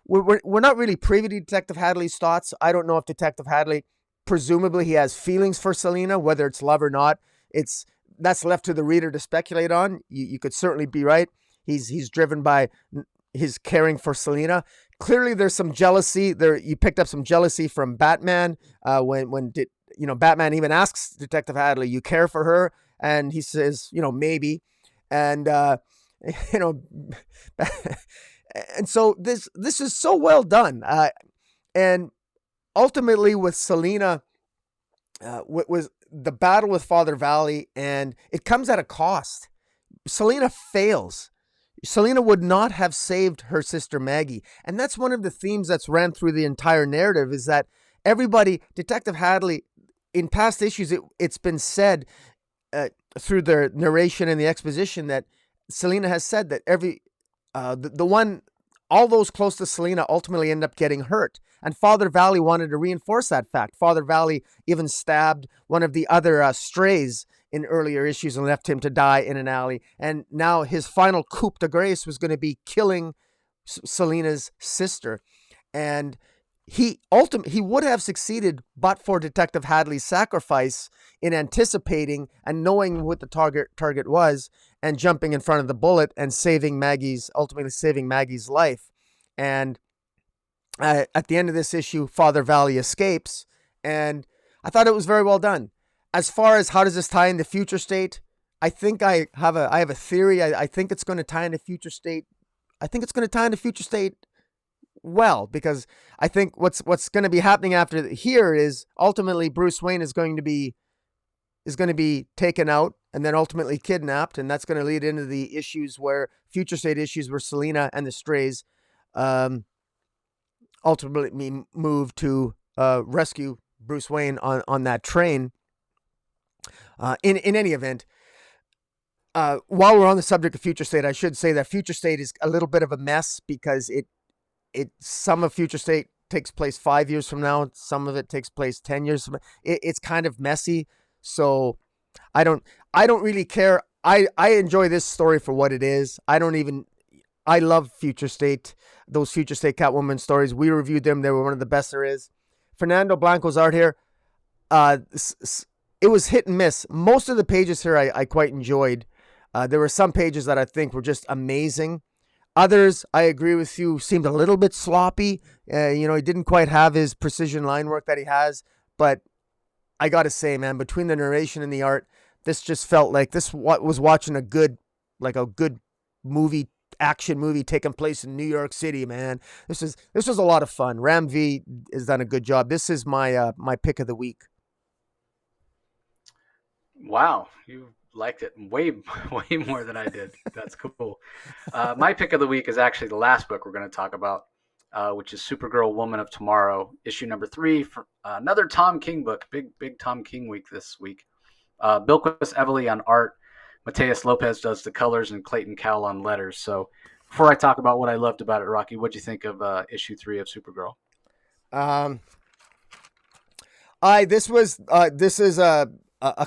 we're not really privy to Detective Hadley's thoughts. I don't know if Detective Hadley, presumably he has feelings for Selina, whether it's love or not. That's left to the reader to speculate on. You could certainly be right. He's driven by his caring for Selina. Clearly, there's some jealousy there. You picked up some jealousy from Batman when Batman even asks Detective Hadley, "You care for her?" And he says, maybe. And and so this is so well done. And ultimately, with Selina, was the battle with Father Valley, and it comes at a cost. Selina fails. Selina would not have saved her sister Maggie. And that's one of the themes that's ran through the entire narrative, is that Detective Hadley, in past issues, it's been said through the narration and the exposition that Selina has said that all those close to Selina ultimately end up getting hurt. And Father Valley wanted to reinforce that fact. Father Valley even stabbed one of the other strays in earlier issues and left him to die in an alley. And now his final coup de grace was going to be killing Selina's sister. And he would have succeeded but for Detective Hadley's sacrifice in anticipating and knowing what the target was, and jumping in front of the bullet and ultimately saving Maggie's life. And at the end of this issue, Father Valley escapes, and I thought it was very well done. As far as how does this tie into Future State, I think I have a theory. I think it's going to tie into Future State. I think it's going to tie into Future State well, because I think what's going to be happening after here is ultimately Bruce Wayne is going to be taken out, and then ultimately kidnapped, and that's going to lead into the issues where future state issues where Selina and the Strays ultimately move to rescue Bruce Wayne on that train. In any event, while we're on the subject of Future State, I should say that Future State is a little bit of a mess because some of Future State takes place 5 years from now, some of it takes place 10 years from now. It's kind of messy, so I don't really care. I enjoy this story for what it is. I love Future State, those Future State Catwoman stories. We reviewed them. They were one of the best there is. Fernando Blanco's art here, it was hit and miss. Most of the pages here I quite enjoyed. There were some pages that I think were just amazing. Others, I agree with you, seemed a little bit sloppy. He didn't quite have his precision line work that he has. But I got to say, man, between the narration and the art, this just felt like this was watching a good movie, action movie taking place in New York City, man. This was a lot of fun. Ram V has done a good job. This is my pick of the week. Wow, you liked it way more than I did. That's cool. My pick of the week is actually the last book we're going to talk about, which is Supergirl, Woman of Tomorrow, issue number 3. For, another Tom King book. Big Tom King week this week. Bilquis Evely on art. Mateus Lopez does the colors, and Clayton Cowell on letters. So before I talk about what I loved about it, Rocky, what'd you think of issue 3 of Supergirl? This is a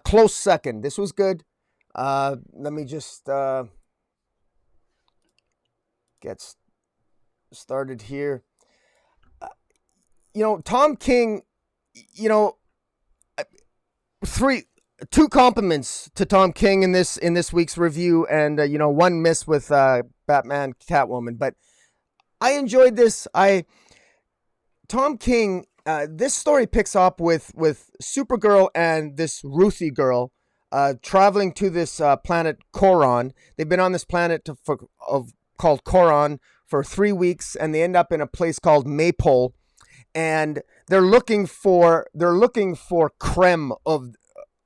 close second. This was good. Let me just get started here. Tom King, two compliments to Tom King in this week's review, and one miss with Batman Catwoman. But I enjoyed this. Tom King. This story picks up with Supergirl and this Ruthie girl traveling to this planet Coron. They've been on this planet called Coron for 3 weeks, and they end up in a place called Maypole, and they're looking for Krem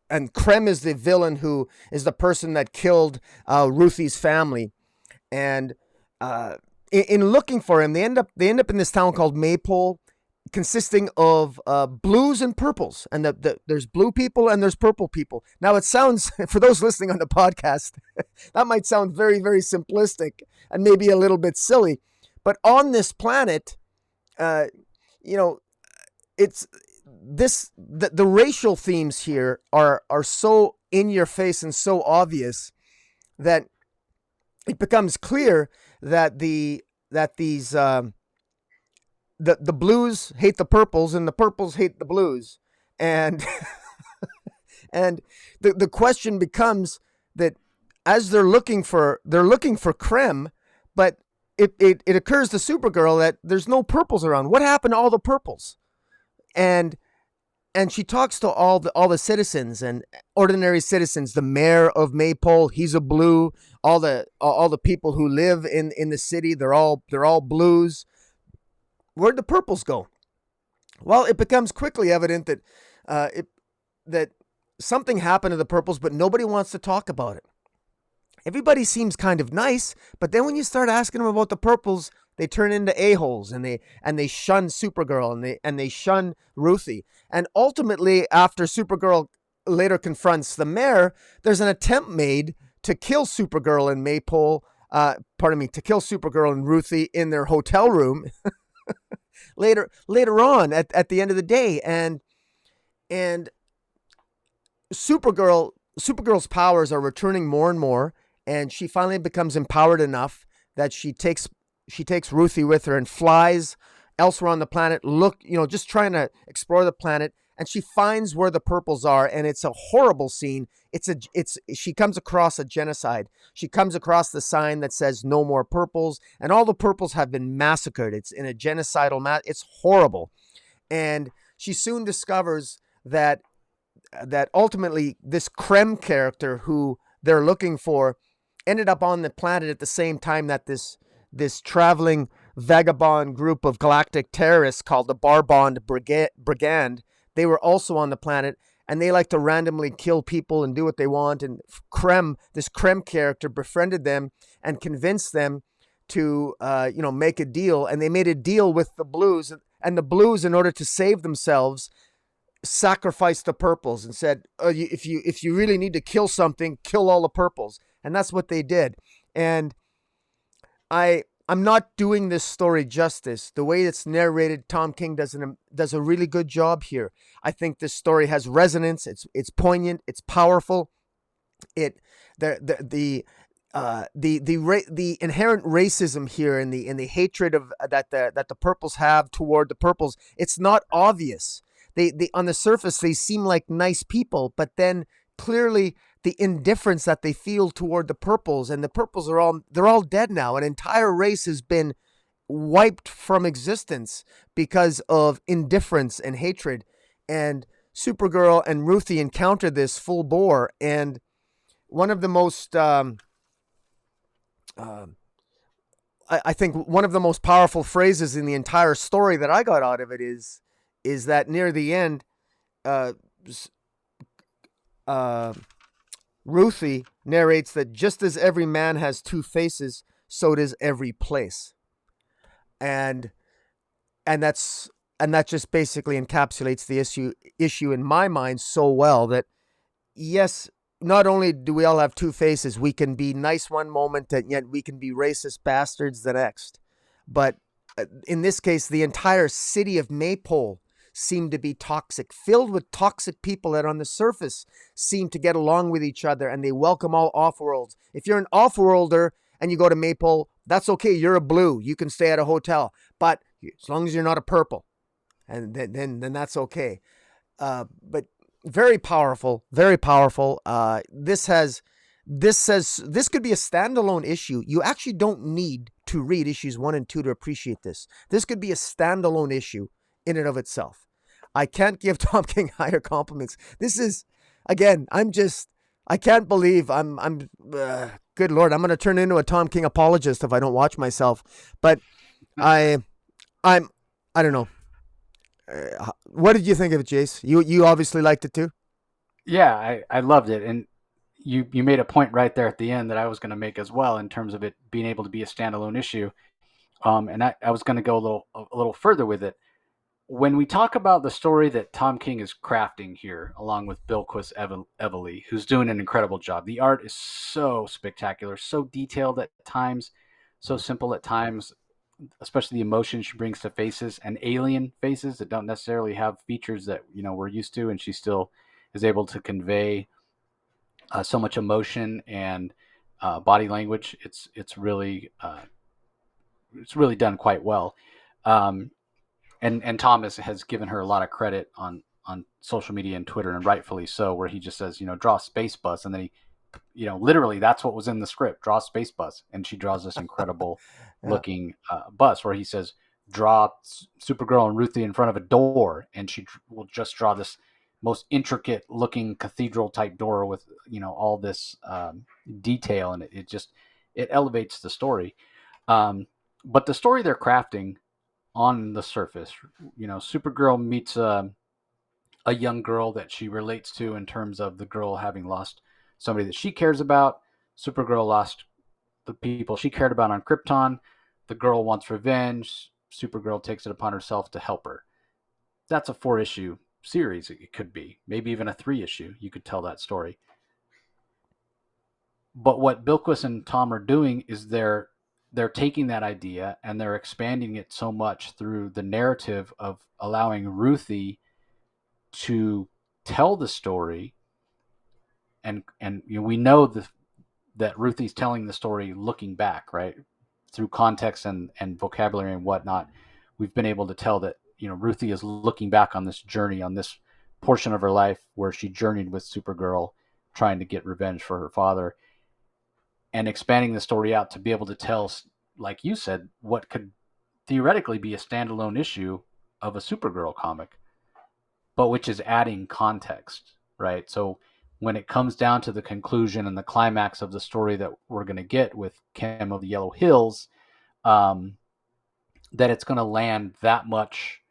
and Krem is the villain who is the person that killed Ruthie's family, and in looking for him, they end up in this town called Maypole, consisting of blues and purples, and there's blue people and there's purple people. Now it sounds, for those listening on the podcast, that might sound very, very simplistic and maybe a little bit silly, but on this planet, it's the racial themes here are so in your face and so obvious that it becomes clear that these the blues hate the purples and the purples hate the blues, and and the question becomes that as they're looking for Krem, but it occurs to Supergirl that there's no purples around. What happened to all the purples? And she talks to all the citizens and ordinary citizens. The mayor of Maypole, he's a blue. All the people who live in the city, they're all blues. Where'd the purples go? Well, it becomes quickly evident that that something happened to the purples, but nobody wants to talk about it. Everybody seems kind of nice, but then when you start asking them about the purples, they turn into a-holes, and they shun Supergirl, and they shun Ruthie. And ultimately, after Supergirl later confronts the mayor, there's an attempt made to kill Supergirl in Maypole. To kill Supergirl and Ruthie in their hotel room. later on at the end of the day, and Supergirl's powers are returning more and more, and she finally becomes empowered enough that she takes Ruthie with her and flies elsewhere on the planet, just trying to explore the planet, and she finds where the purples are, and it's a horrible scene. She comes across a genocide. She comes across the sign that says no more purples, and all the purples have been massacred. It's in a genocidal it's horrible. And she soon discovers that ultimately this Krem character who they're looking for ended up on the planet at the same time that this traveling vagabond group of galactic terrorists called the Barbond Brigand. They were also on the planet, and they like to randomly kill people and do what they want. And this Krem character, befriended them and convinced them to, make a deal. And they made a deal with the Blues, and the Blues, in order to save themselves, sacrificed the purples and said, if you really need to kill something, kill all the purples. And that's what they did. And I'm not doing this story justice. The way it's narrated, Tom King does a really good job here. I think this story has resonance. It's poignant. It's powerful. It the inherent racism here, and the hatred of that the purples have toward the purples. It's not obvious. They on the surface they seem like nice people, but then clearly the indifference that they feel toward the purples, and the purples they're all dead now. An entire race has been wiped from existence because of indifference and hatred. And Supergirl and Ruthie encounter this full bore. And one of the most I think one of the most powerful phrases in the entire story that I got out of it is that near the end, Ruthie narrates that just as every man has two faces, so does every place. And that just basically encapsulates the issue in my mind so well, that yes, not only do we all have two faces, we can be nice one moment and yet we can be racist bastards the next. But in this case, the entire city of Maypole seem to be toxic, filled with toxic people that on the surface seem to get along with each other, and they welcome all off-worlds. If you're an off-worlder and you go to Maypole, that's okay. You're a blue. You can stay at a hotel. But as long as you're not a purple, and then that's okay. But very powerful, very powerful. This could be a standalone issue. You actually don't need to read issues 1 and 2 to appreciate this. This could be a standalone issue in and of itself. I can't give Tom King higher compliments. This is, again, I can't believe good Lord, I'm going to turn into a Tom King apologist if I don't watch myself. But I'm, I don't know. What did you think of it, Jace? You obviously liked it too? Yeah, I loved it. And you made a point right there at the end that I was going to make as well, in terms of it being able to be a standalone issue. And I was going to go a little further with it. When we talk about the story that Tom King is crafting here, along with Bilquis Evely, who's doing an incredible job. The art is so spectacular, so detailed at times, so simple at times, especially the emotion she brings to faces, and alien faces that don't necessarily have features that we're used to, and she still is able to convey so much emotion and body language. It's really done quite well. And Thomas has given her a lot of credit on social media and Twitter, and rightfully so, where he just says, draw space bus, and then he, literally that's what was in the script, draw space bus, and she draws this incredible Yeah. looking bus where he says, draw Supergirl and Ruthie in front of a door, and she will just draw this most intricate looking cathedral type door with all this detail, and it elevates the story. But the story they're crafting on the surface, Supergirl meets a young girl that she relates to, in terms of the girl having lost somebody that she cares about. Supergirl lost the people she cared about on Krypton. The girl wants revenge. Supergirl takes it upon herself to help her. That's a 4-issue series. It could be maybe even a 3-issue. You could tell that story. But what Bilquis and Tom are doing is they're taking that idea and they're expanding it so much through the narrative of allowing Ruthie to tell the story, and we know that Ruthie's telling the story looking back, right, through context and vocabulary and whatnot. We've been able to tell that Ruthie is looking back on this journey, on this portion of her life where she journeyed with Supergirl, trying to get revenge for her father, and expanding the story out to be able to tell, like you said, what could theoretically be a standalone issue of a Supergirl comic, but which is adding context, right? So when it comes down to the conclusion and the climax of the story that we're going to get with Kim of the Yellow Hills, that it's going to land that much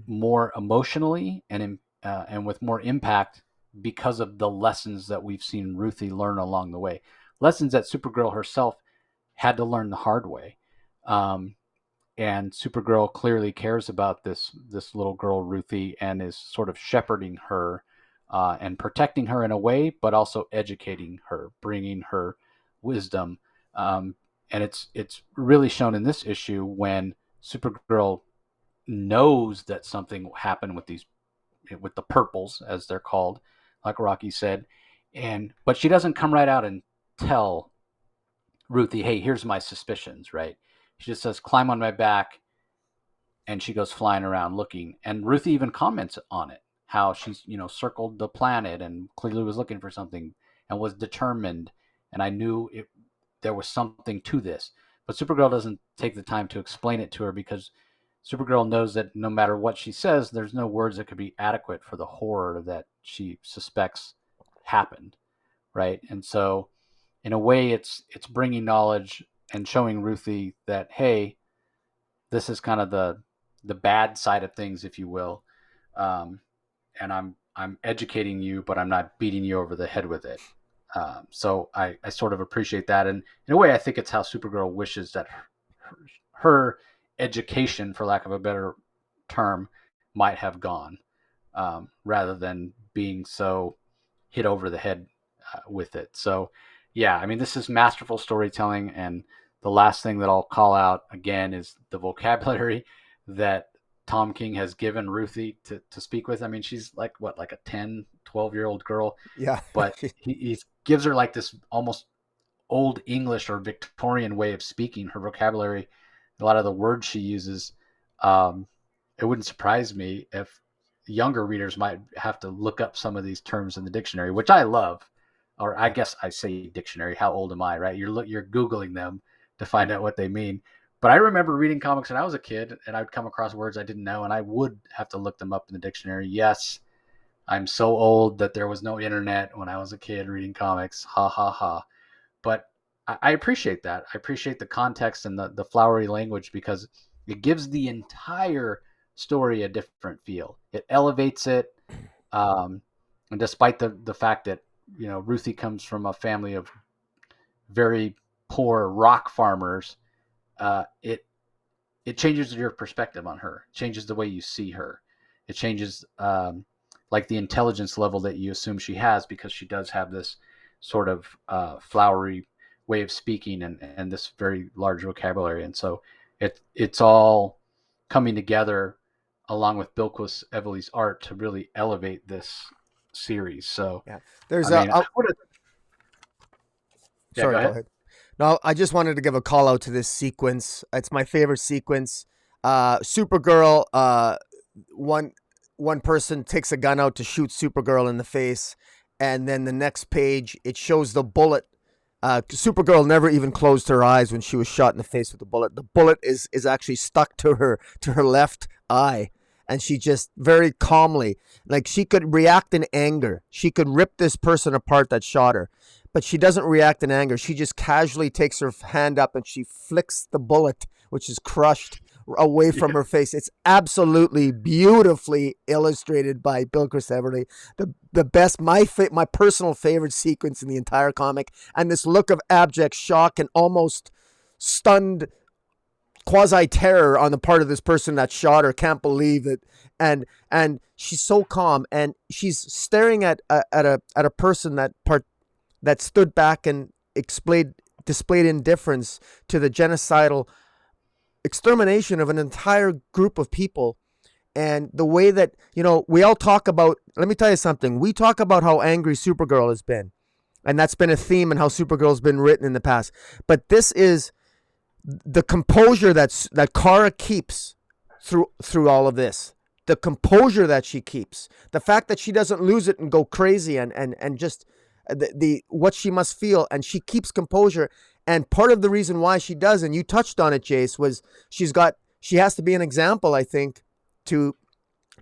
more emotionally and and with more impact because of the lessons that we've seen Ruthie learn along the way. Lessons that Supergirl herself had to learn the hard way. And Supergirl clearly cares about this little girl Ruthie and is sort of shepherding her and protecting her in a way, but also educating her, bringing her wisdom. And it's really shown in this issue when Supergirl knows that something happened with the purples, as they're called, like Rocky said, but she doesn't come right out and tell Ruthie, "Hey, here's my suspicions," right? She just says, "Climb on my back," and she goes flying around looking. And Ruthie even comments on it, how she's circled the planet and clearly was looking for something and was determined. And I knew there was something to this, but Supergirl doesn't take the time to explain it to her because Supergirl knows that no matter what she says, there's no words that could be adequate for the horror that she suspects happened, right? And so, in a way, it's bringing knowledge and showing Ruthie that, hey, this is kind of the bad side of things, if you will, and I'm educating you, but I'm not beating you over the head with it. So I sort of appreciate that, and in a way, I think it's how Supergirl wishes that her education, for lack of a better term, might have gone, rather than being so hit over the head with it. So, yeah, I mean, this is masterful storytelling, and the last thing that I'll call out again is the vocabulary that Tom King has given Ruthie to speak with. I mean, she's like a 10, 12-year-old girl, Yeah. but he gives her like this almost old English or Victorian way of speaking. Her vocabulary, a lot of the words she uses, it wouldn't surprise me if younger readers might have to look up some of these terms in the dictionary, which I love. Or I guess I say dictionary. How old am I, right? You're Googling them to find out what they mean. But I remember reading comics when I was a kid, and I'd come across words I didn't know, and I would have to look them up in the dictionary. Yes, I'm so old that there was no internet when I was a kid reading comics. Ha ha ha. But I appreciate that. I appreciate the context and the flowery language because it gives the entire story a different feel. It elevates it. And despite the fact that, Ruthie comes from a family of very poor rock farmers, it changes your perspective on her. It changes the way you see her. It changes like the intelligence level that you assume she has because she does have this sort of flowery way of speaking and this very large vocabulary. And so it's all coming together along with Bilquis Evely's art to really elevate this series. So Yeah. There's I mean, sorry, go go ahead. ahead. No, I just wanted to give a call out to this sequence. It's my favorite sequence. Supergirl, one person takes a gun out to shoot Supergirl in the face, and then the next page it shows the bullet. Supergirl never even closed her eyes when she was shot in the face with the bullet. The bullet is actually stuck to her left eye, and she just very calmly, like she could react in anger. She could rip this person apart that shot her. But she doesn't react in anger. She just casually takes her hand up and she flicks the bullet, which is crushed, away from her face. It's absolutely beautifully illustrated by Bilquis Evely. The best, my personal favorite sequence in the entire comic. And this look of abject shock and almost stunned quasi-terror on the part of this person that shot her, can't believe it. And she's so calm, and she's staring at a person that stood back and displayed indifference to the genocidal extermination of an entire group of people. And the way that, we all talk about, let me tell you something, we talk about how angry Supergirl has been. And that's been a theme in how Supergirl's been written in the past. But this is the composure that Kara keeps through all of this. The composure that she keeps. The fact that she doesn't lose it and go crazy and just the what she must feel, and she keeps composure. And part of the reason why she does, and you touched on it, Jace, was she has to be an example, I think, to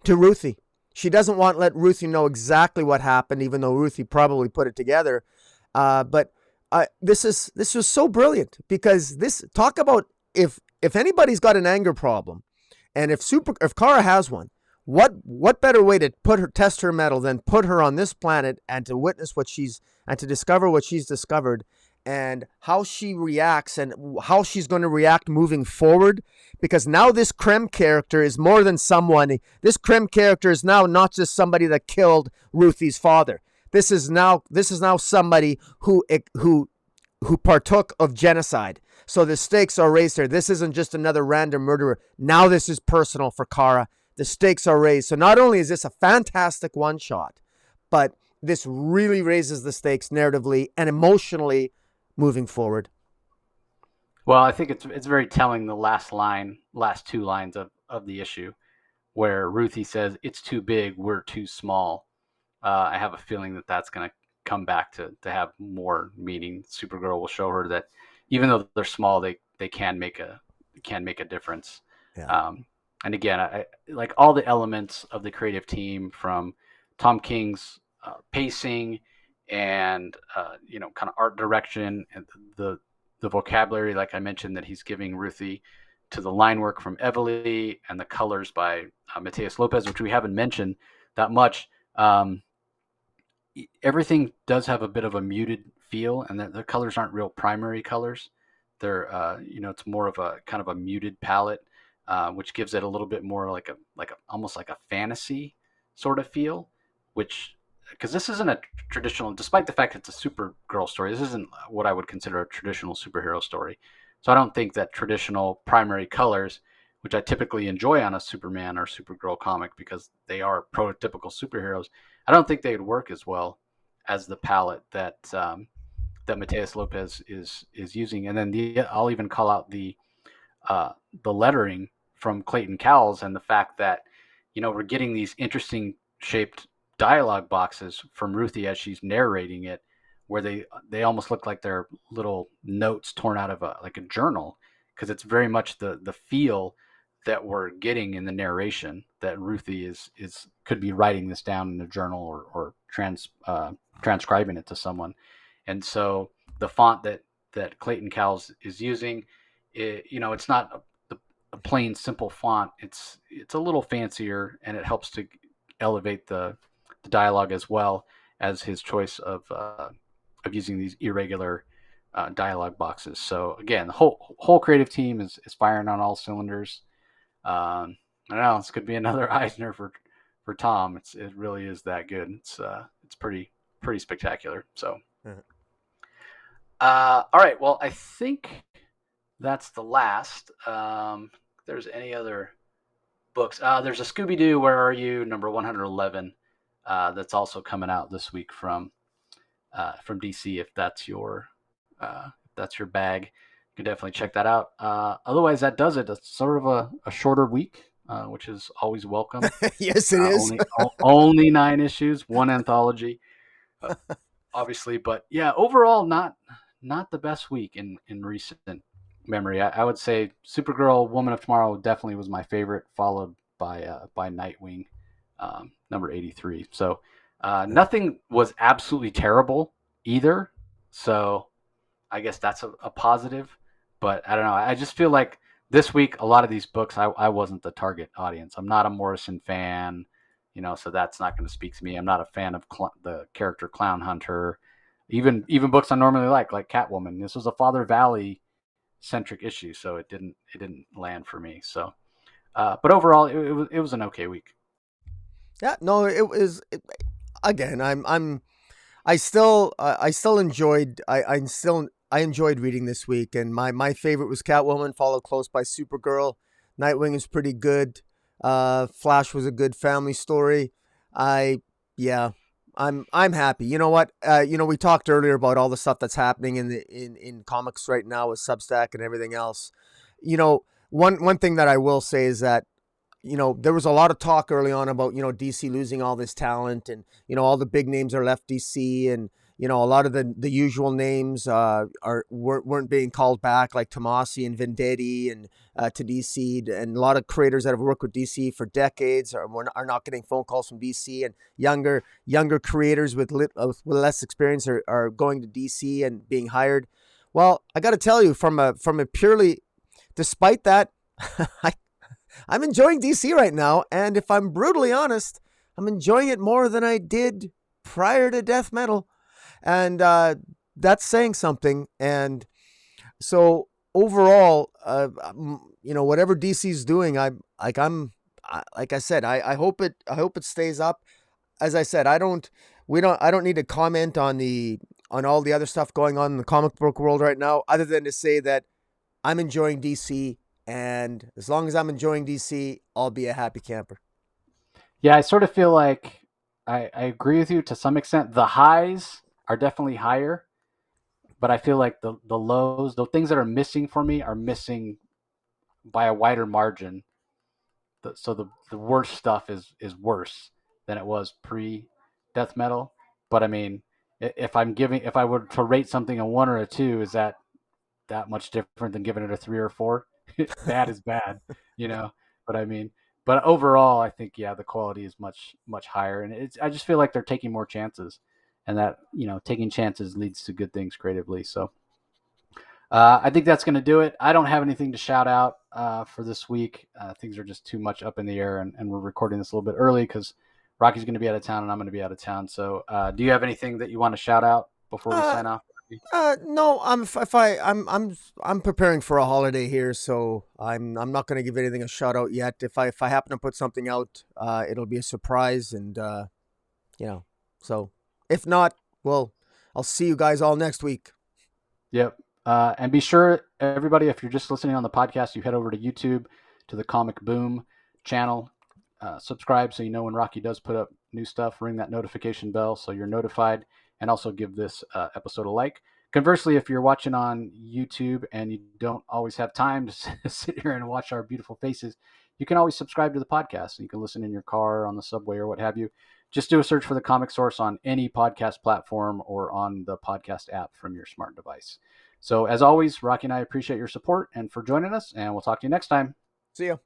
Ruthie. She doesn't let Ruthie know exactly what happened, even though Ruthie probably put it together. But this was so brilliant, because talk about if anybody's got an anger problem, and if Kara has one, what better way to test her mettle than put her on this planet and to witness and to discover what she's discovered and how she reacts and how she's going to react moving forward. Because now this Krem character is more than someone. This Krem character is now not just somebody that killed Ruthie's father. This is now somebody who partook of genocide. So the stakes are raised here. This isn't just another random murderer. Now this is personal for Kara. The stakes are raised. So not only is this a fantastic one-shot, but this really raises the stakes narratively and emotionally moving forward. Well, I think it's very telling, the last two lines of the issue, where Ruthie says, "It's too big, we're too small." I have a feeling that that's going to come back to have more meaning. Supergirl will show her that even though they're small, they can make a difference. Yeah. And again, I like all the elements of the creative team, from Tom King's pacing and kind of art direction, and the vocabulary, like I mentioned, that he's giving Ruthie, to the line work from Evely, and the colors by Mateus Lopez, which we haven't mentioned that much. Everything does have a bit of a muted feel, and the colors aren't real primary colors. They're it's more of a kind of a muted palette, which gives it a little bit more like a almost like a fantasy sort of feel, which, because this isn't a traditional, despite the fact it's a Supergirl story, this isn't what I would consider a traditional superhero story. So I don't think that traditional primary colors, which I typically enjoy on a Superman or Supergirl comic because they are prototypical superheroes, I don't think they'd work as well as the palette that Mateus Lopez is using. And then I'll even call out the lettering from Clayton Cowles, and the fact that we're getting these interesting shaped dialogue boxes from Ruthie as she's narrating it, where they almost look like they're little notes torn out of a journal, because it's very much the feel that we're getting in the narration, that Ruthie is could be writing this down in a journal, or transcribing it to someone. And so the font that Clayton Cowles is using, it's not a plain simple font. It's a little fancier, and it helps to elevate the dialogue, as well as his choice of using these irregular dialogue boxes. So again, the whole creative team is firing on all cylinders. I don't know. This could be another Eisner for Tom. It really is that good. It's pretty spectacular. So, all right. Well, I think that's the last. If there's any other books, there's a Scooby Doo. Where Are You? Number 111. That's also coming out this week from DC. If that's your bag, you can definitely check that out. Otherwise, that does it. It's sort of a shorter week, which is always welcome. Yes, it is. Only 9 issues, one anthology, obviously. But yeah, overall, not the best week in recent memory. I would say Supergirl, Woman of Tomorrow definitely was my favorite, followed by Nightwing, number 83. So nothing was absolutely terrible either. So I guess that's a positive. But I don't know. I just feel like this week, a lot of these books, I wasn't the target audience. I'm not a Morrison fan, so that's not going to speak to me. I'm not a fan of the character Clownhunter. Even books I normally like Catwoman. This was a Father Valley centric issue, so it didn't land for me. So, but overall, it was an okay week. Yeah, no, it was. Again, I still enjoyed. I enjoyed reading this week, and my favorite was Catwoman, followed close by Supergirl. Nightwing is pretty good. Flash was a good family story. I'm happy. You know what? We talked earlier about all the stuff that's happening in comics right now with Substack and everything else. One thing that I will say is that there was a lot of talk early on about DC losing all this talent, and all the big names are left DC, and a lot of the usual names weren't being called back, like Tomasi and Vendetti, and to DC, and a lot of creators that have worked with DC for decades are not getting phone calls from DC, and younger creators with less experience are going to DC and being hired. Well, I got to tell you, from a purely, despite that, I'm enjoying DC right now, and if I'm brutally honest, I'm enjoying it more than I did prior to Death Metal, and that's saying something. And so overall, whatever DC's doing, like I said, I hope it stays up. As I said, I don't need to comment on all the other stuff going on in the comic book world right now, other than to say that I'm enjoying DC, and as long as I'm enjoying DC, I'll be a happy camper. Yeah, I sort of feel like I agree with you to some extent. The highs are definitely higher, but I feel like the lows, the things that are missing for me, are missing by a wider margin. So the worst stuff is worse than it was pre death metal. But I mean, if I were to rate something a 1 or a 2, is that much different than giving it a 3 or 4? Bad is bad, you know. But I mean, but overall, I think yeah, the quality is much higher, and I just feel like they're taking more chances, and that taking chances leads to good things creatively. So I think that's going to do it. I don't have anything to shout out for this week. Things are just too much up in the air, and we're recording this a little bit early because Rocky's going to be out of town and I'm going to be out of town. So, do you have anything that you want to shout out before we Uh, sign off? no, I'm preparing for a holiday here, so I'm not going to give anything a shout out yet. If I happen to put something out, it'll be a surprise, and you know. So if not, well, I'll see you guys all next week. Yep. And be sure, everybody, if you're just listening on the podcast, you head over to YouTube to the Comic Boom channel. Subscribe so you know when Rocky does put up new stuff. Ring that notification bell so you're notified, and also give this episode a like. Conversely, if you're watching on YouTube and you don't always have time to sit here and watch our beautiful faces, you can always subscribe to the podcast. You can listen in your car, on the subway, or what have you. Just do a search for the Comic Source on any podcast platform or on the podcast app from your smart device. So as always, Rocky and I appreciate your support and for joining us, and we'll talk to you next time. See ya.